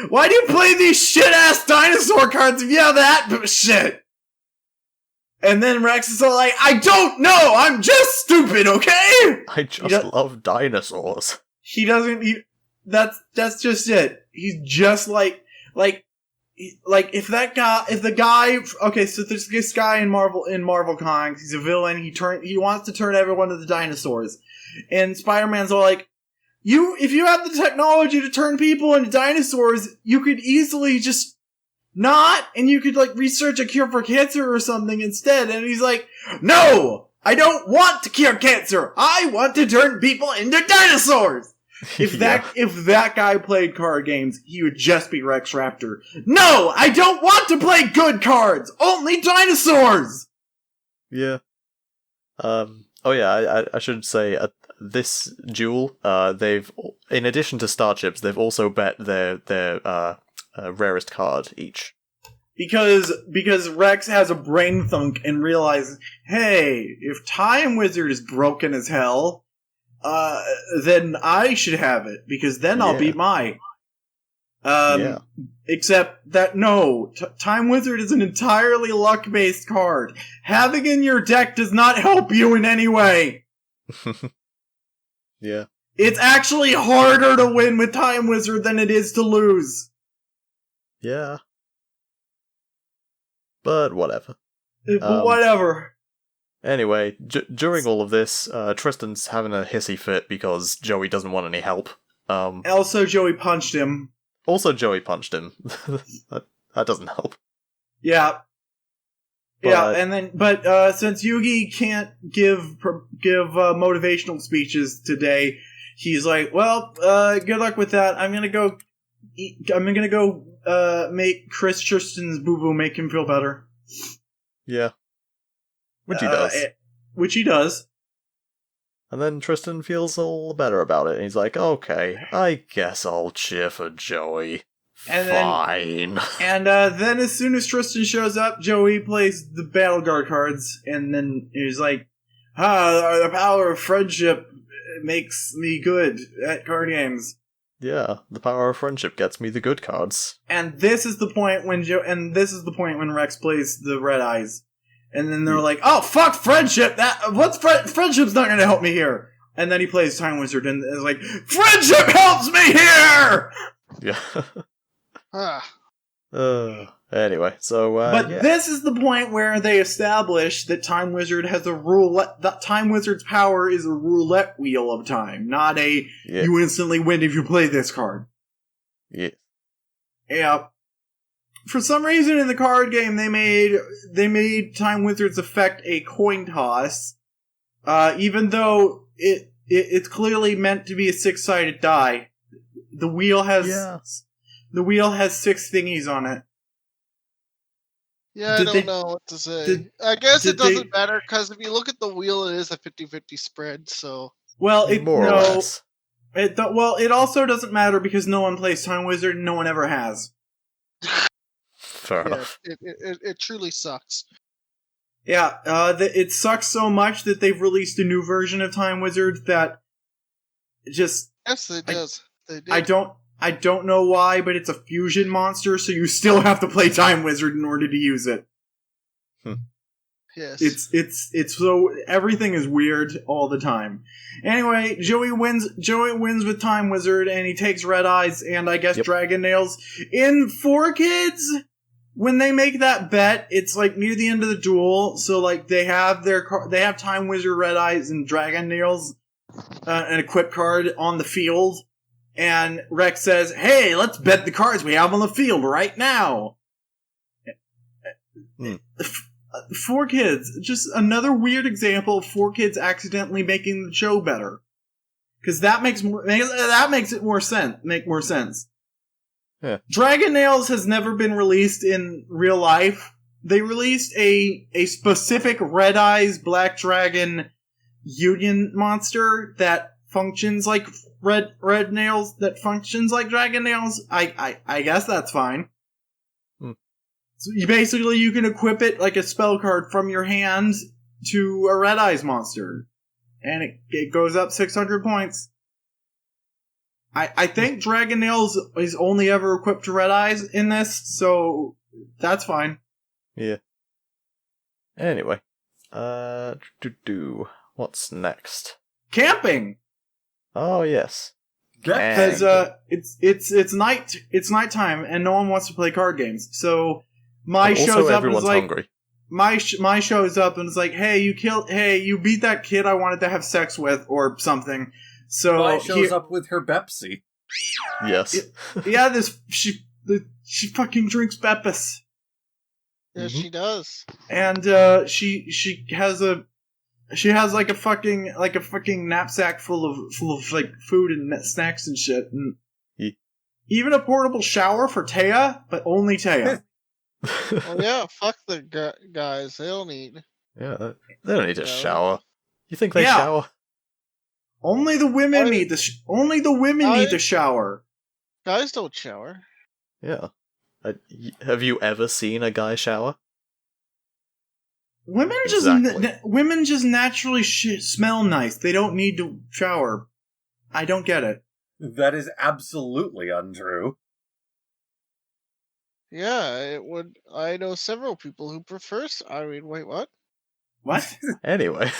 Why do you play these shit ass dinosaur cards if you have that shit? And then Rex is all like, I don't know, I'm just stupid, okay? I just love dinosaurs. He doesn't. That's just it. He's just like if the guy, okay, so there's this guy in Marvel Comics, he's a villain, he wants to turn everyone into dinosaurs. And Spider-Man's all like, if you have the technology to turn people into dinosaurs, you could easily just not, and you could like research a cure for cancer or something instead. And he's like, no! I don't want to cure cancer! I want to turn people into dinosaurs! If that guy played card games, he would just be Rex Raptor. No! I don't want to play good cards! Only dinosaurs! Yeah. Oh yeah, I should say this duel, they've, in addition to starships, they've also bet their rarest card each. Because Rex has a brain thunk and realizes, hey, if Time Wizard is broken as hell, then I should have it, because then I'll beat my. Except that, no, Time Wizard is an entirely luck-based card. Having in your deck does not help you in any way. Yeah. It's actually harder to win with Time Wizard than it is to lose. Yeah. But whatever. Whatever. Anyway, during all of this, Tristan's having a hissy fit because Joey doesn't want any help. Also, Joey punched him. Also, Joey punched him. that doesn't help. Yeah. But, But since Yugi can't give motivational speeches today, he's like, well, good luck with that. I'm gonna go make Tristan's boo-boo make him feel better. Yeah. Which he does. Which he does. And then Tristan feels all better about it, and he's like, okay, I guess I'll cheer for Joey. Fine. And then as soon as Tristan shows up, Joey plays the Battle Guard cards, and then he's like, the power of friendship makes me good at card games. Yeah, the power of friendship gets me the good cards. And this is the point when Rex plays the Red Eyes. And then they're like, oh, fuck friendship! Friendship's not gonna help me here! And then he plays Time Wizard and is like, friendship helps me here! Yeah. Anyway, so, this is the point where they establish that Time Wizard has a roulette, that Time Wizard's power is a roulette wheel of time, not a, you instantly win if you play this card. Yeah. Yeah. For some reason in the card game, they made Time Wizard's effect a coin toss, even though it's clearly meant to be a 6-sided die. The wheel has 6 thingies on it. Yeah, I don't know what to say. I guess it doesn't matter, because if you look at the wheel, it is a 50-50 spread, so... Well, more or less. It also doesn't matter because no one plays Time Wizard and no one ever has. Fair enough. It truly sucks. Yeah, it sucks so much that they've released a new version of Time Wizard that just... Yes, it does. They did. I don't know why, but it's a fusion monster, so you still have to play Time Wizard in order to use it. Yes. It's so... Everything is weird all the time. Anyway, Joey wins with Time Wizard, and he takes Red Eyes and I guess Dragon Nails. In 4Kids... When they make that bet, it's like near the end of the duel, so like they have Time Wizard, Red Eyes, and Dragon Nails, an equip card on the field, and Rex says, "Hey, let's bet the cards we have on the field right now." 4Kids, just another weird example of 4Kids accidentally making the show better, because that makes it make more sense. Yeah. Dragon Nails has never been released in real life. They released a specific Red Eyes Black Dragon Union monster that functions like red nails, that functions like Dragon Nails. I guess that's fine. So you can equip it like a spell card from your hand to a Red Eyes monster. And it goes up 600 points. I think Dragon Nails is only ever equipped to Red Eyes in this, so that's fine. Yeah. Anyway. What's next? Camping! Oh, yes. Because it's nighttime and no one wants to play card games. So Mai shows up and is like, hungry. Mai shows up and is like, hey, you beat that kid I wanted to have sex with or something. So Mai shows up with her Pepsi. Yes. She fucking drinks Beppis. Yeah, she does. And she has like a fucking knapsack full of like food and snacks and shit, and even a portable shower for Taya, but only Taya. Oh yeah, fuck the guys. They don't need. Yeah, they don't need to shower. You think they Yeah. shower? Only the women I- need only the women I- need to shower. Guys don't shower. Yeah. Have you ever seen a guy shower? Women Exactly. just naturally smell nice. They don't need to shower. I don't get it. That is absolutely untrue. Yeah, it would. I know several people who prefer. Wait, what? What? Anyway.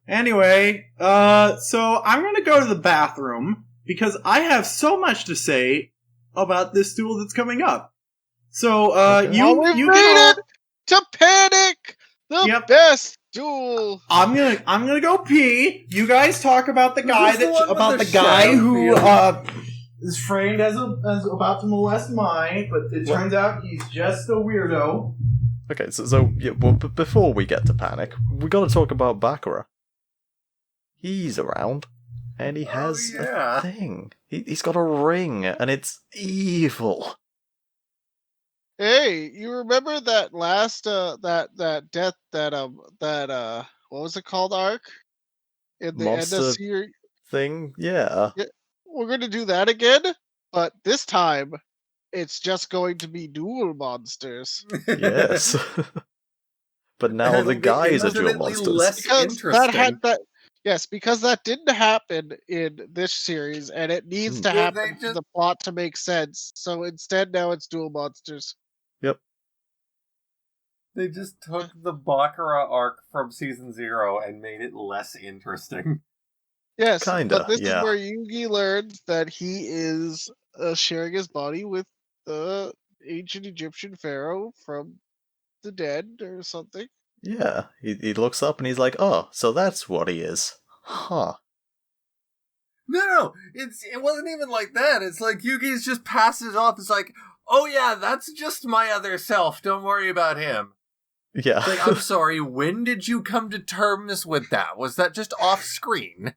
Anyway, so I'm gonna go to the bathroom because I have so much to say about this duel that's coming up. So, Okay. you we can made all- it to Panic, the Yep. best duel. I'm gonna go pee. You guys talk about the guy Who's the one with about the the guy shadow who field? is framed as about to molest mine, but it turns out he's just a weirdo. Okay, so yeah, well, before we get to Panic, we gotta talk about Baccarat. He's around, and he has yeah. a thing. He's got a ring, and it's evil. Hey, you remember that last that death that what was it called arc in the Monster- end of series? Thing, yeah. We're gonna do that again, but this time it's just going to be Duel Monsters. Yes. But now It'll the be guys are dual infinitely monsters. less Because interesting. because that didn't happen in this series, and it needs to Yeah, happen they for just- the plot to make sense. So instead, now it's Duel Monsters. Yep. They just took the Baccarat arc from season 0 and made it less interesting. Yes, Kinda, but this yeah. is where Yugi learns that he is sharing his body with the ancient Egyptian pharaoh from the dead or something. Yeah, he looks up and he's like, oh, so that's what he is. Huh. No, it wasn't even like that. It's like Yugi's just passes off. It's like, oh yeah, that's just my other self. Don't worry about him. Yeah. It's like, I'm sorry, when did you come to terms with that? Was that just off screen?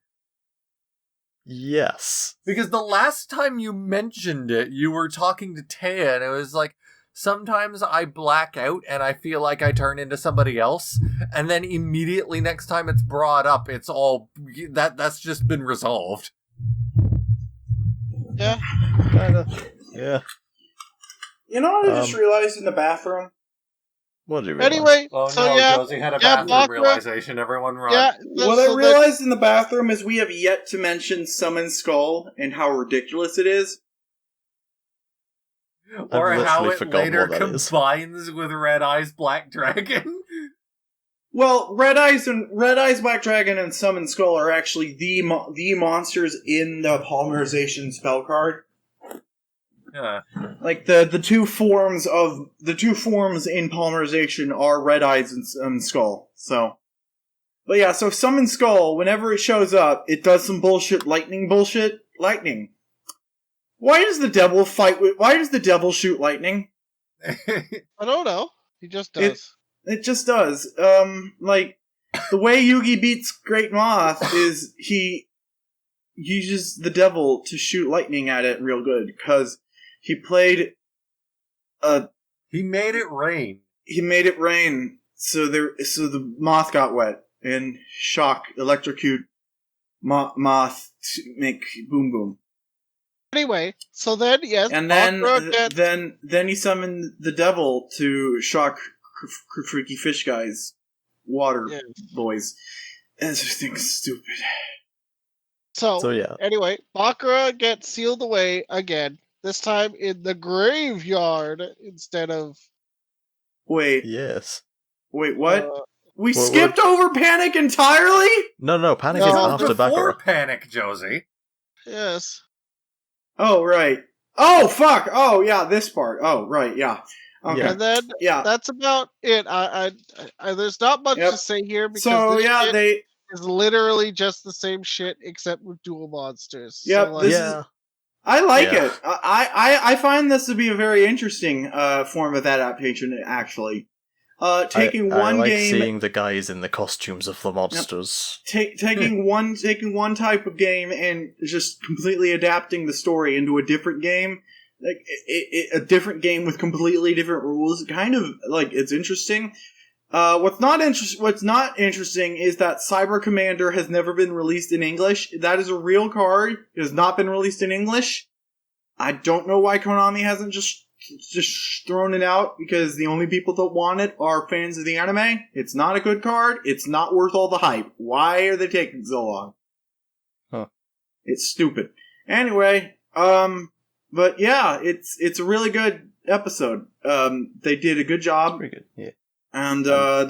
Yes. Because the last time you mentioned it, you were talking to Taya, and it was like, sometimes I black out and I feel like I turn into somebody else, and then immediately next time it's brought up, it's all that's just been resolved. Yeah. Kinda. Yeah. You know what I just Um, realized in the bathroom? What do you realize? Anyway, Oh so no, yeah, Josie had a yeah, bathroom Baccarat- realization. Everyone run. yeah. What I realized in the bathroom is we have yet to mention Summon Skull and how ridiculous it is. Or I've how literally it forgotten later what that is. combines with Red Eye's Black Dragon. Well, Red Eyes, Black Dragon, and Summon Skull are actually the monsters in the polymerization spell card. Yeah. Like the two forms in polymerization are Red Eyes and Skull. So, but yeah, so Summon Skull, whenever it shows up, it does some lightning bullshit. Lightning. Why does the devil shoot lightning? I don't know. He just does. It just does. Like the way Yugi beats Great Moth is he uses the devil to shoot lightning at it real good because he played. He made it rain. He made it rain, so the moth got wet and electrocute moth to make boom boom. Anyway, so then yes, And then Baccarat gets- then he summoned the devil to shock Freaky Fish Guy's water Yeah. boys. And this thing's stupid. So yeah. Anyway, Baccarat gets sealed away again. This time in the graveyard instead of. Wait, Yes. what? We What- skipped over Panic entirely? No, Panic No. is That after was before Baccarat. Panic, Josie. Yes. Oh, right. Oh, fuck. Oh, yeah, this part. Oh, right, yeah. Okay. Yeah. And then Yeah. that's about it. I there's not much Yep. to say here because So, this yeah, shit they... is literally just the same shit except with Duel Monsters. Yep, So, like, this is- Yeah. I like Yeah. it. I find this to be a very interesting form of adaptation, actually. Taking I one like game... seeing the guys in the costumes of the monsters. taking one type of game and just completely adapting the story into a different game, like a different game with completely different rules. Kind of like it's interesting. What's not interesting is that Cyber Commander has never been released in English. That is a real card. It has not been released in English. I don't know why Konami hasn't just thrown it out, because the only people that want it are fans of the anime. It's not a good card. It's not worth all the hype. Why are they taking so long? Huh. It's stupid. Anyway, but yeah, it's a really good episode. They did a good job. Pretty good, yeah. And the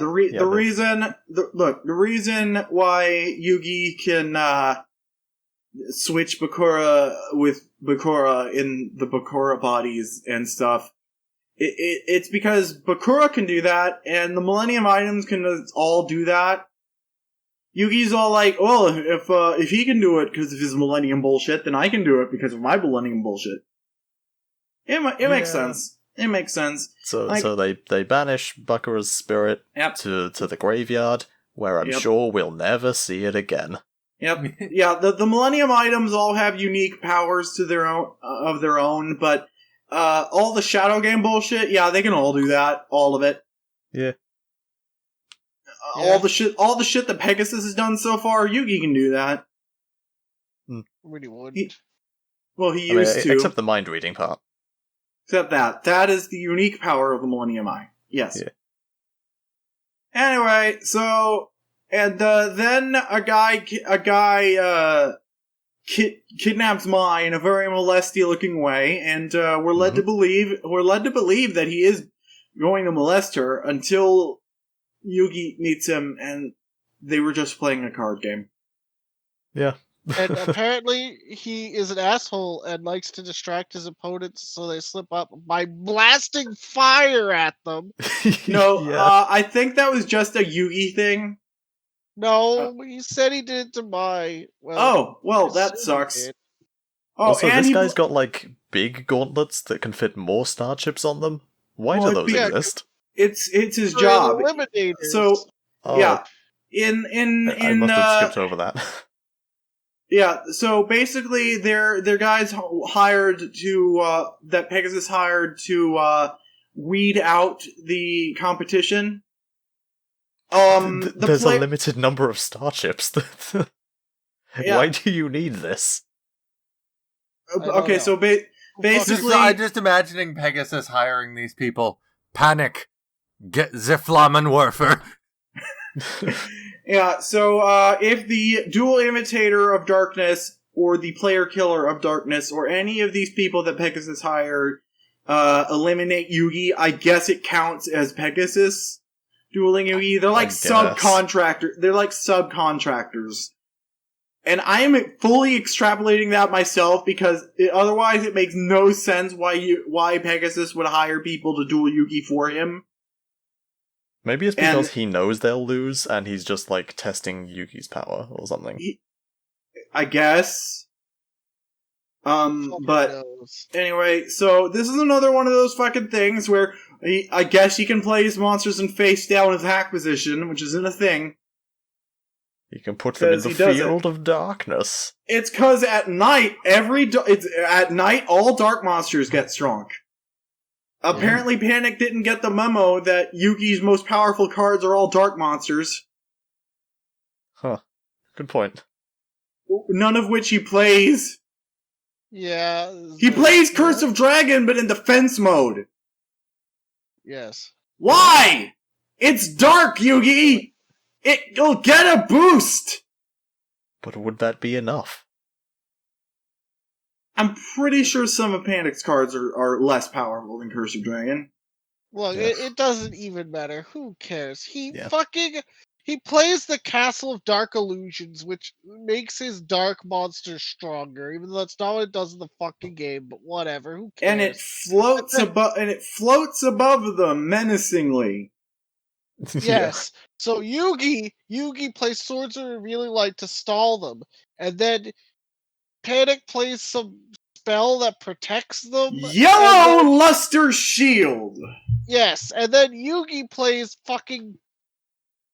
reason why Yugi can switch Bakura with Bakura in the Bakura bodies and stuff, it's because Bakura can do that, and the Millennium items can all do that. Yugi's all like, well, if he can do it because of his Millennium bullshit, then I can do it because of my Millennium bullshit. It makes sense. It makes sense. So they banish Bakura's spirit to the graveyard, where I'm sure we'll never see it again. Yep. Yeah, the Millennium items all have unique powers to their own, but all the Shadow Game bullshit, yeah, they can all do that. All of it. Yeah. All the shit that Pegasus has done so far, Yugi can do that. Really would. He used to. Except the mind reading part. Except that is the unique power of the Millennium Eye. Yes. Yeah. Anyway, so, and then a guy kidnaps Mai in a very molesty-looking way, and we're led to believe that he is going to molest her until Yugi meets him, and they were just playing a card game. Yeah. And apparently he is an asshole and likes to distract his opponents so they slip up by blasting fire at them. No, I think that was just a Yugi thing. No, he said he did it to Mai. Well, that sucks. Oh, also, and this guy's got, like, big gauntlets that can fit more star chips on them. Why do those exist? It's his job. So, yeah. I must have skipped over that. Yeah, so basically, they're guys hired to, that Pegasus hired to, weed out the competition. There's a limited number of starships. Why do you need this? Okay, so basically... I'm just imagining Pegasus hiring these people. Panic! Get the Flammenwerfer! Yeah, so if the Dual Imitator of Darkness, or the Player Killer of Darkness, or any of these people that Pegasus hired eliminate Yugi, I guess it counts as Pegasus dueling Yugi. They're like They're like subcontractors. And I am fully extrapolating that myself, because otherwise it makes no sense why Pegasus would hire people to duel Yugi for him. Maybe it's because he knows they'll lose, and he's just, like, testing Yugi's power, or something. I guess. But anyway, so this is another one of those fucking things where I guess he can play his monsters in face down attack position, which isn't a thing. You can put them in the field of darkness. It's because at night, all dark monsters get strong. Apparently, Panic didn't get the memo that Yugi's most powerful cards are all dark monsters. Huh. Good point. None of which he plays. Yeah. He plays Curse of Dragon, but in defense mode. Yes. Why? It's dark, Yugi! You'll get a boost! But would that be enough? I'm pretty sure some of Panic's cards are less powerful than Curse of Dragon. Look, it doesn't even matter. Who cares? He plays the Castle of Dark Illusions, which makes his dark monster stronger, even though that's not what it does in the fucking game, but whatever. Who cares? And it floats above them menacingly. Yes. So Yugi plays Swords of Revealing Light to stall them, and then Panic plays some spell that protects them. Yellow Luster Shield! Yes, and then Yugi plays fucking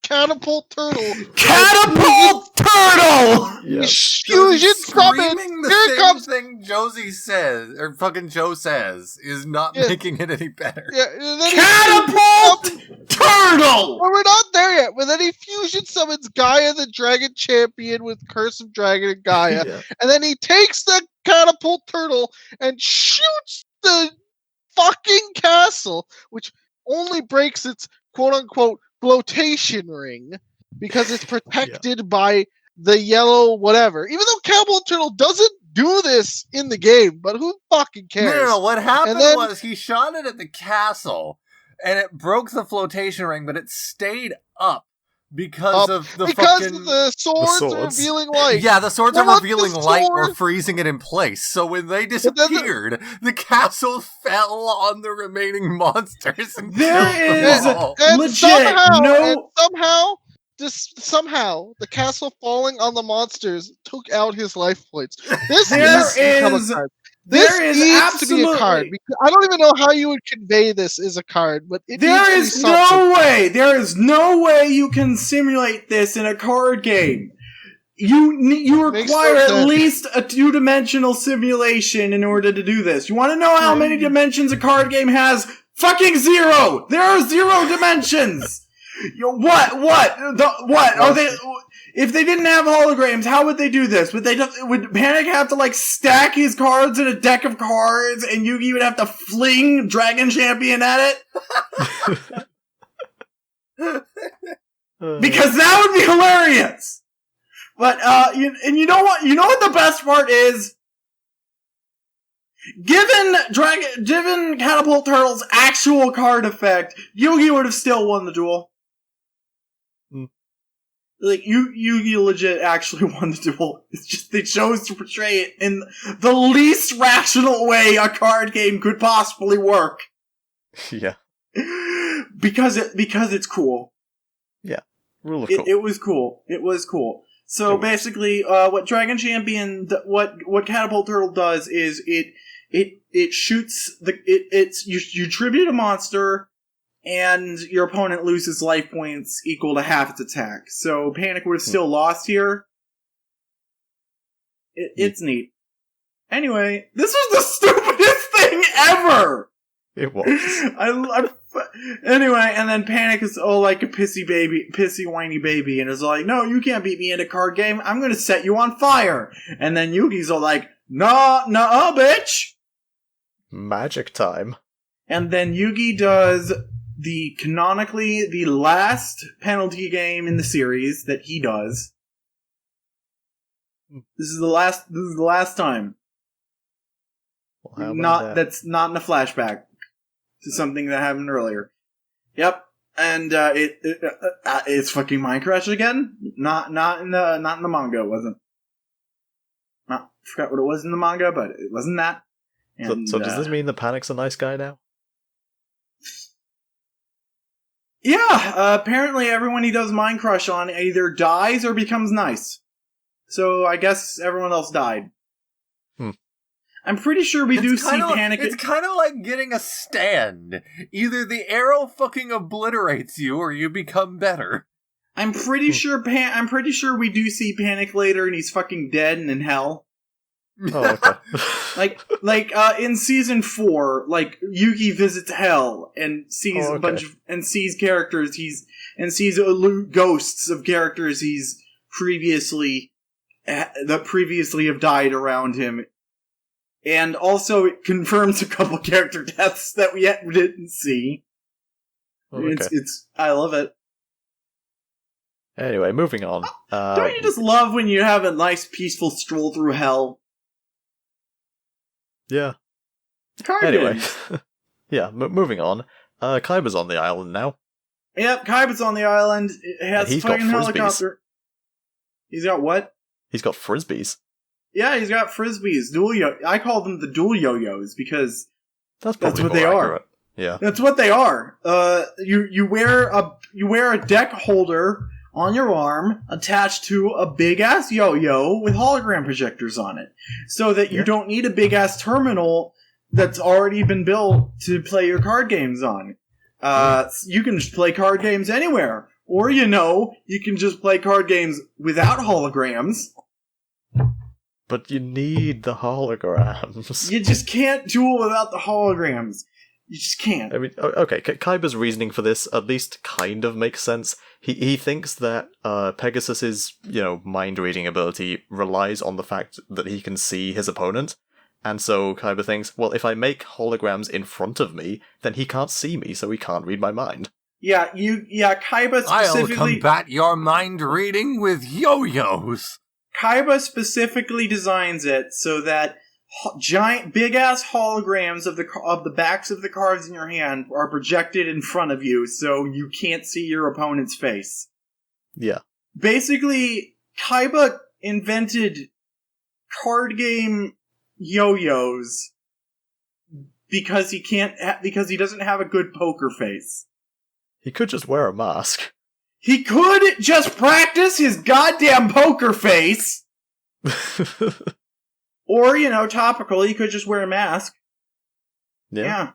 Catapult Turtle. Catapult Turtle! Yes. Fusion summon! The same thing Josie says, or fucking Joe says, is not making it any better. Yeah, Catapult Turtle! Or when but then he fusion summons Gaia the Dragon Champion with Curse of Dragon and Gaia. Yeah. And then he takes the catapult turtle and shoots the fucking castle, which only breaks its quote-unquote flotation ring because it's protected by the yellow whatever. Even though catapult turtle doesn't do this in the game, but who fucking cares? No, what happened was he shot it at the castle, and it broke the flotation ring, but it stayed up because of the the swords swords. revealing light. Yeah, the swords What are about revealing the light sword? or freezing it in place. So when they disappeared, the castle fell on the remaining monsters. And There killed is them all. And legit somehow the castle falling on the monsters took out his life points. This There needs to become a is- card. there This is needs to be a card. absolutely- Because I don't even know how you would convey this as a card, but it There needs is to be something. no way. There is no way you can simulate this in a card game. You Makes require no at sense. least a 2-dimensional simulation in order to do this. You want to know how many dimensions a card game has? Fucking 0. There are 0 dimensions. What are they? If they didn't have holograms, how would they do this? Would Panic have to stack his cards in a deck of cards, and Yugi would have to fling Dragon Champion at it? Because that would be hilarious. But you know what? You know what the best part is? Given Catapult Turtle's actual card effect, Yugi would have still won the duel. Yugi legit actually won the duel. It's just they chose to portray it in the least rational way a card game could possibly work. Yeah. Because it's cool. Yeah. Rule of cool. It was cool. It was cool. So basically, what Dragon Champion, what Catapult Turtle does is it shoots you tribute a monster, and your opponent loses life points equal to half its attack. So Panic would have still lost here. It's neat. Anyway, this was the stupidest thing ever! It was. Anyway, and then Panic is like a pissy whiny baby, and is like, no, you can't beat me in a card game, I'm gonna set you on fire! And then Yugi's all like, nah, bitch! Magic time. And then Yugi does canonically the last penalty game in the series that he does. This is the last time. Well, how about That's not in a flashback to something that happened earlier. Yep. And it's fucking Mind Crash again. Not in the manga. It wasn't. I forgot what it was in the manga, but it wasn't that. And, so does this mean the Panic's a nice guy now? Yeah, apparently everyone he does Mind Crush on either dies or becomes nice. So I guess everyone else died. I'm pretty sure we do see Panic. It's kind of like getting a stand. Either the arrow fucking obliterates you, or you become better. I'm pretty sure we do see Panic later, and he's fucking dead and in hell. Oh, okay. like in season 4, Yugi visits hell and sees a bunch of sees characters sees ghosts of characters he's previously have died around him, and also it confirms a couple character deaths that we yet didn't see. It's I love it. Anyway, moving on. Don't you just love when you have a nice peaceful stroll through hell? Yeah. Card Anyway. games. Yeah, moving on. Kaiba's on the island now. Yep, Kaiba's on the island. It has he's a fucking got frisbees. helicopter. He's got what? He's got frisbees. Yeah, he's got frisbees. I call them the dual yo-yos because That's what more they accurate. are. Yeah. That's what they are. You wear a deck holder on your arm attached to a big ass yo-yo with hologram projectors on it, so that you don't need a big ass terminal that's already been built to play your card games on. You can just play card games anywhere, or you can just play card games without holograms. But you need the holograms. You just can't duel without the holograms. You just can't. I mean, okay, Kaiba's reasoning for this at least kind of makes sense. He thinks that Pegasus's, mind-reading ability relies on the fact that he can see his opponent, and so Kaiba thinks, well, if I make holograms in front of me, then he can't see me, so he can't read my mind. Yeah, Kaiba specifically... I'll combat your mind reading with yo-yos! Kaiba specifically designs it so that giant, big-ass holograms of the backs of the cards in your hand are projected in front of you, so you can't see your opponent's face. Yeah. Basically, Kaiba invented card game yo-yos because because he doesn't have a good poker face. He could just wear a mask. He could just practice his goddamn poker face! Or, topical, he could just wear a mask. Yeah.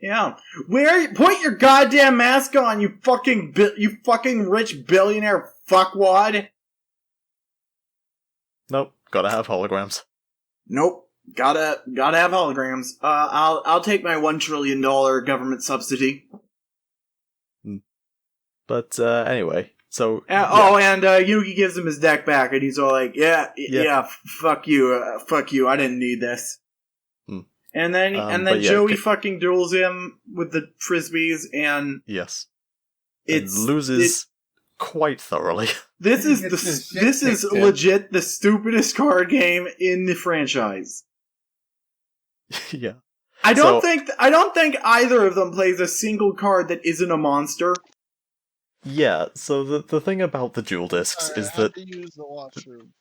Put your goddamn mask on, you fucking rich billionaire fuckwad. Nope, gotta have holograms. Nope, gotta have holograms. I'll take my $1 trillion government subsidy. But, anyway, so... and Yugi gives him his deck back, and he's all like, yeah, fuck you, I didn't need this. And then Joey fucking duels him with the frisbees, and... Yes. It loses quite thoroughly. This is legit the stupidest card game in the franchise. Yeah. I don't think either of them plays a single card that isn't a monster. Yeah, so the thing about the dual discs is that... I have to use the washroom.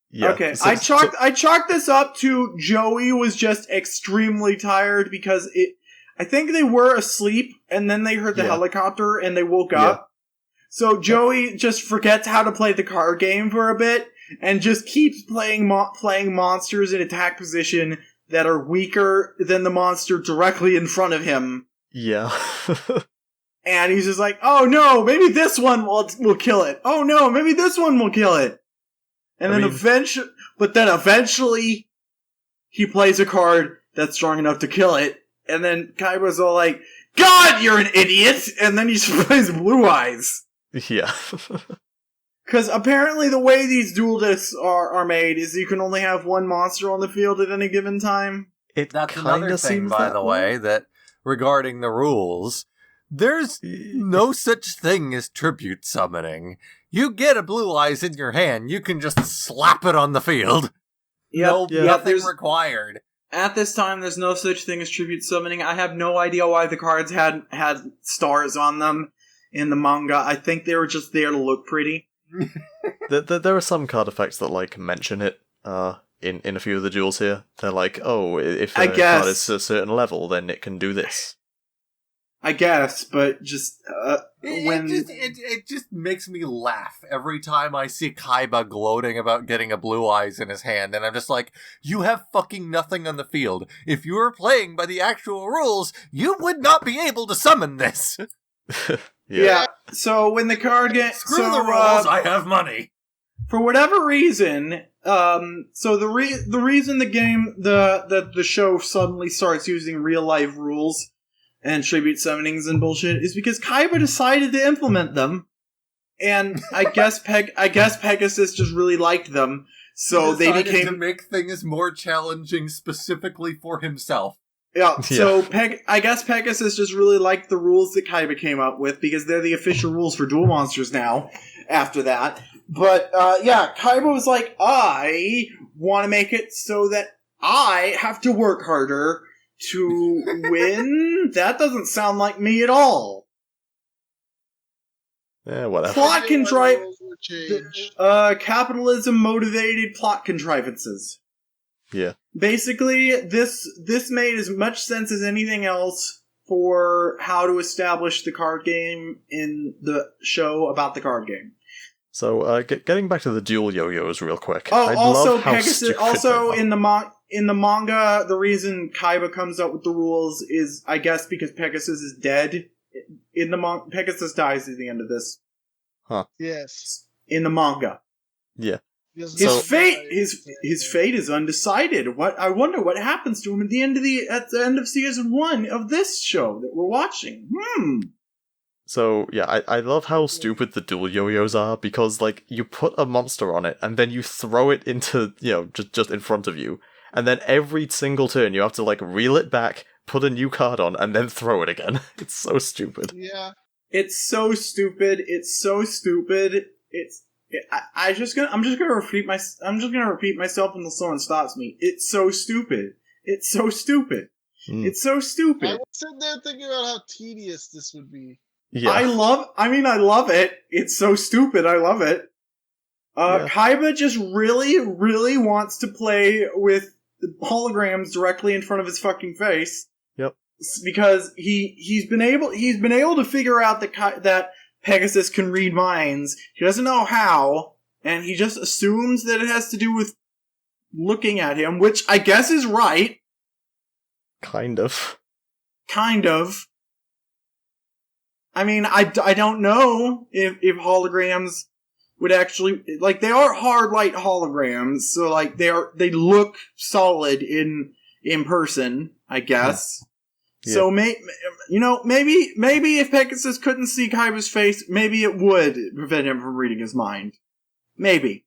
Yeah, okay, I chalked this up to Joey was just extremely tired because I think they were asleep and then they heard the helicopter and they woke up. So Joey just forgets how to play the card game for a bit and just keeps playing monsters in attack position that are weaker than the monster directly in front of him. Yeah. And he's just like, oh no, maybe this one will kill it. Oh no, maybe this one will kill it. And eventually, he plays a card that's strong enough to kill it. And then Kaiba's all like, God, you're an idiot! And then he plays Blue Eyes. Yeah. Because apparently the way these dual discs are made is you can only have one monster on the field at any given time. That's another thing, by the way, that regarding the rules... There's no such thing as tribute summoning. You get a Blue Eyes in your hand, you can just slap it on the field. Nothing required. At this time, there's no such thing as tribute summoning. I have no idea why the cards had stars on them in the manga. I think they were just there to look pretty. There are some card effects that, mention it in a few of the duels here. They're like, oh, if a card is a certain level, then it can do this. I guess, but just it just makes me laugh every time I see Kaiba gloating about getting a Blue Eyes in his hand, and I'm just like, you have fucking nothing on the field. If you were playing by the actual rules, you would not be able to summon this. Yeah. So when the card gets screw the rules, I have money. For whatever reason, so the reason the show suddenly starts using real life rules and tribute summonings and bullshit is because Kaiba decided to implement them, and I guess Pegasus just really liked them, so they became to make things more challenging specifically for himself. Yeah. So I guess Pegasus just really liked the rules that Kaiba came up with because they're the official rules for Duel Monsters now. After that, but Kaiba was like, I want to make it so that I have to work harder to win? That doesn't sound like me at all. Yeah, whatever. Plot capitalism motivated plot contrivances. Yeah. Basically, this made as much sense as anything else for how to establish the card game in the show about the card game. So, getting back to the dual yo-yos real quick. Pegasus. Also, in the manga, the reason Kaiba comes up with the rules is, I guess, because Pegasus is dead. In the Pegasus dies at the end of this. Huh. Yes. In the manga. Yeah. His fate is undecided. I wonder what happens to him at the end of season 1 of this show that we're watching. So, yeah, I love how stupid the dual yo-yos are, because, like, you put a monster on it, and then you throw it into, just in front of you, and then every single turn you have to, like, reel it back, put a new card on, and then throw it again. It's so stupid. Yeah. It's so stupid. I'm just gonna repeat myself until someone stops me. It's so stupid. It's so stupid. It's so stupid. I was sitting there thinking about how tedious this would be. Yeah. I love it. It's so stupid. I love it. Kaiba just really, really wants to play with holograms directly in front of his fucking face. Yep. Because he's been able to figure out that Pegasus can read minds. He doesn't know how, and he just assumes that it has to do with looking at him, which I guess is right. Kind of. I mean, I don't know if holograms would actually, like, they are hard light holograms, so, like, they look solid in person, I guess. Yeah. So maybe if Pegasus couldn't see Kaiba's face, maybe it would prevent him from reading his mind. Maybe.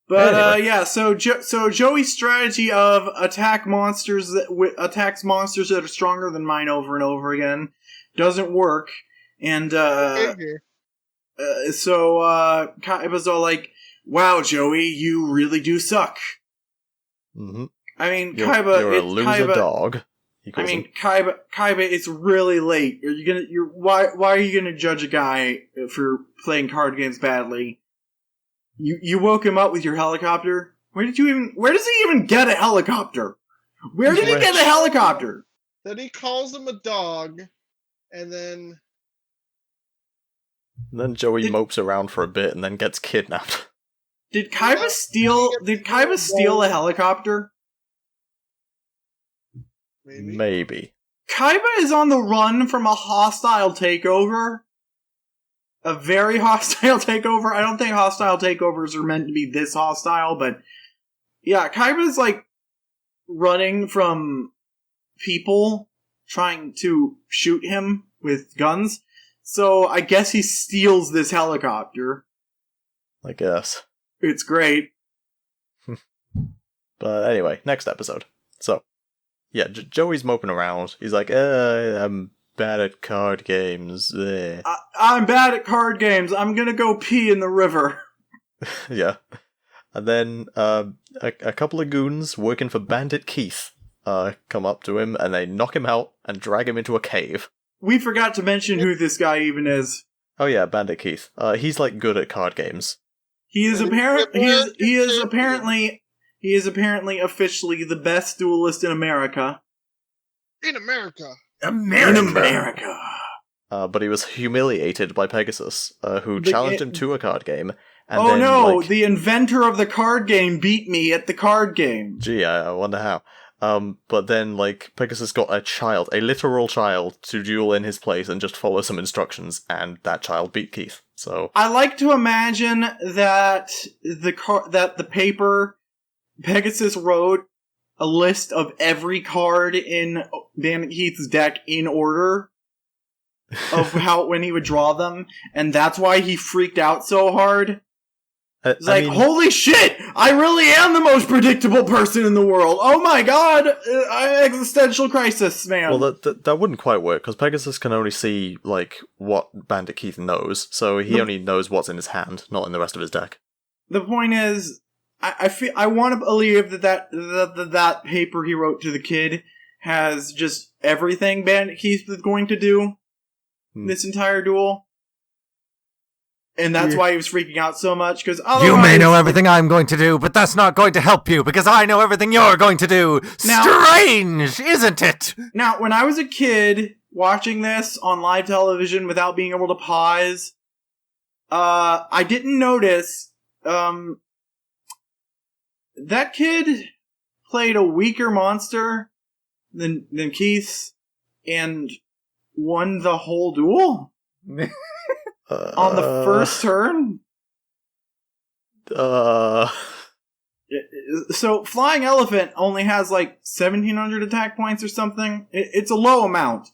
But anyway. Yeah, so Joey's strategy of attacks monsters that are stronger than mine over and over again doesn't work, and so Kaiba's all like, "Wow, Joey, you really do suck." Mm-hmm. I mean, you're Kaiba, a loser dog. I mean, Kaiba, it's really late. Why are you gonna judge a guy for playing card games badly? You woke him up with your helicopter? Where does he even get a helicopter? Where did he get a helicopter? Then he calls him a dog, and then Joey mopes around for a bit and then gets kidnapped. Did Kaiba steal a helicopter? Maybe. Kaiba is on the run from a hostile takeover. A very hostile takeover. I don't think hostile takeovers are meant to be this hostile, but yeah, Kaiba's like running from people trying to shoot him with guns. So I guess he steals this helicopter. I guess. It's great. But anyway, next episode. So, yeah, Joey's moping around. He's like, I'm bad at card games. I'm bad at card games. I'm gonna go pee in the river. Yeah. And then a couple of goons working for Bandit Keith come up to him, and they knock him out and drag him into a cave. We forgot to mention who this guy even is. Oh yeah, Bandit Keith. He's like good at card games. He is apparently officially the best duelist in America. In America. But he was humiliated by Pegasus, who challenged him to a card game. And the inventor of the card game beat me at the card game. Gee, I wonder how. But then, Pegasus got a literal child to duel in his place and just follow some instructions, and that child beat Keith. So I like to imagine that the paper Pegasus wrote a list of every card in Bandit Keith's deck in order of when he would draw them, and that's why he freaked out so hard. It's holy shit! I really am the most predictable person in the world! Oh my god! Existential crisis, man! Well, that wouldn't quite work, because Pegasus can only see, what Bandit Keith knows, so he only knows what's in his hand, not in the rest of his deck. The point is, I want to believe that paper he wrote to the kid has just everything Bandit Keith is going to do this entire duel. And that's why he was freaking out so much, because you may know everything I'm going to do, but that's not going to help you, because I know everything you're going to do. Strange, isn't it? Now, when I was a kid watching this on live television without being able to pause, I didn't notice, that kid played a weaker monster than Keith and won the whole duel. on the first turn. So Flying Elephant only has like 1,700 attack points or something. It's a low amount.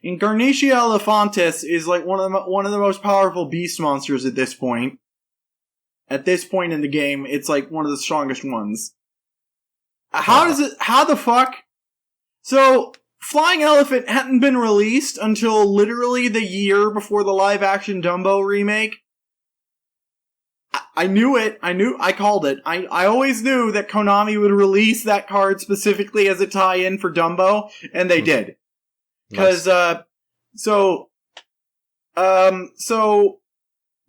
And Garnicia Elephantis is like one of the most powerful beast monsters at this point. At this point in the game, it's like one of the strongest ones. How the fuck? So, Flying Elephant hadn't been released until literally the year before the live-action Dumbo remake. I knew it. I called it. I always knew that Konami would release that card specifically as a tie-in for Dumbo, and they did. Because, so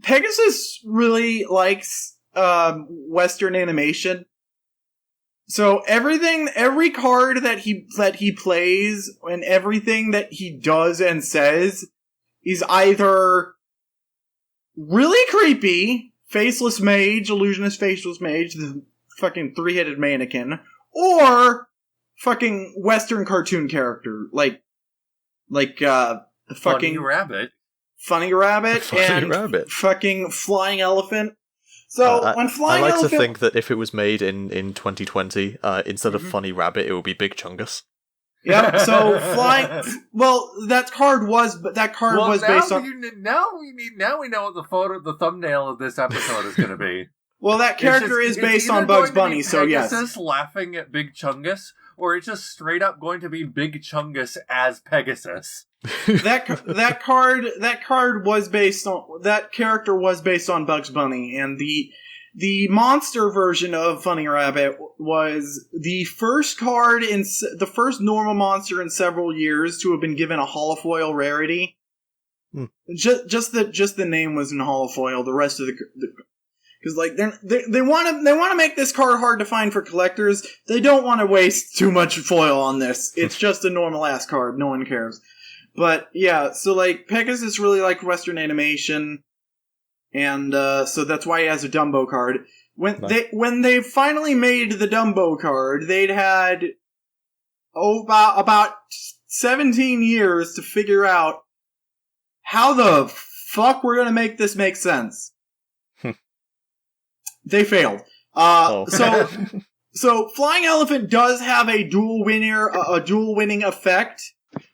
Pegasus really likes, Western animation. So every card that he plays, and everything that he does and says, is either really creepy, Faceless Mage, Illusionist Faceless Mage, the fucking 3-headed mannequin, or fucking Western cartoon character, like the fucking Funny Rabbit, and fucking Flying Elephant. So when Flying I like Elephant, to think that if it was made in 2020, instead of Funny Rabbit, it would be Big Chungus. Yeah, so that card was based on. Now we know what the thumbnail of this episode is going to be. Well, that character is based on Bugs Bunny, so yes. Pegasus laughing at Big Chungus, or it's just straight up going to be Big Chungus as Pegasus. that character was based on Bugs Bunny, and the monster version of Funny Rabbit was the first card the first normal monster in several years to have been given a holofoil rarity. Just the name was in holofoil. The rest of the because like they want to make this card hard to find for collectors. They don't want to waste too much foil on this. It's just a normal ass card. No one cares. But yeah, so like Pegasus really liked Western animation, and so that's why he has a Dumbo card. When they finally made the Dumbo card, they'd had about 17 years to figure out how the fuck we're gonna make this make sense. They failed. So Flying Elephant does have a dual winning effect.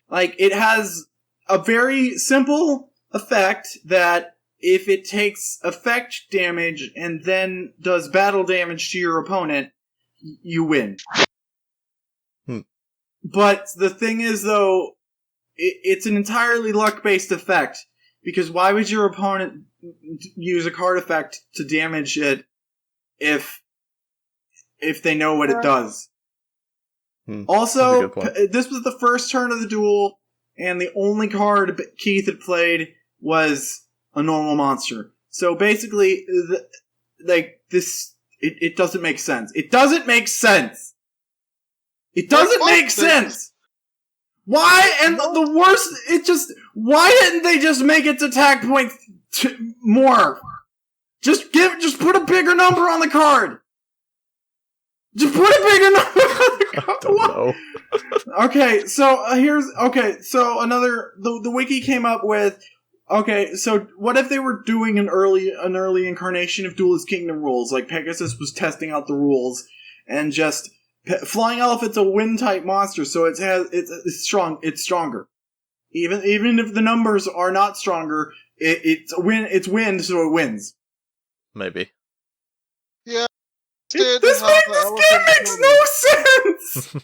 Like, it has a very simple effect that if it takes effect damage and then does battle damage to your opponent, you win. But the thing is, though, it's an entirely luck-based effect, because why would your opponent use a card effect to damage it if they know what it does? Also, this was the first turn of the duel, and the only card Keith had played was a normal monster. So basically, it doesn't make sense. It doesn't make sense! It doesn't make sense! Why? And the worst, why didn't they just make its attack point more? Just put a bigger number on the card! Just put a bigger number on the card! I don't know. Okay, so the wiki came up with, okay, so what if they were doing an early incarnation of Duelist Kingdom rules, like Pegasus was testing out the rules, and just, Flying Elephant's a wind-type monster, so it's stronger. Even if the numbers are not stronger, it's wind, so it wins. Maybe. Yeah. This game makes no sense!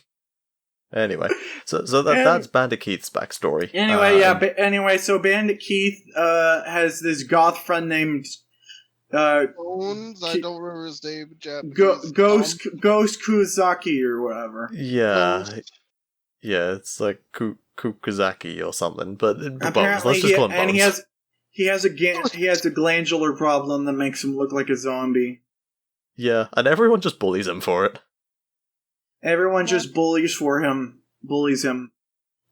Anyway, so that's Bandit Keith's backstory. Anyway, so Bandit Keith has this goth friend named Bones. I don't remember his name. Japanese. Ghost Kuzaki or whatever. Yeah, it's like Kukuzaki or something. But Bones. Let's just call him Bones. And he has a glandular problem that makes him look like a zombie. Yeah, and everyone just bullies him for it. Everyone just bullies him,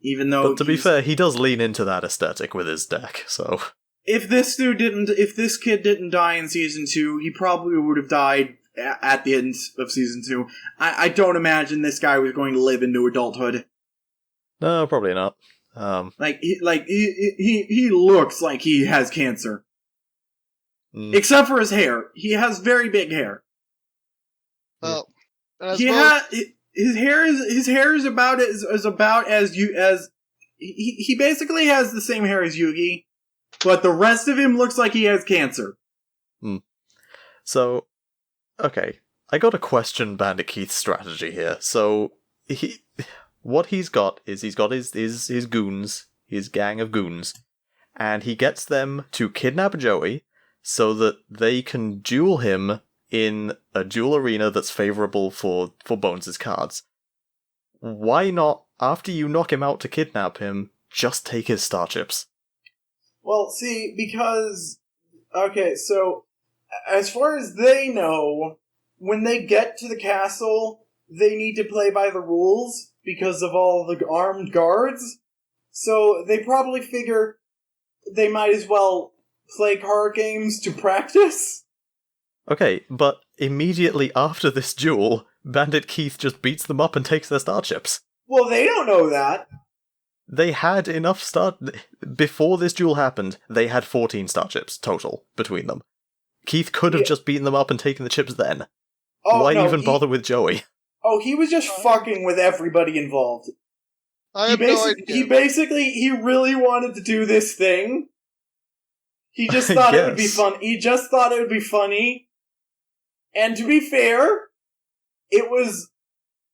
even though. But to be fair, he does lean into that aesthetic with his deck. So if this kid didn't die in season 2, he probably would have died at the end of season 2. I don't imagine this guy was going to live into adulthood. No, probably not. He looks like he has cancer. Except for his hair. He has very big hair. Well, His hair is about as he basically has the same hair as Yugi, but the rest of him looks like he has cancer. So, okay, I got to question Bandit Keith's strategy here. So, what he's got is his goons, his gang of goons, and he gets them to kidnap Joey so that they can duel him in a duel arena that's favourable for Bones' cards. Why not, after you knock him out to kidnap him, just take his star chips? Well, see, because... Okay, so, as far as they know, when they get to the castle, they need to play by the rules because of all the armed guards. So, they probably figure they might as well play card games to practice. Okay, but immediately after this duel, Bandit Keith just beats them up and takes their star chips. Well, they don't know that. They had enough before this duel happened, they had 14 star chips total between them. Keith could have just beaten them up and taken the chips then. Why even bother with Joey? Oh, he was just fucking with everybody involved. I have no idea. He really wanted to do this thing. He just thought it would be fun. He just thought it would be funny. And to be fair, it was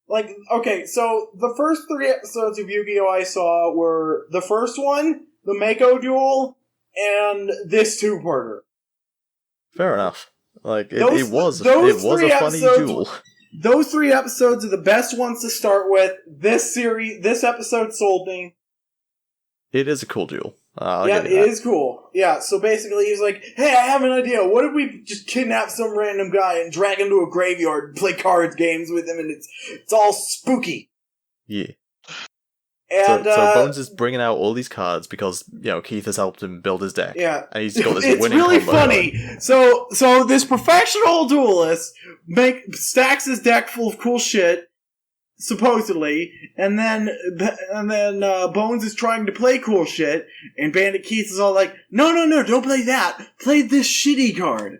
like, okay, so the first 3 episodes of Yu-Gi-Oh! I saw were the first one, the Mako duel, and this 2-parter. Fair enough. Like, it was a funny duel. Those 3 episodes are the best ones to start with. This episode sold me. It is a cool duel. Yeah, it is cool. Yeah, so basically he's like, hey, I have an idea. What if we just kidnap some random guy and drag him to a graveyard and play cards games with him, and it's all spooky. Yeah. And, so Bones is bringing out all these cards because, Keith has helped him build his deck. Yeah. And he's got this it's winning really combo funny. going. So this professional duelist stacks his deck full of cool shit, supposedly, and then Bones is trying to play cool shit, and Bandit Keith is all like, no, don't play that. Play this shitty card.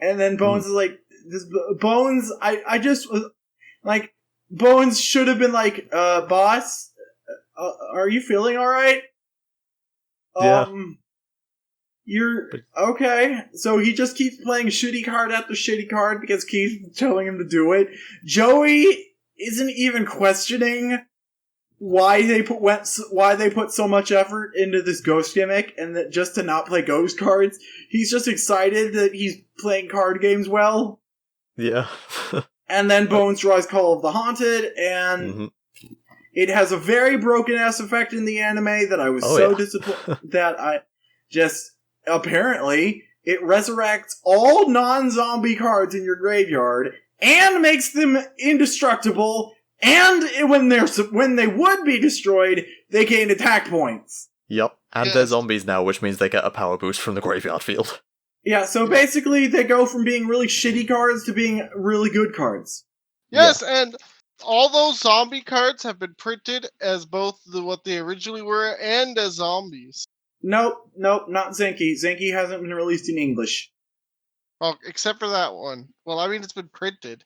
And then Bones is like, Bones, I just, like, Bones should have been like, boss, are you feeling alright? Yeah. You're okay. So he just keeps playing shitty card after shitty card because Keith's telling him to do it. Joey isn't even questioning why they put so much effort into this ghost gimmick and that just to not play ghost cards. He's just excited that he's playing card games well. Yeah. And then Bones draws Call of the Haunted, and it has a very broken-ass effect in the anime that I was disappointed that I just... Apparently, it resurrects all non-zombie cards in your graveyard and makes them indestructible, and when they would be destroyed, they gain attack points. Yep, and they're zombies now, which means they get a power boost from the graveyard field. Yeah, so basically they go from being really shitty cards to being really good cards. Yes, and all those zombie cards have been printed as both what they originally were and as zombies. Nope, not Zenki. Zenki hasn't been released in English. Well, except for that one. Well, I mean, it's been printed.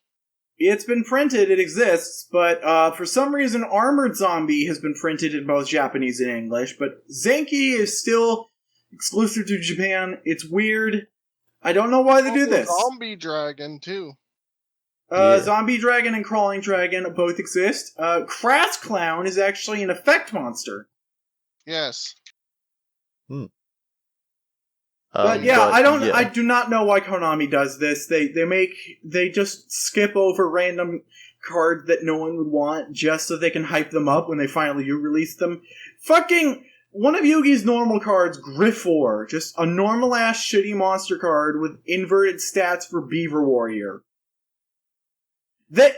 It's been printed, it exists, but for some reason Armored Zombie has been printed in both Japanese and English, but Zenki is still exclusive to Japan. It's weird. I don't know why they do this. Zombie Dragon, too. Zombie Dragon and Crawling Dragon both exist. Crass Clown is actually an effect monster. Yes. I do not know why Konami does this. They just skip over random cards that no one would want just so they can hype them up when they finally release them. Fucking one of Yugi's normal cards, Griffor, just a normal ass shitty monster card with inverted stats for Beaver Warrior. That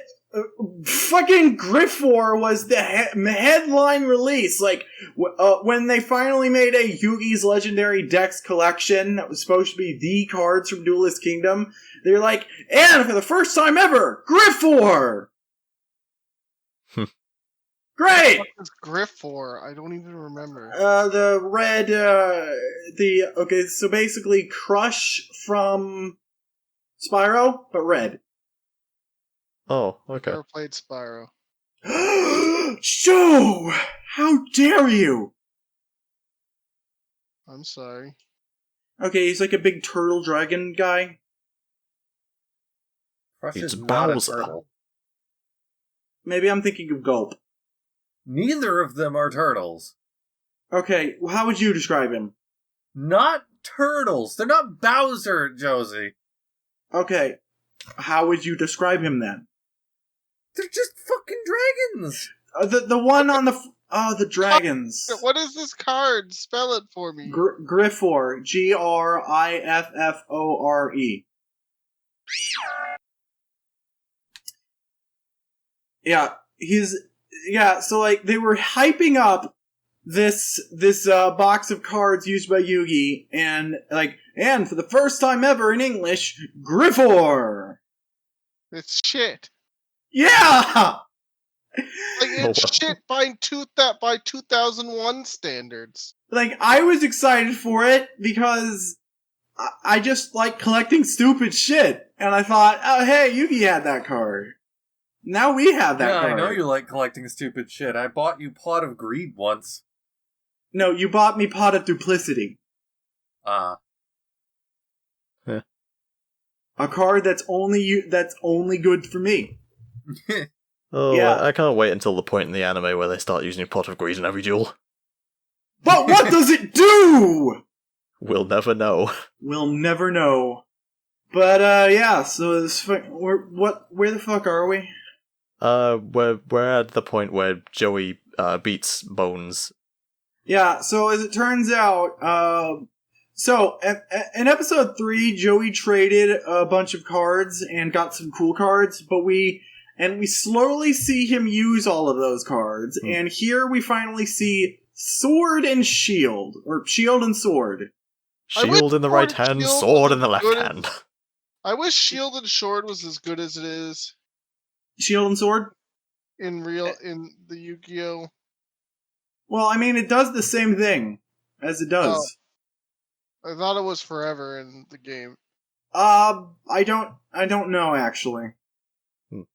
fucking Griffor was the headline release. Like, when they finally made a Yugi's Legendary Decks collection that was supposed to be the cards from Duelist Kingdom, they're like, and for the first time ever, Griffor! Great! What is Griff for? I don't even remember. The red, okay, so basically Crush from Spyro, but red. Oh, okay. Never played Spyro. Joe! How dare you! I'm sorry. Okay, he's like a big turtle dragon guy. Crush It's is not a Bowser. turtle. Maybe I'm thinking of Gulp. Neither of them are turtles. Okay, well, how would you describe him? Not turtles. They're not Bowser, Josie. Okay, how would you describe him then? They're just fucking dragons. The one on the... the dragons. What is this card? Spell it for me. Griffor. Griffore. Yeah, so like they were hyping up this box of cards used by Yugi, and for the first time ever in English, Griffor. It's shit. Yeah. Like it's shit by 2001 standards. Like I was excited for it because I just like collecting stupid shit, and I thought, oh hey, Yugi had that card. Now we have that card. I know you like collecting stupid shit. I bought you Pot of Greed once. No, you bought me Pot of Duplicity. Yeah. A card that's only good for me. Oh, Yeah. I can't wait until the point in the anime where they start using Pot of Greed in every duel. But what does it do? We'll never know. We'll never know. But yeah. So where the fuck are we? We're at the point where Joey beats Bones. Yeah. So as it turns out, so in episode 3, Joey traded a bunch of cards and got some cool cards, but we slowly see him use all of those cards, and here we finally see Sword and Shield, or Shield and Sword. Shield in the right hand, sword in the left hand. I wish Shield and Sword was as good as it is Shield and Sword? in the Yu-Gi-Oh! Well, I mean, it does the same thing as it does. I thought it was forever in the game. I don't know, actually.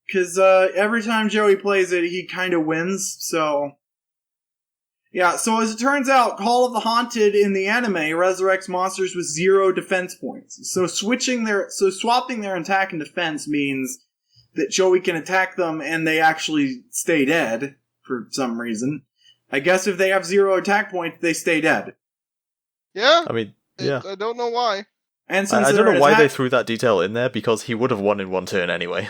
Because every time Joey plays it, he kind of wins, so... Yeah, so as it turns out, Call of the Haunted in the anime resurrects monsters with 0 defense points. So swapping their attack and defense means that Joey can attack them and they actually stay dead, for some reason. I guess if they have 0 attack points, they stay dead. Yeah? I mean, yeah. I don't know why. And since I don't know why they threw that detail in there, because he would have won in one turn anyway.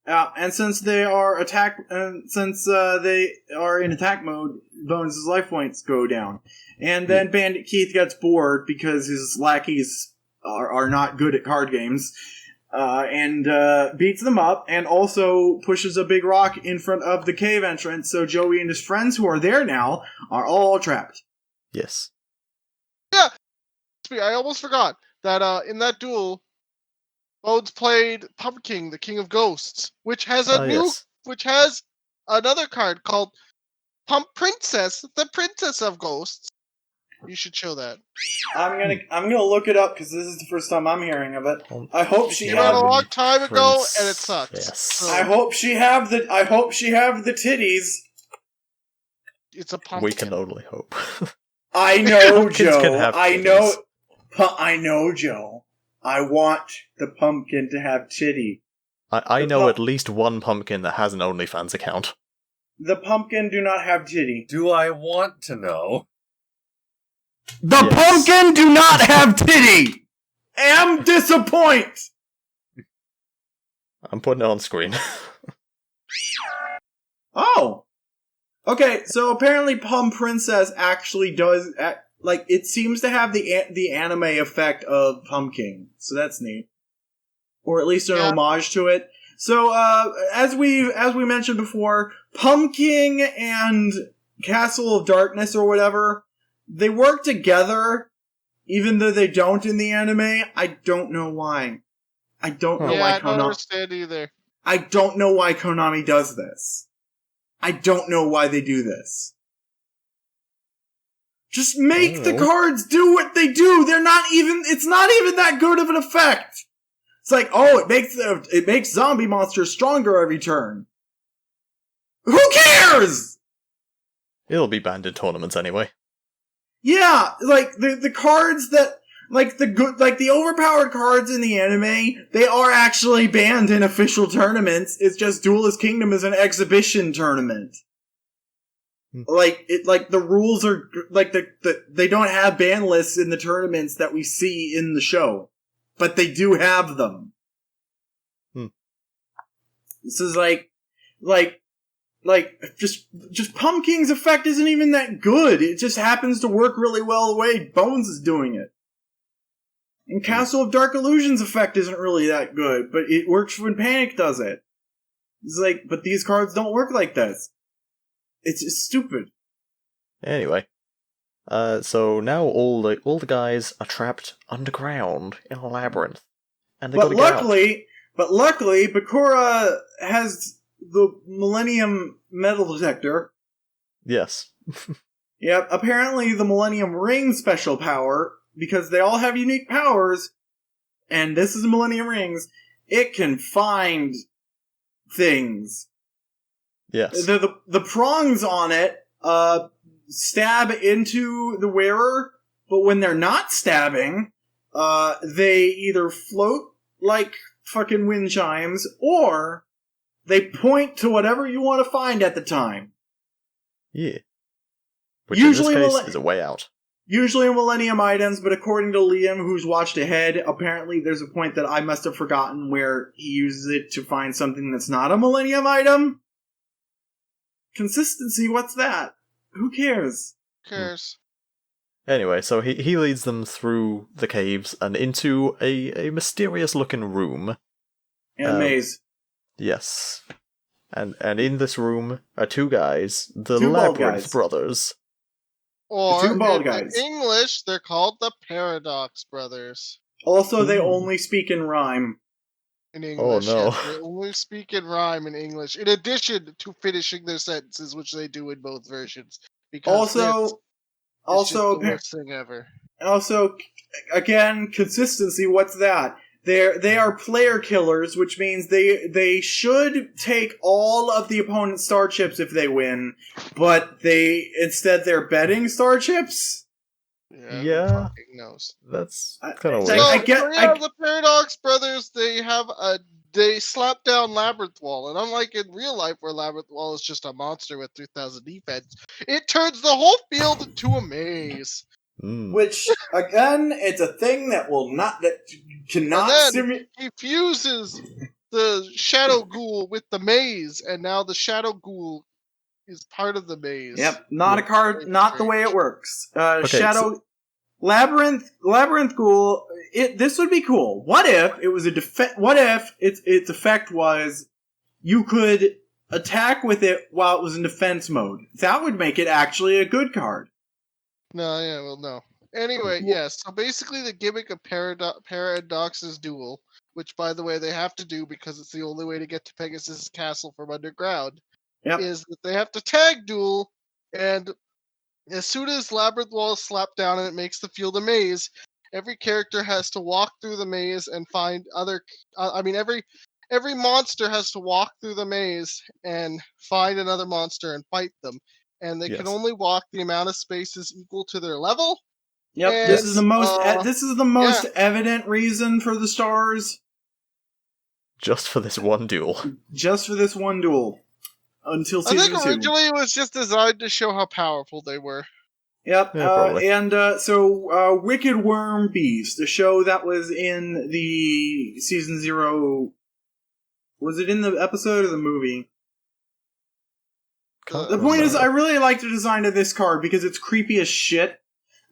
And since they are they are in attack mode, Bones' life points go down. And then Bandit Keith gets bored because his lackeys are not good at card games, and beats them up, and also pushes a big rock in front of the cave entrance, so Joey and his friends who are there now are all trapped. Yes. Yeah! I almost forgot that in that duel, Bones played Pumpkin, the King of Ghosts, which has which has another card called Pump Princess, the Princess of Ghosts. You should show that. I'm gonna look it up because this is the first time I'm hearing of it. I hope she came out a long time ago, and it sucks. Yes. So I hope she have the titties. it's a pumpkin. We can only hope. I know, Pumpkins Joe. can have I titties. know, Joe. I want the pumpkin to have titty. I know at least one pumpkin that has an OnlyFans account. The pumpkin do not have titty. Do I want to know? The Yes. pumpkin do not have titty! Am disappoint! I'm putting it on screen. Oh! Okay, so apparently Pump Princess actually does... it seems to have the anime effect of Pumpkin, so that's neat. Or at least an homage to it. So, as we mentioned before, Pumpkin and Castle of Darkness or whatever, they work together, even though they don't in the anime. I don't know why. I don't know why I don't understand either. I don't know why Konami does this. I don't know why they do this. Just make the cards do what they do. It's not even that good of an effect. It's like, it makes zombie monsters stronger every turn. Who cares? It'll be banned in tournaments anyway. Yeah, like the cards that the overpowered cards in the anime, they are actually banned in official tournaments. It's just Duelist Kingdom is an exhibition tournament. The rules are they don't have ban lists in the tournaments that we see in the show, but they do have them. This is just Pumpkin's effect isn't even that good. It just happens to work really well the way Bones is doing it. And Castle of Dark Illusion's effect isn't really that good, but it works when Panic does it. It's like, but these cards don't work like this. It's just stupid. Anyway, so now all the guys are trapped underground in a labyrinth, and they gotta get out. But luckily, Bakura has the Millennium Metal Detector. Yes. Yep, apparently the Millennium Ring special power, because they all have unique powers, and this is Millennium Rings, it can find things. Yes. The prongs on it stab into the wearer, but when they're not stabbing, they either float like fucking wind chimes, or they point to whatever you want to find at the time. Yeah. Which Usually in this case is a way out. Usually Millennium items, but according to Liam, who's watched ahead, apparently there's a point that I must have forgotten where he uses it to find something that's not a Millennium item. Consistency, what's that? Who cares? Who cares? Anyway, so he leads them through the caves and into a mysterious-looking room. And maze. Yes. And in this room are two guys, the Two bald Labyrinth guys. brothers. Or, The two bald in guys. English, they're called the Paradox Brothers. Also, they only speak in rhyme. In English, no. yes, they only speak in rhyme in English, in addition to finishing their sentences, which they do in both versions. Because Also, the worst thing ever. Also, again, consistency, what's that? They are player killers, which means they should take all of the opponent's star chips if they win, but they're betting star chips? Yeah. Who fucking knows? That's kind of So weird. The Paradox Brothers, they slap down Labyrinth Wall, and unlike in real life where Labyrinth Wall is just a monster with 3,000 defense, it turns the whole field into a maze. Which, again, it's a thing that cannot simulate. He fuses the Shadow Ghoul with the maze, and now the Shadow Ghoul is part of the maze. Yep, not a card, not the way it works. Okay, Labyrinth Ghoul. This would be cool. What if it was what if its effect was you could attack with it while it was in defense mode? That would make it actually a good card. No. Anyway, yes. So basically, the gimmick of Paradox's Duel, which, by the way, they have to do because it's the only way to get to Pegasus' castle from underground, is that they have to tag duel, and as soon as Labyrinth Wall is slapped down and it makes the field a maze, every character has to walk through the maze and find other. Every monster has to walk through the maze and find another monster and fight them. And they can only walk the amount of spaces equal to their level. Yep, and, this is the most evident reason for the stars. Just for this one duel. Just for this one duel. Until season 2. I think originally it was just designed to show how powerful they were. Yep, Yeah, so Wicked Worm Beast, a show that was in the season 0. Was it in the episode or the movie? The point is, I really like the design of this card because it's creepy as shit,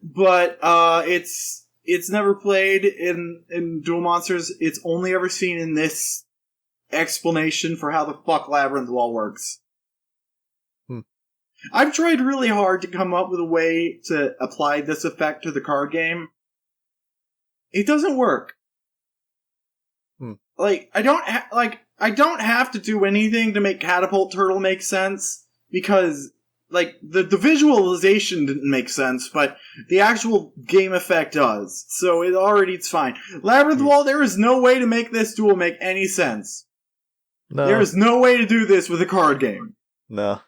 but it's never played in Duel Monsters. It's only ever seen in this explanation for how the fuck Labyrinth Wall works. I've tried really hard to come up with a way to apply this effect to the card game. It doesn't work. I don't have to do anything to make Catapult Turtle make sense. because like the visualization didn't make sense, but the actual game effect does. So it's fine. Labyrinth Wall, there is no way to make this duel make any sense. No. There is no way to do this with a card game. No.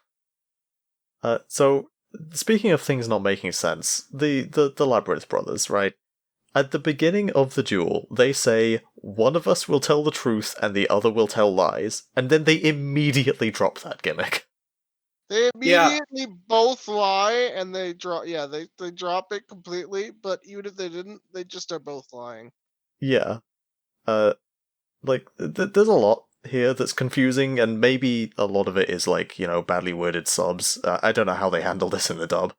So, speaking of things not making sense, the Labyrinth brothers, right? At the beginning of the duel, they say, one of us will tell the truth and the other will tell lies, and then they immediately drop that gimmick. They immediately both lie, and they drop. Yeah, they drop it completely. But even if they didn't, they just are both lying. Yeah. There's a lot here that's confusing, and maybe a lot of it is badly worded subs. I don't know how they handle this in the dub.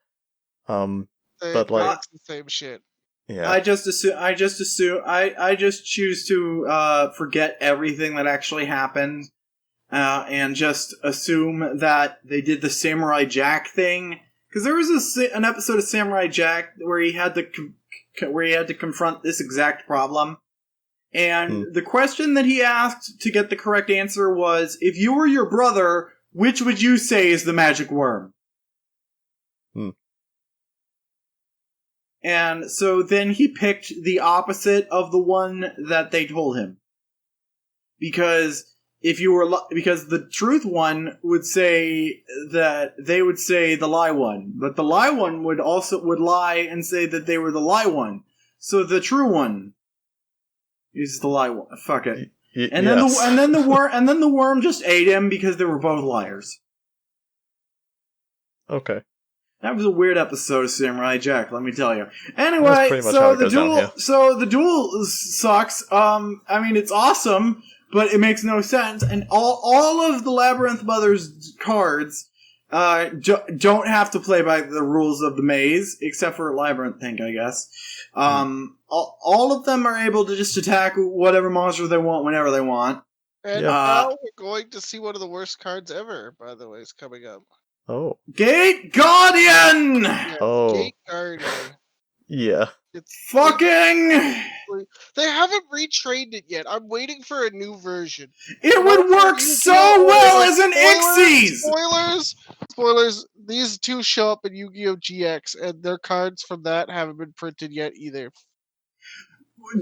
But it's the same shit. Yeah. I just choose to forget everything that actually happened. And just assume that they did the Samurai Jack thing, because there was an episode of Samurai Jack where he had to confront this exact problem, and the question that he asked to get the correct answer was, if you were your brother, which would you say is the magic worm? And so then he picked the opposite of the one that they told him, because the truth one would say that they would say the lie one, but the lie one would lie and say that they were the lie one. So the true one is the lie one. Fuck it. And then the worm just ate him because they were both liars. Okay. That was a weird episode of Samurai Jack, let me tell you. Anyway, so the duel sucks. I mean, it's awesome, but it makes no sense, and all of the Labyrinth Brothers cards don't have to play by the rules of the maze, except for Labyrinth Think, I guess. All of them are able to just attack whatever monster they want whenever they want. And now we're going to see one of the worst cards ever, by the way, is coming up. Oh. Gate Guardian! Yes, Gate Guardian. Yeah. It's fucking... They haven't retrained it yet. I'm waiting for a new version. It would work so well as an Ixies! Spoilers, these two show up in Yu-Gi-Oh! GX, and their cards from that haven't been printed yet either.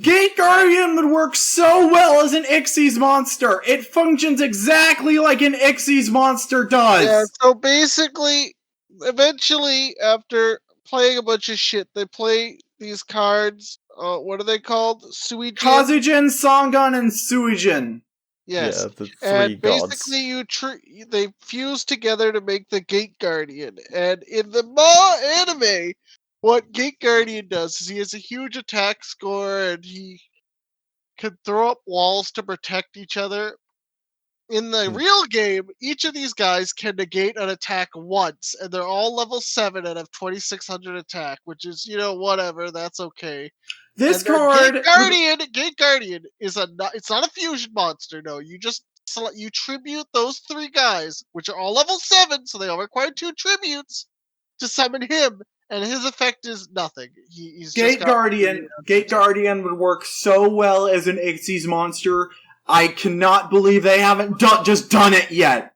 Gate Guardian would work so well as an Ixies monster. It functions exactly like an Ixies monster does. Yeah, so basically, eventually, after playing a bunch of shit, they play these cards. What are they called? Suijin? Kazujin, Songun, and Suijin. Yes. Yeah, the three and gods. basically, they fuse together to make the Gate Guardian. And in the anime, what Gate Guardian does is he has a huge attack score and he can throw up walls to protect each other. In the real game, each of these guys can negate an attack once, and they're all level 7 and have 2600 attack, which is, whatever, that's okay. This card... Gate Guardian is it's not a fusion monster, no. You tribute those 3 guys, which are all level 7, so they all require 2 tributes to summon him. And his effect is nothing. Gate Guardian would work so well as an Ixies monster. I cannot believe they haven't done it yet.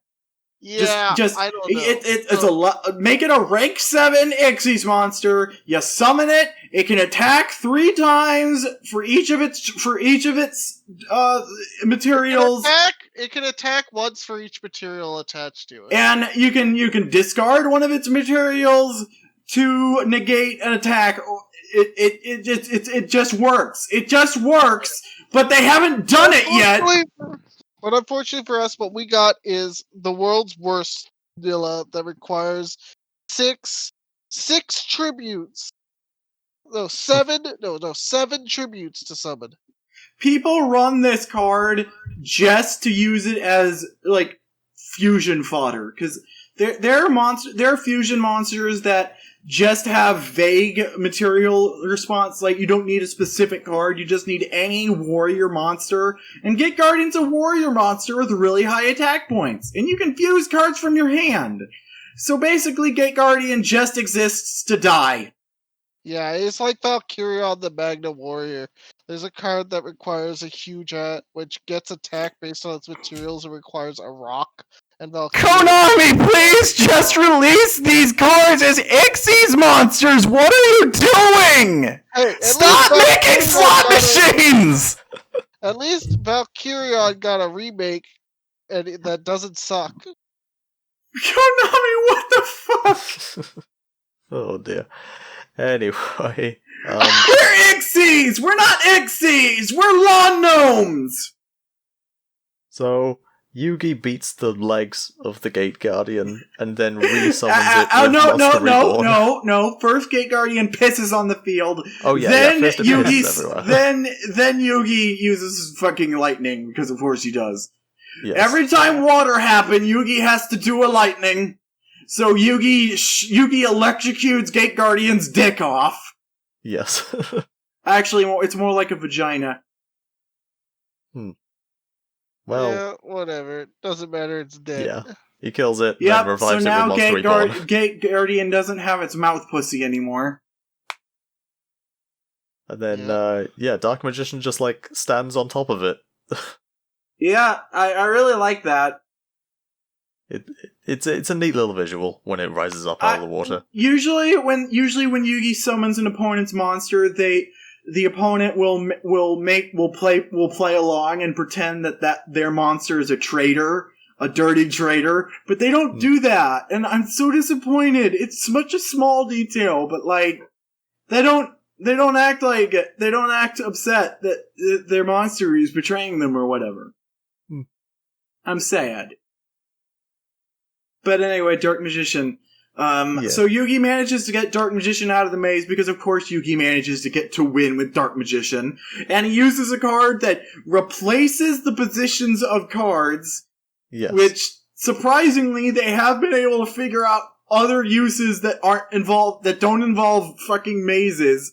Yeah, I don't know. It's a lot. Make it a rank 7 Ixies monster. You summon it. It can attack 3 times for each of its materials. It can attack once for each material attached to it. And you can discard one of its materials to negate an attack. It just works. It just works, but they haven't done it yet. But unfortunately for us, what we got is the world's worst villa that requires 6 tributes. Seven tributes to summon. People run this card just to use it as fusion fodder, because there are fusion monsters that just have vague material response, you don't need a specific card, you just need any warrior monster, and Gate Guardian's a warrior monster with really high attack points, and you can fuse cards from your hand. So basically, Gate Guardian just exists to die. Yeah, it's like Valkyria on the Magna Warrior. There's a card that requires a huge which gets attacked based on its materials and requires a rock. and Valkyria. Konami, please just release these cards as Xyz monsters! What are you doing? Hey, at Stop least making Valkyria slot got machines! At least Valkyrion got a remake, and that doesn't suck. Konami, what the fuck? Oh dear. Anyway, We're Ixies! We're not Ixies! We're lawn gnomes! so Yugi beats the legs of the Gate Guardian and then resummons it with Monster Reborn. No. First Gate Guardian pisses on the field. Oh yeah, then first it pisses everywhere. then Yugi uses fucking lightning, because of course he does. Yes. Every time water happens, Yugi has to do a lightning. So Yugi electrocutes Gate Guardian's dick off. Yes. Actually, it's more like a vagina. Well, Yeah, whatever. Doesn't matter. It's dead. yeah. He kills it, Yep, then so revives it with now Monster Reborn. Gate Guardian doesn't have its mouth pussy anymore. And then, Dark Magician just, like, stands on top of it. Yeah, I really like that. It's a neat little visual when it rises up out of the water. Usually when Yugi summons an opponent's monster, the opponent will play along and pretend that their monster is a traitor, a dirty traitor, but they don't do that, and I'm so disappointed. It's such a small detail, but like they don't act upset that their monster is betraying them or whatever. I'm sad. But anyway, Dark Magician. So Yugi manages to get Dark Magician out of the maze because, of course, Yugi manages to win with Dark Magician. And he uses a card that replaces the positions of cards, which, surprisingly, they have been able to figure out other uses that don't involve fucking mazes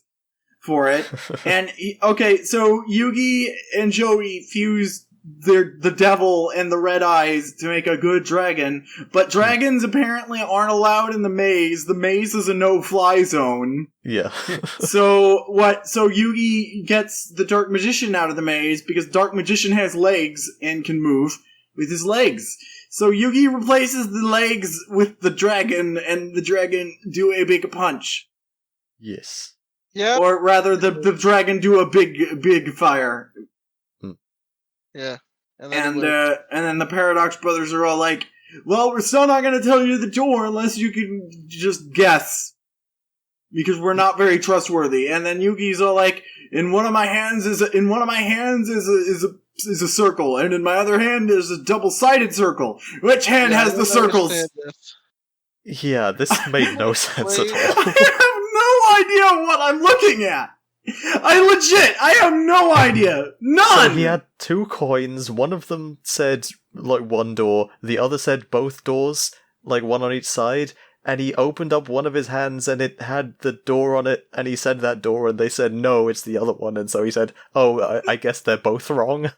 for it. And, so Yugi and Joey fuse the devil and the red eyes to make a good dragon, but dragons apparently aren't allowed in the maze. The maze is a no-fly zone. Yeah. So Yugi gets the Dark Magician out of the maze because Dark Magician has legs and can move with his legs. So Yugi replaces the legs with the dragon, and the dragon do a big punch. Yes. Yeah. Or rather, the dragon do a big fire. Yeah. And then the Paradox Brothers are all like, well, we're still not going to tell you the door unless you can just guess. Because we're not very trustworthy. And then Yugi's all like, in one of my hands is a circle, and in my other hand is a double-sided circle. Which hand has the circles? Yeah, this made no sense at all. I have no idea what I'm looking at. I have no idea. None! So he had 2 coins, one of them said, like, one door, the other said both doors, like, one on each side, and he opened up one of his hands and it had the door on it, and he said that door, and they said, no, it's the other one, and so he said, oh, I guess they're both wrong.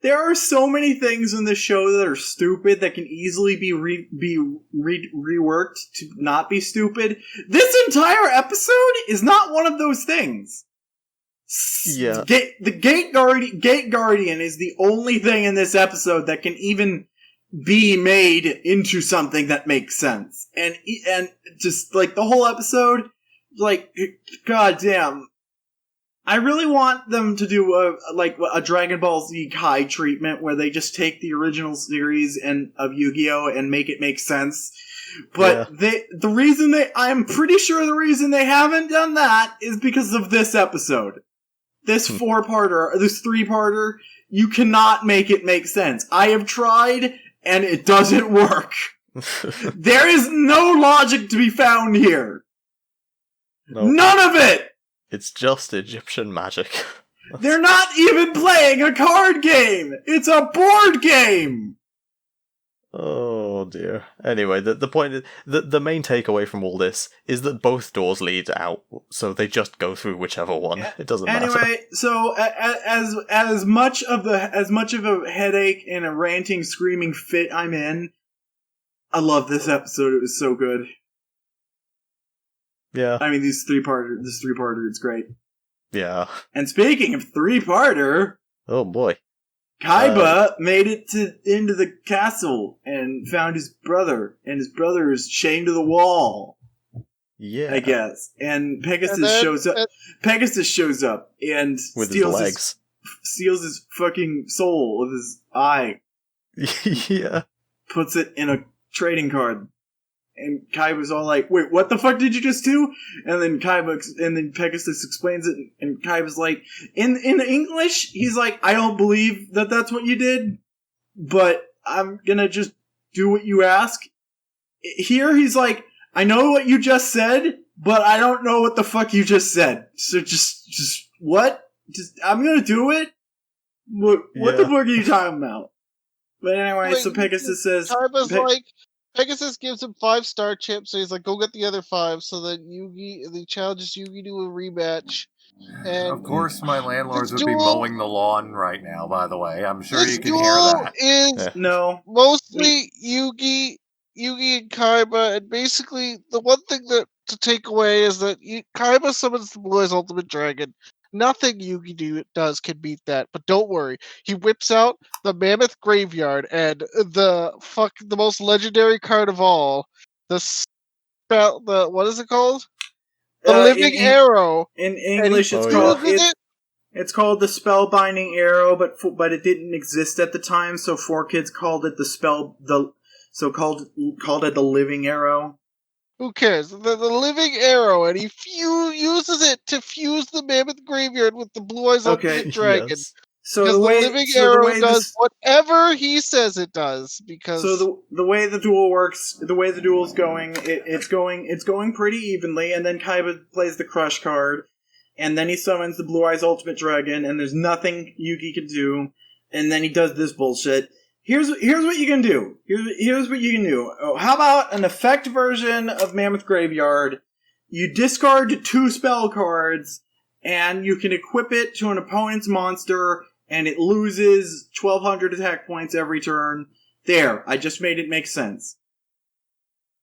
There are so many things in this show that are stupid that can easily be reworked to not be stupid. This entire episode is not one of those things. Yeah. The Gate Guardian is the only thing in this episode that can even be made into something that makes sense. And just, like, the whole episode, like, goddamn. I really want them to do a Dragon Ball Z Kai treatment where they just take the original series of Yu-Gi-Oh! And make it make sense. But I'm pretty sure the reason they haven't done that is because of this episode. This 3-parter, you cannot make it make sense. I have tried, and it doesn't work. There is no logic to be found here. Nope. None of it! It's just Egyptian magic. They're not even playing a card game! It's a board game! Oh dear. Anyway, the point is, the main takeaway from all this is that both doors lead out, so they just go through whichever one. It doesn't matter. Anyway, so as much of a headache and a ranting, screaming fit I'm in, I love this episode. It was so good. Yeah. I mean, this 3-parter, it's great. Yeah. And speaking of 3-parter, Oh boy. Kaiba made it into the castle and found his brother, and his brother is chained to the wall. Yeah. I guess. And Pegasus And then- shows up. Pegasus shows up and With his steals legs. steals his fucking soul with his eye. Yeah. Puts it in a trading card. And Kaiba's all like, "Wait, what the fuck did you just do?" And then Pegasus explains it, and Kaiba's like, in English, he's like, "I don't believe that that's what you did, but I'm gonna just do what you ask." Here, he's like, "I know what you just said, but I don't know what the fuck you just said. So just what? I'm gonna do it. What the fuck are you talking about?" But anyway, Wait, so Pegasus says, Kaiba's like, Pegasus gives him 5 star chips, so he's like, go get the other 5, so that he challenges Yugi to a rematch. And Of course, my landlords this would be duel- mowing the lawn right now, by the way. I'm sure this you can hear duel that. is Yeah. "No, mostly Yugi and Kaiba, and basically the one thing that to take away is that Kaiba summons the Blue Eyes Ultimate Dragon. Nothing Yugi does can beat that, but don't worry. He whips out the Mammoth Graveyard and the most legendary card of all, what is it called? The Living Arrow. In English, Oh, it's called the Spellbinding Arrow, but it didn't exist at the time, so 4Kids called it called it the Living Arrow. Who cares? The Living Arrow, and he uses it to fuse the Mammoth Graveyard with the Blue Eyes Okay, Ultimate Dragon. Yes. So Because the way the Living so the Arrow way does this, whatever he says it does. Because so the way the duel works, the way the duel's going, it's going pretty evenly, and then Kaiba plays the Crush card, and then he summons the Blue Eyes Ultimate Dragon, and there's nothing Yugi can do, and then he does this bullshit. Here's what you can do. Here's what you can do. Oh, how about an effect version of Mammoth Graveyard? You discard 2 spell cards, and you can equip it to an opponent's monster, and it loses 1,200 attack points every turn. There, I just made it make sense.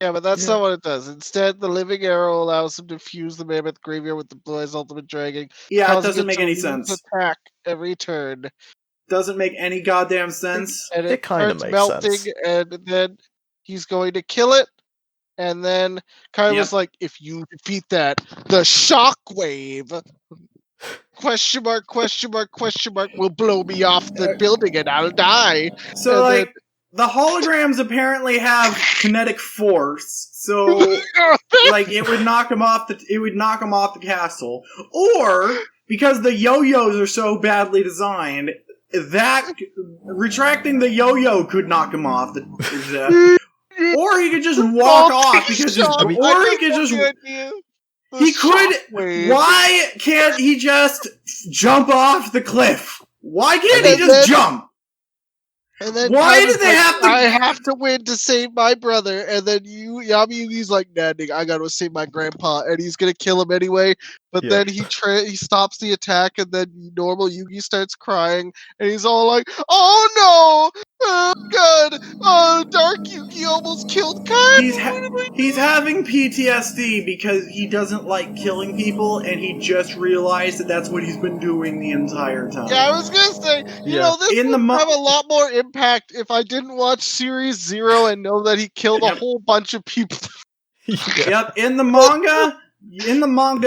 yeah, but that's not what it does. Instead, the Living Arrow allows him to fuse the Mammoth Graveyard with the Blue Eyes Ultimate Dragon. Yeah, it causing doesn't make to any lose sense. Attack every turn. Doesn't make any goddamn sense. And It kinda starts makes melting, sense. and then he's going to kill it. And then Kaiba's Yep. like, if you defeat that, the shockwave question mark will blow me off the building and I'll die. So, And like, the holograms apparently have kinetic force, so like it would knock him off the castle. Or because the yo-yos are so badly designed, that retracting the yo-yo could knock him off the or he could just walk off because he could. Why can't he just jump off the cliff? Why can't he just jump? And then Why Kaiba's do they have to- I have to win to save my brother. And then Yami Yugi's like, nah, nigga, I gotta save my grandpa, and he's gonna kill him anyway. But Yeah. then he stops the attack, and then normal Yugi starts crying, and he's all like, "Oh no, oh god, oh Dark Yugi almost killed Kaiba." He's having PTSD because he doesn't like killing people, and he just realized that that's what he's been doing the entire time. Yeah, I was gonna say, you know, this In the would mo- have a lot more impact if I didn't watch Series 0 and know that he killed a Yep. whole bunch of people. Yeah. Yep, in the manga,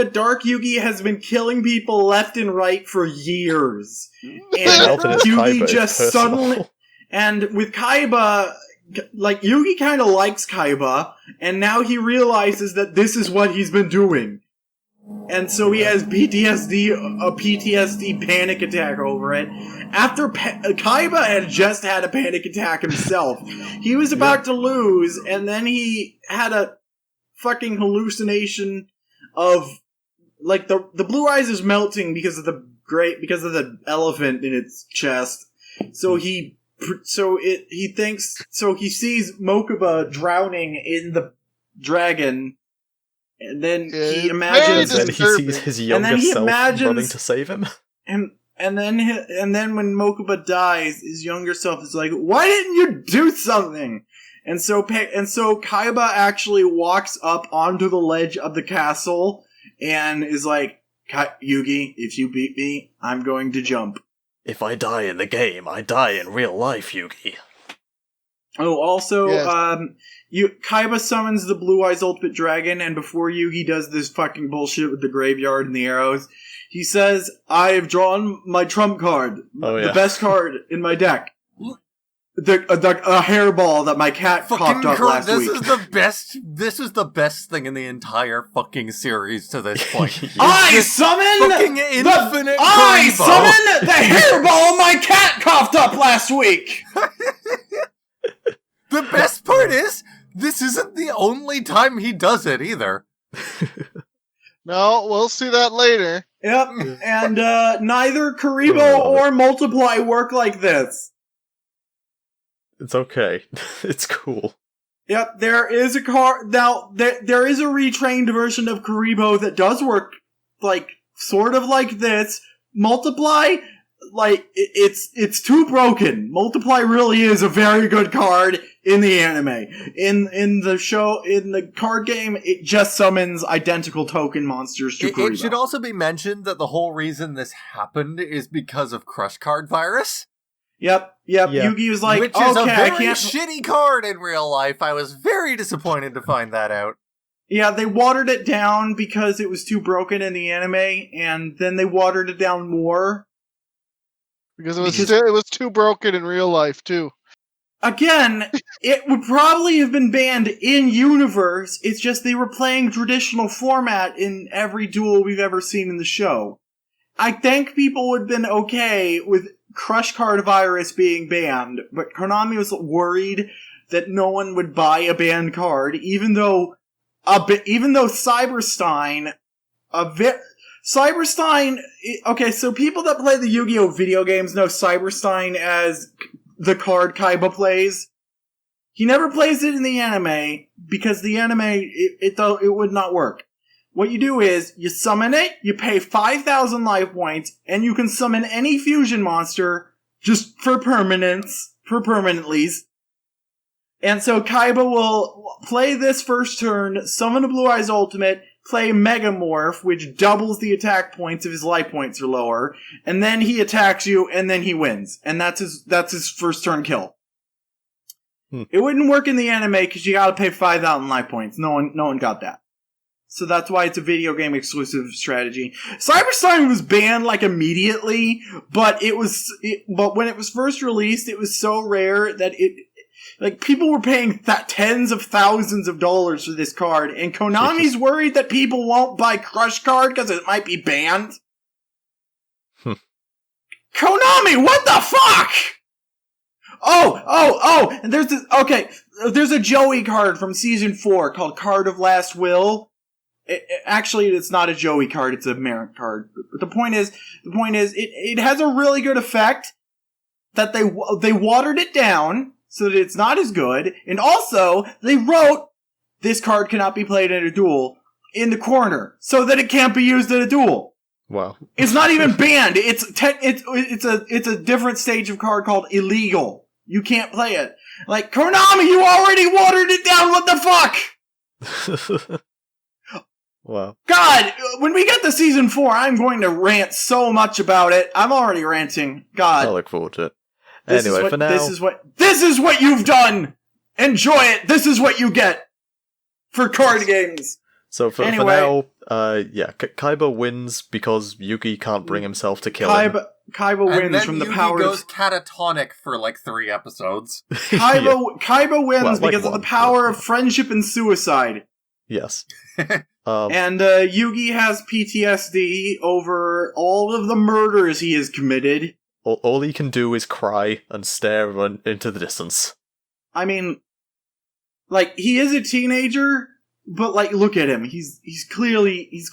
Dark Yugi has been killing people left and right for years. And Melted his Yugi Kaiba just is personal. suddenly... And with Kaiba, like, Yugi kind of likes Kaiba, and now he realizes that this is what he's been doing. And so he has a PTSD panic attack over it. After Kaiba had just had a panic attack himself. He was about to lose, and then he had a fucking hallucination of, like, the blue eyes is melting because of the elephant in its chest. So he sees Mokuba drowning in the dragon, and then he imagines, And then he sees his younger self running to save him. and then when Mokuba dies, his younger self is like, "Why didn't you do something?" And so Kaiba actually walks up onto the ledge of the castle and is like, "Yugi, if you beat me, I'm going to jump." If I die in the game, I die in real life, Yugi. Oh, also, Yes. Kaiba summons the Blue Eyes Ultimate Dragon, and before Yugi does this fucking bullshit with the graveyard and the arrows, he says, I have drawn my trump card. Oh, yeah. The best card in my deck. A hairball that my cat coughed up last this week. This is the best thing in the entire fucking series to this point. I summon fucking infinite I Karibo. summon the hairball my cat coughed up last week! The best part is, this isn't the only time he does it either. No, we'll see that later. Yep, and neither Karibo or Multiply work like this. It's okay. It's cool. Yep, there is a card now. There is a retrained version of Karibo that does work, like sort of like this. Multiply, like it's too broken. Multiply really is a very good card in the anime. In the show, in the card game, it just summons identical token monsters to Karibo. It should also be mentioned that the whole reason this happened is because of Crush Card Virus. Yep. Yeah. Yugi was like, which is okay, a very I can't. shitty card in real life. I was very disappointed to find that out. Yeah, they watered it down because it was too broken in the anime, and then they watered it down more. Because it was too broken in real life, too. Again, it would probably have been banned in universe. It's just they were playing traditional format in every duel we've ever seen in the show. I think people would have been okay with Crush Card Virus being banned, but Konami was worried that no one would buy a banned card, even though Cyberstein, okay, so people that play the Yu-Gi-Oh! Video games know Cyberstein as the card Kaiba plays. He never plays it in the anime, because the anime, it would not work. What you do is, you summon it, you pay 5,000 life points, and you can summon any fusion monster, just for permanentlies. And so Kaiba will play this first turn, summon a Blue Eyes Ultimate, play Megamorph, which doubles the attack points if his life points are lower, and then he attacks you, and then he wins. And that's his first turn kill. It wouldn't work in the anime, because you gotta pay 5,000 life points. No one got that. So that's why it's a video game exclusive strategy. Cyberstein was banned like immediately, but but when it was first released, it was so rare that people were paying tens of thousands of dollars for this card, and Konami's worried that people won't buy Crush Card because it might be banned. Konami, what the fuck? Oh, and there's a Joey card from Season 4 called Card of Last Will. Actually, it's not a Joey card, it's a Merit card. But the point is, it has a really good effect that they watered it down so that it's not as good, and also, they wrote, this card cannot be played in a duel, in the corner, so that it can't be used in a duel. Wow. It's not even banned, it's a different stage of card called illegal. You can't play it. Like, Konami, you already watered it down, what the fuck? Wow. God, when we get to Season 4, I'm going to rant so much about it. I'm already ranting. God. I look forward to it. Anyway, for now... This is what you've done! Enjoy it! This is what you get! For card games! So for now, Kaiba wins because Yugi can't bring himself to kill him. Kaiba wins from the power. Yugi goes catatonic for like 3 episodes. Kaiba wins because of the power of friendship and suicide. Yes. And Yugi has PTSD over all of the murders he has committed. All he can do is cry and stare into the distance. I mean, like, he is a teenager, but like, look at him. He's clearly a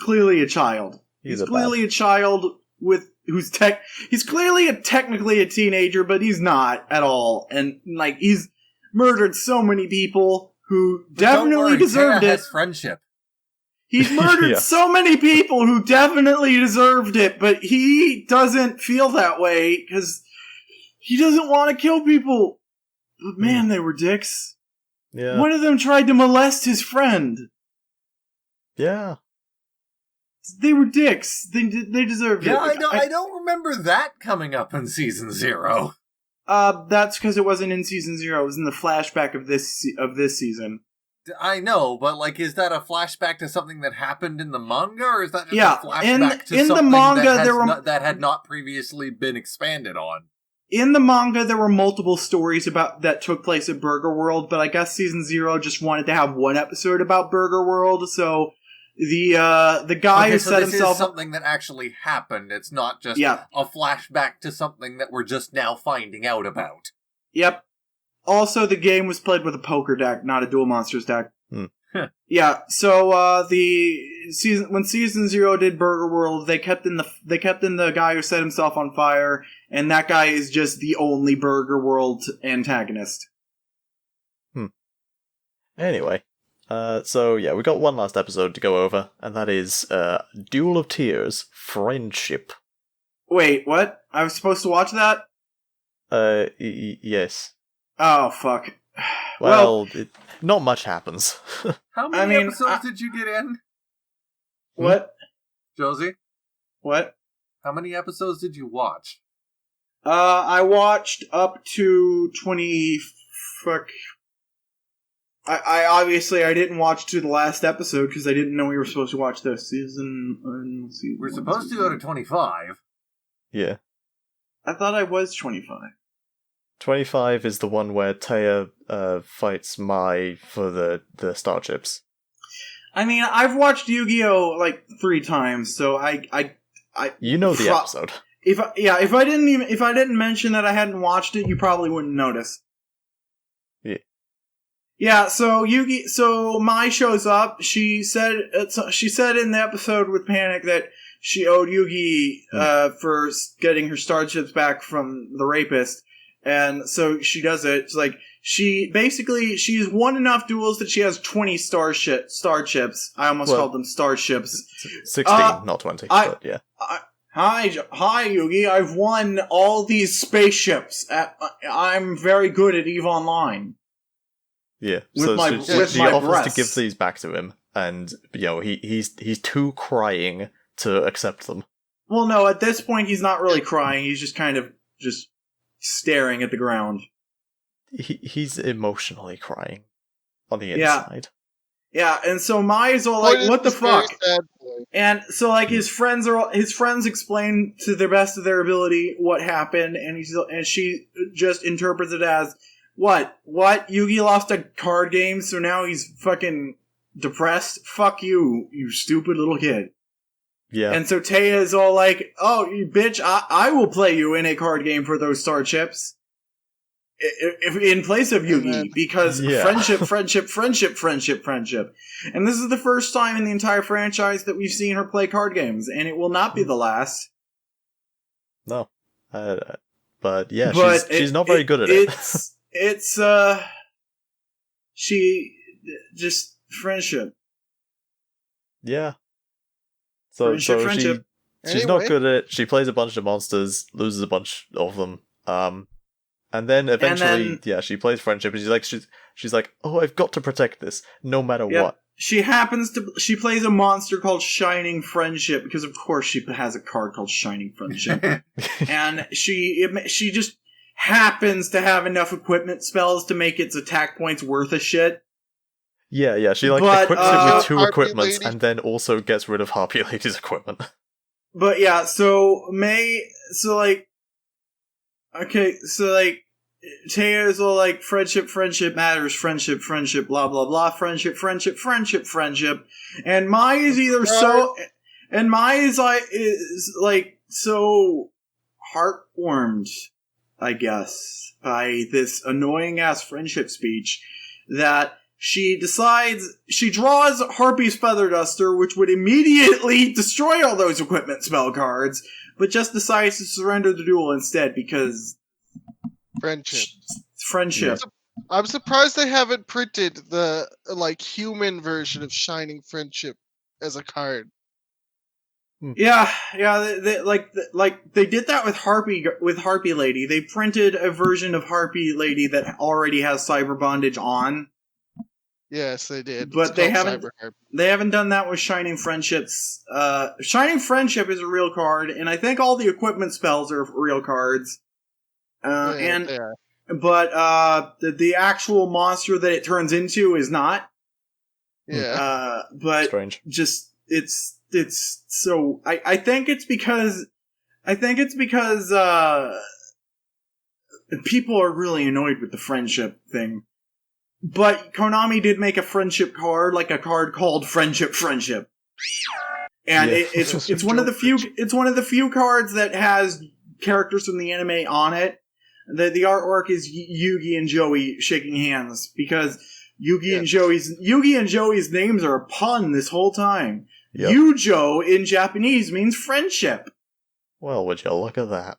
child. He's clearly a child he's clearly technically a teenager, but he's not at all. And like, he's murdered so many people who definitely deserved it. Has friendship. He's murdered so many people who definitely deserved it, but he doesn't feel that way because he doesn't want to kill people. But man, they were dicks. Yeah. One of them tried to molest his friend. Yeah. They were dicks. They deserved it. Yeah, I don't remember that coming up in Season 0. That's because it wasn't in Season 0. It was in the flashback of this season. I know, but, like, is that a flashback to something that happened in the manga, or is that just a flashback to in something the manga, that had not previously been expanded on? In the manga, there were multiple stories that took place at Burger World, but I guess Season 0 just wanted to have one episode about Burger World, so the guy who set himself... is something that actually happened. It's not just a flashback to something that we're just now finding out about. Yep. Also, the game was played with a poker deck, not a Duel Monsters deck. Yeah, so when Season 0 did Burger World, they kept in the guy who set himself on fire, and that guy is just the only Burger World antagonist. Anyway, so yeah, we got one last episode to go over, and that is Duel of Tears, Friendship. Wait, what? I was supposed to watch that? Yes. Oh, fuck. Well, not much happens. How many episodes did you get in? What? Josie? What? How many episodes did you watch? I watched up to 20... Fuck. I obviously I didn't watch to the last episode because I didn't know we were supposed to watch this season. We're supposed to go to 25. Yeah. I thought I was 25. 25 is the one where Taya fights Mai for the starships. I mean, I've watched Yu-Gi-Oh! Like 3 times, so I you know the episode. If I didn't mention that I hadn't watched it, you probably wouldn't notice. Yeah. Yeah, so Mai shows up. She said in the episode with Panic that she owed Yugi for getting her starships back from the rapist. And so she does it. It's like she's won enough duels that she has 20 starships. I almost called them starships. 16, not 20. But yeah. Hi, Yugi. I've won all these spaceships. I'm very good at EVE Online. Yeah. With So my she offers breasts. to give these back to him, and he's too crying to accept them. Well, no. At this point, he's not really crying. He's just kind of just staring at the ground. He's emotionally crying on the inside. Yeah, and so Mai's all like, "What the fuck?" And so like his friends explain to the best of their ability what happened, and she just interprets it as, What? Yugi lost a card game, so now he's fucking depressed? Fuck you, you stupid little kid. Yeah. And so Taya is all like, "Oh, you bitch, I will play you in a card game for those starships. If in place of Yugi, because friendship. And this is the first time in the entire franchise that we've seen her play card games, and it will not be the last. No. But yeah, she's not very good at it. It's she just friendship. Yeah. So friendship. She's not good at it. She plays a bunch of monsters, loses a bunch of them. And then eventually, she plays friendship, and she's like, "Oh, I've got to protect this, no matter what." She plays a monster called Shining Friendship, because of course she has a card called Shining Friendship. And she just happens to have enough equipment spells to make its attack points worth a shit. Yeah, she equips it with 2 equipments, and then also gets rid of Harpy Lady's equipment. But yeah, Taya's all like, friendship matters, friendship, blah, blah, blah, friendship. And Mai is so heartwarmed, I guess, by this annoying ass friendship speech that she draws Harpy's Feather Duster, which would immediately destroy all those equipment spell cards, but just decides to surrender the duel instead because... Friendship. I'm surprised they haven't printed the human version of Shining Friendship as a card. Yeah. They did that with Harpy Lady. They printed a version of Harpy Lady that already has cyber bondage on. Yes, they did. But It's they called haven't. Cyber They haven't done that with Shining Friendships. Shining Friendship is a real card, and I think all the equipment spells are real cards. Yeah, But the actual monster that it turns into is not. But Strange. just it's so I think it's because people are really annoyed with the friendship thing. But Konami did make a friendship card, like a card called Friendship, and Yeah. it's one of the few cards that has characters from the anime on it. The artwork is Yugi and Joey shaking hands because Yugi and Joey's names are a pun this whole time. Yep. Yujo in Japanese means friendship. Well, would you look at that?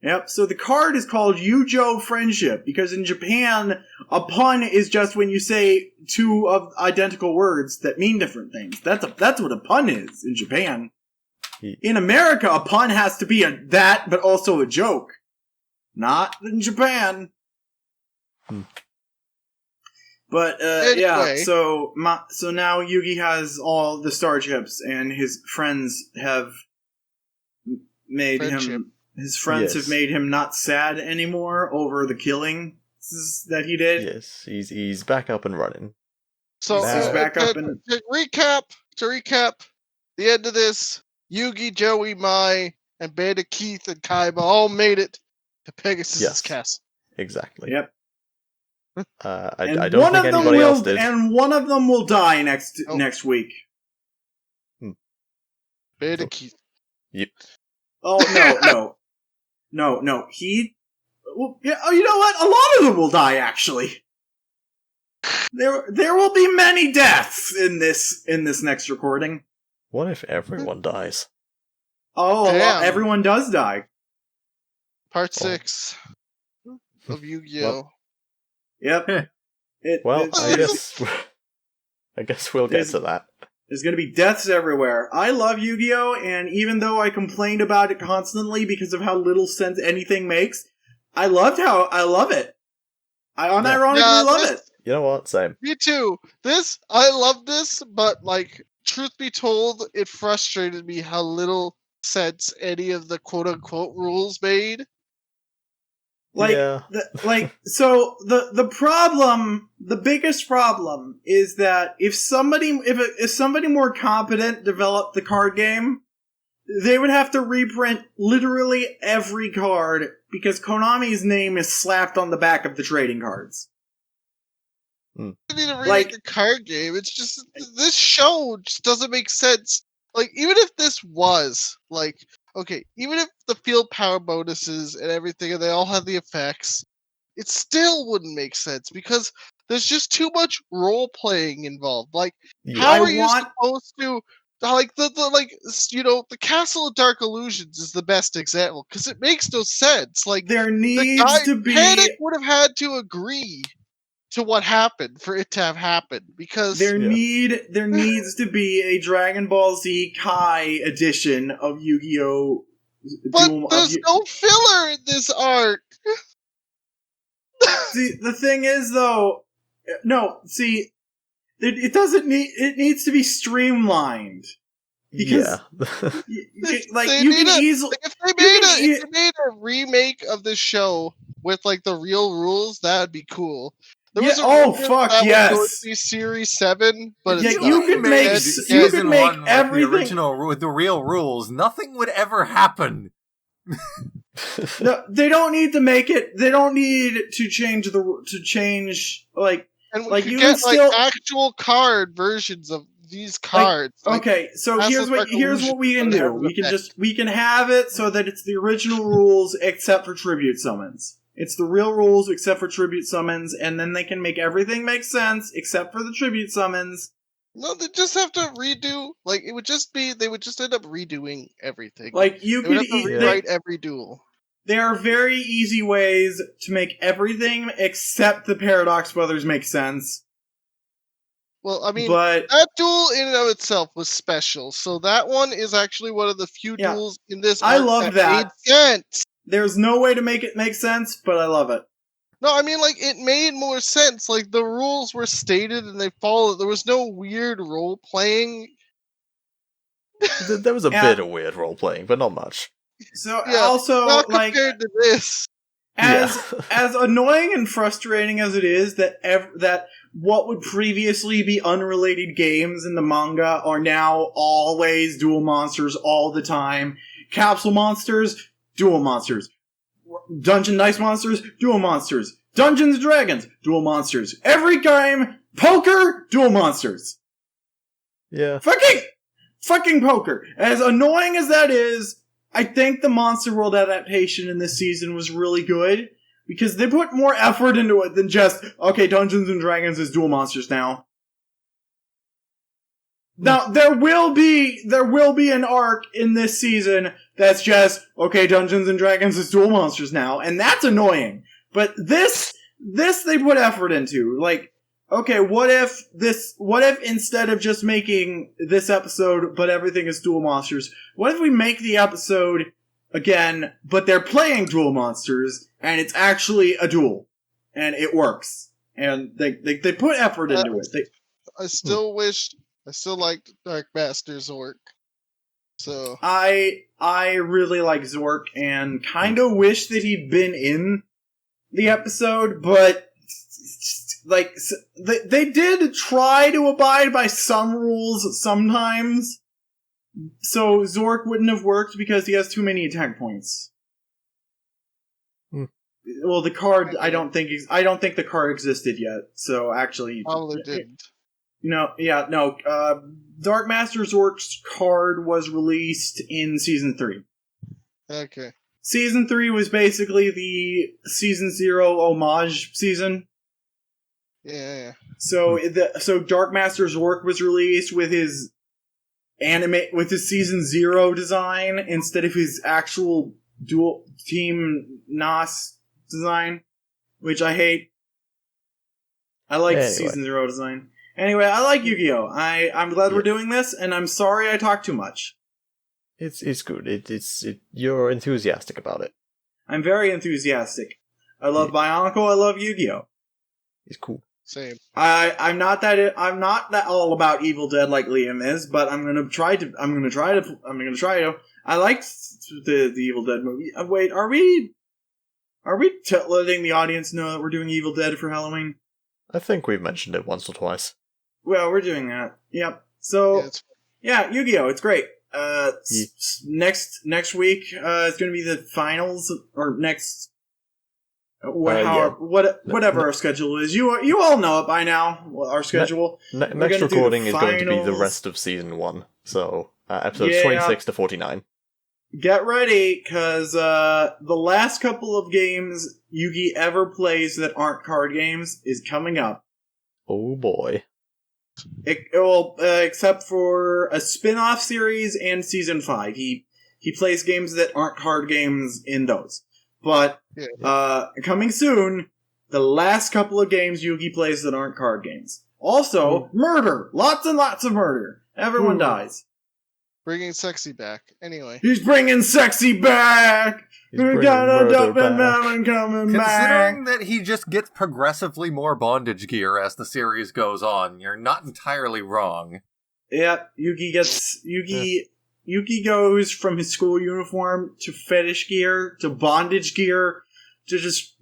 Yep, so the card is called Yujo Friendship, because in Japan, a pun is just when you say two of identical words that mean different things. That's what a pun is in Japan. In America, a pun has to be that, but also a joke. Not in Japan. But, Anyway. yeah, so now Yugi has all the star chips, and his friends have made him... His friends have made him not sad anymore over the killing that he did. Yes, he's back up and running. So He's back up and... to recap, the end of this, Yugi, Joey, Mai, and Bandit Keith and Kaiba all made it to Pegasus' castle. Exactly. Yep. I don't think anybody else did. And one of them will die next week. Bandit Keith. Yep. Oh, no. Well, yeah, oh, you know what? A lot of them will die, actually. There will be many deaths in this next recording. What if everyone dies? Oh, everyone does die. Part 6 of Yu-Gi-Oh! Yep. I guess we'll get to that. There's going to be deaths everywhere. I love Yu-Gi-Oh! And even though I complained about it constantly because of how little sense anything makes, I love it. I unironically love it. You know what? Same. Me too. I love this, but truth be told, it frustrated me how little sense any of the quote-unquote rules made. So the biggest problem is that if somebody more competent developed the card game, they would have to reprint literally every card because Konami's name is slapped on the back of the trading cards. You need to remake the card game. It's just this show just doesn't make sense. Even if this was even if the field power bonuses and everything, and they all have the effects, it still wouldn't make sense because there's just too much role playing involved. How are you supposed to? The Castle of Dark Illusions is the best example because it makes no sense. There needs to be. Panic would have had to agree to what happened for it to have happened because there needs to be a Dragon Ball Z Kai edition of Yu-Gi-Oh! But there's no filler in this arc. See, the thing is though, it doesn't need. It needs to be streamlined because if they made a remake of this show with the real rules, that'd be cool. Yes. Would be Series 7, but you could make everything with the real rules. Nothing would ever happen. No, they don't need to make it. They don't need to change and we could get actual card versions of these cards. Okay, so here's what we can do. We can have it so that it's the original rules except for tribute summons. It's the real rules except for tribute summons, and then they can make everything make sense except for the tribute summons. No, they just have to redo. It would just be they would just end up redoing everything. You could have to rewrite every duel. There are very easy ways to make everything except the Paradox Brothers make sense. Well, I mean, that duel in and of itself was special, so that one is actually one of the few duels in this. I love that. Made sense. There's no way to make it make sense, but I love it. No, I mean, like, it made more sense. Like, the rules were stated and they followed. There was no weird role playing. There was a bit of weird role playing, but not much. So Yeah, also, not like, compared to this. as Yeah. as annoying and frustrating as it is that that what would previously be unrelated games in the manga are now always Duel Monsters all the time. Capsule Monsters, Duel Monsters. Dungeon Dice Monsters, Duel Monsters. Dungeons and Dragons, Duel Monsters. Every game, poker, Duel Monsters. Yeah. Fucking poker. As annoying as that is, I think the Monster World adaptation in this season was really good because they put more effort into it than just, okay, Dungeons and Dragons is Duel Monsters now. Now, there will be an arc in this season that's just, okay, Dungeons and Dragons is Duel Monsters now, and that's annoying. But this they put effort into. Like, okay, what if instead of just making this episode, but everything is Duel Monsters, what if we make the episode again, but they're playing Duel Monsters, and it's actually a duel, and it works. And they put effort into it. I still liked Dark Master's work. So I really like Zork and kind of wish that he'd been in the episode, but like they did try to abide by some rules sometimes. So Zork wouldn't have worked because he has too many attack points. Well, the card I don't think the card existed yet. So actually, probably didn't. Dark Master Zork's card was released in Season 3. Okay. Season 3 was basically the Season 0 homage season. Yeah. So Dark Master Zork was released with his Season 0 design instead of his actual dual Team NOS design, which I hate. I like Season 0 design. Anyway, I like Yu-Gi-Oh! I'm glad we're doing this, and I'm sorry I talk too much. It's good. You're enthusiastic about it. I'm very enthusiastic. I love Bionicle. I love Yu-Gi-Oh! It's cool. Same. I'm not that all about Evil Dead like Liam is, but I'm gonna try to. I liked the Evil Dead movie. Wait, are we letting the audience know that we're doing Evil Dead for Halloween? I think we've mentioned it once or twice. Well, we're doing that. Yep. So, yeah, Yu-Gi-Oh! It's great. Next week, it's going to be the finals, or next, whatever our schedule is. You all know it by now, our schedule. Next recording is going to be the rest of Season 1, so episodes 26 to 49. Get ready, because the last couple of games Yugi ever plays that aren't card games is coming up. Oh boy. Except for a spin-off series and Season 5. He plays games that aren't card games in those. But, coming soon, the last couple of games Yugi plays that aren't card games. Also, murder! Lots and lots of murder. Everyone dies. Bringing sexy back. Anyway. He's bringing sexy back! We got a Dumpin' Mountain coming Considering back! that he just gets progressively more bondage gear as the series goes on, you're not entirely wrong. Yep, Yugi goes from his school uniform to fetish gear to bondage gear to just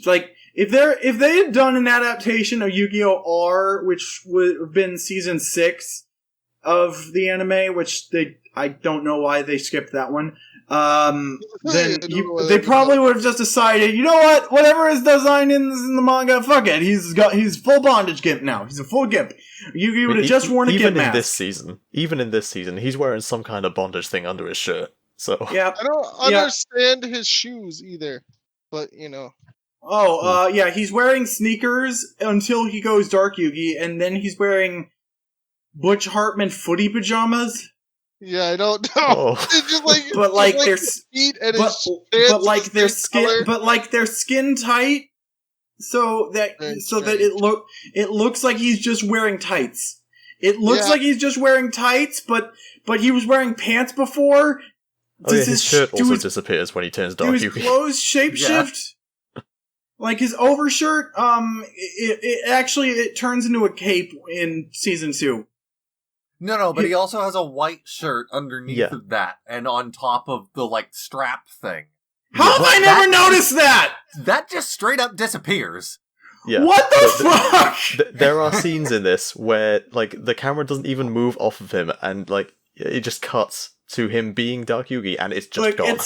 like if they had done an adaptation of Yu-Gi-Oh! R, which would have been Season 6 of the anime, which I don't know why they skipped that one. Then they probably would have just decided, you know what? Whatever his design is in the manga, fuck it. He's full bondage gimp now. He's a full gimp. Yugi would have just worn a gimp mask. Even in this season, he's wearing some kind of bondage thing under his shirt. So yeah, I don't understand his shoes either, but you know. Oh, he's wearing sneakers until he goes Dark Yugi, and then he's wearing Butch Hartman footy pajamas. Yeah, I don't know. Oh. It's just like, they're feet and they're skin tight, so that it looks like he's just wearing tights. It looks like he's just wearing tights, but he was wearing pants before. His shirt also disappears when he turns Dark Yugi. Do his Yugi. clothes shapeshift? Like his overshirt, it turns into a cape in season 2. No, but he also has a white shirt underneath of that, and on top of the, like, strap thing. How have I never noticed that? That just straight up disappears. Yeah. What the fuck? There are scenes in this where, like, the camera doesn't even move off of him, and, like, it just cuts to him being Dark Yugi, and it's just gone.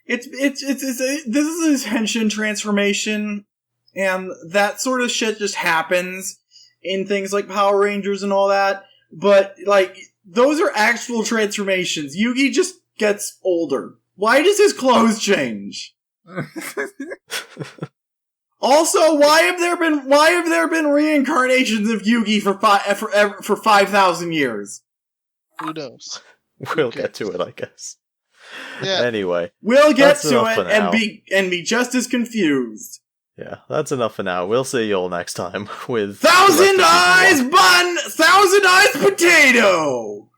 This is his Henshin transformation, and that sort of shit just happens in things like Power Rangers and all that. But, like, those are actual transformations. Yugi just gets older. Why does his clothes change? Also, why have there been reincarnations of Yugi for 5,000 years? Who knows? We'll get to it, I guess. Yeah. Anyway, we'll get to enough it for now. and be just as confused. Yeah, that's enough for now. We'll see you all next time with Thousand Eyes Potato!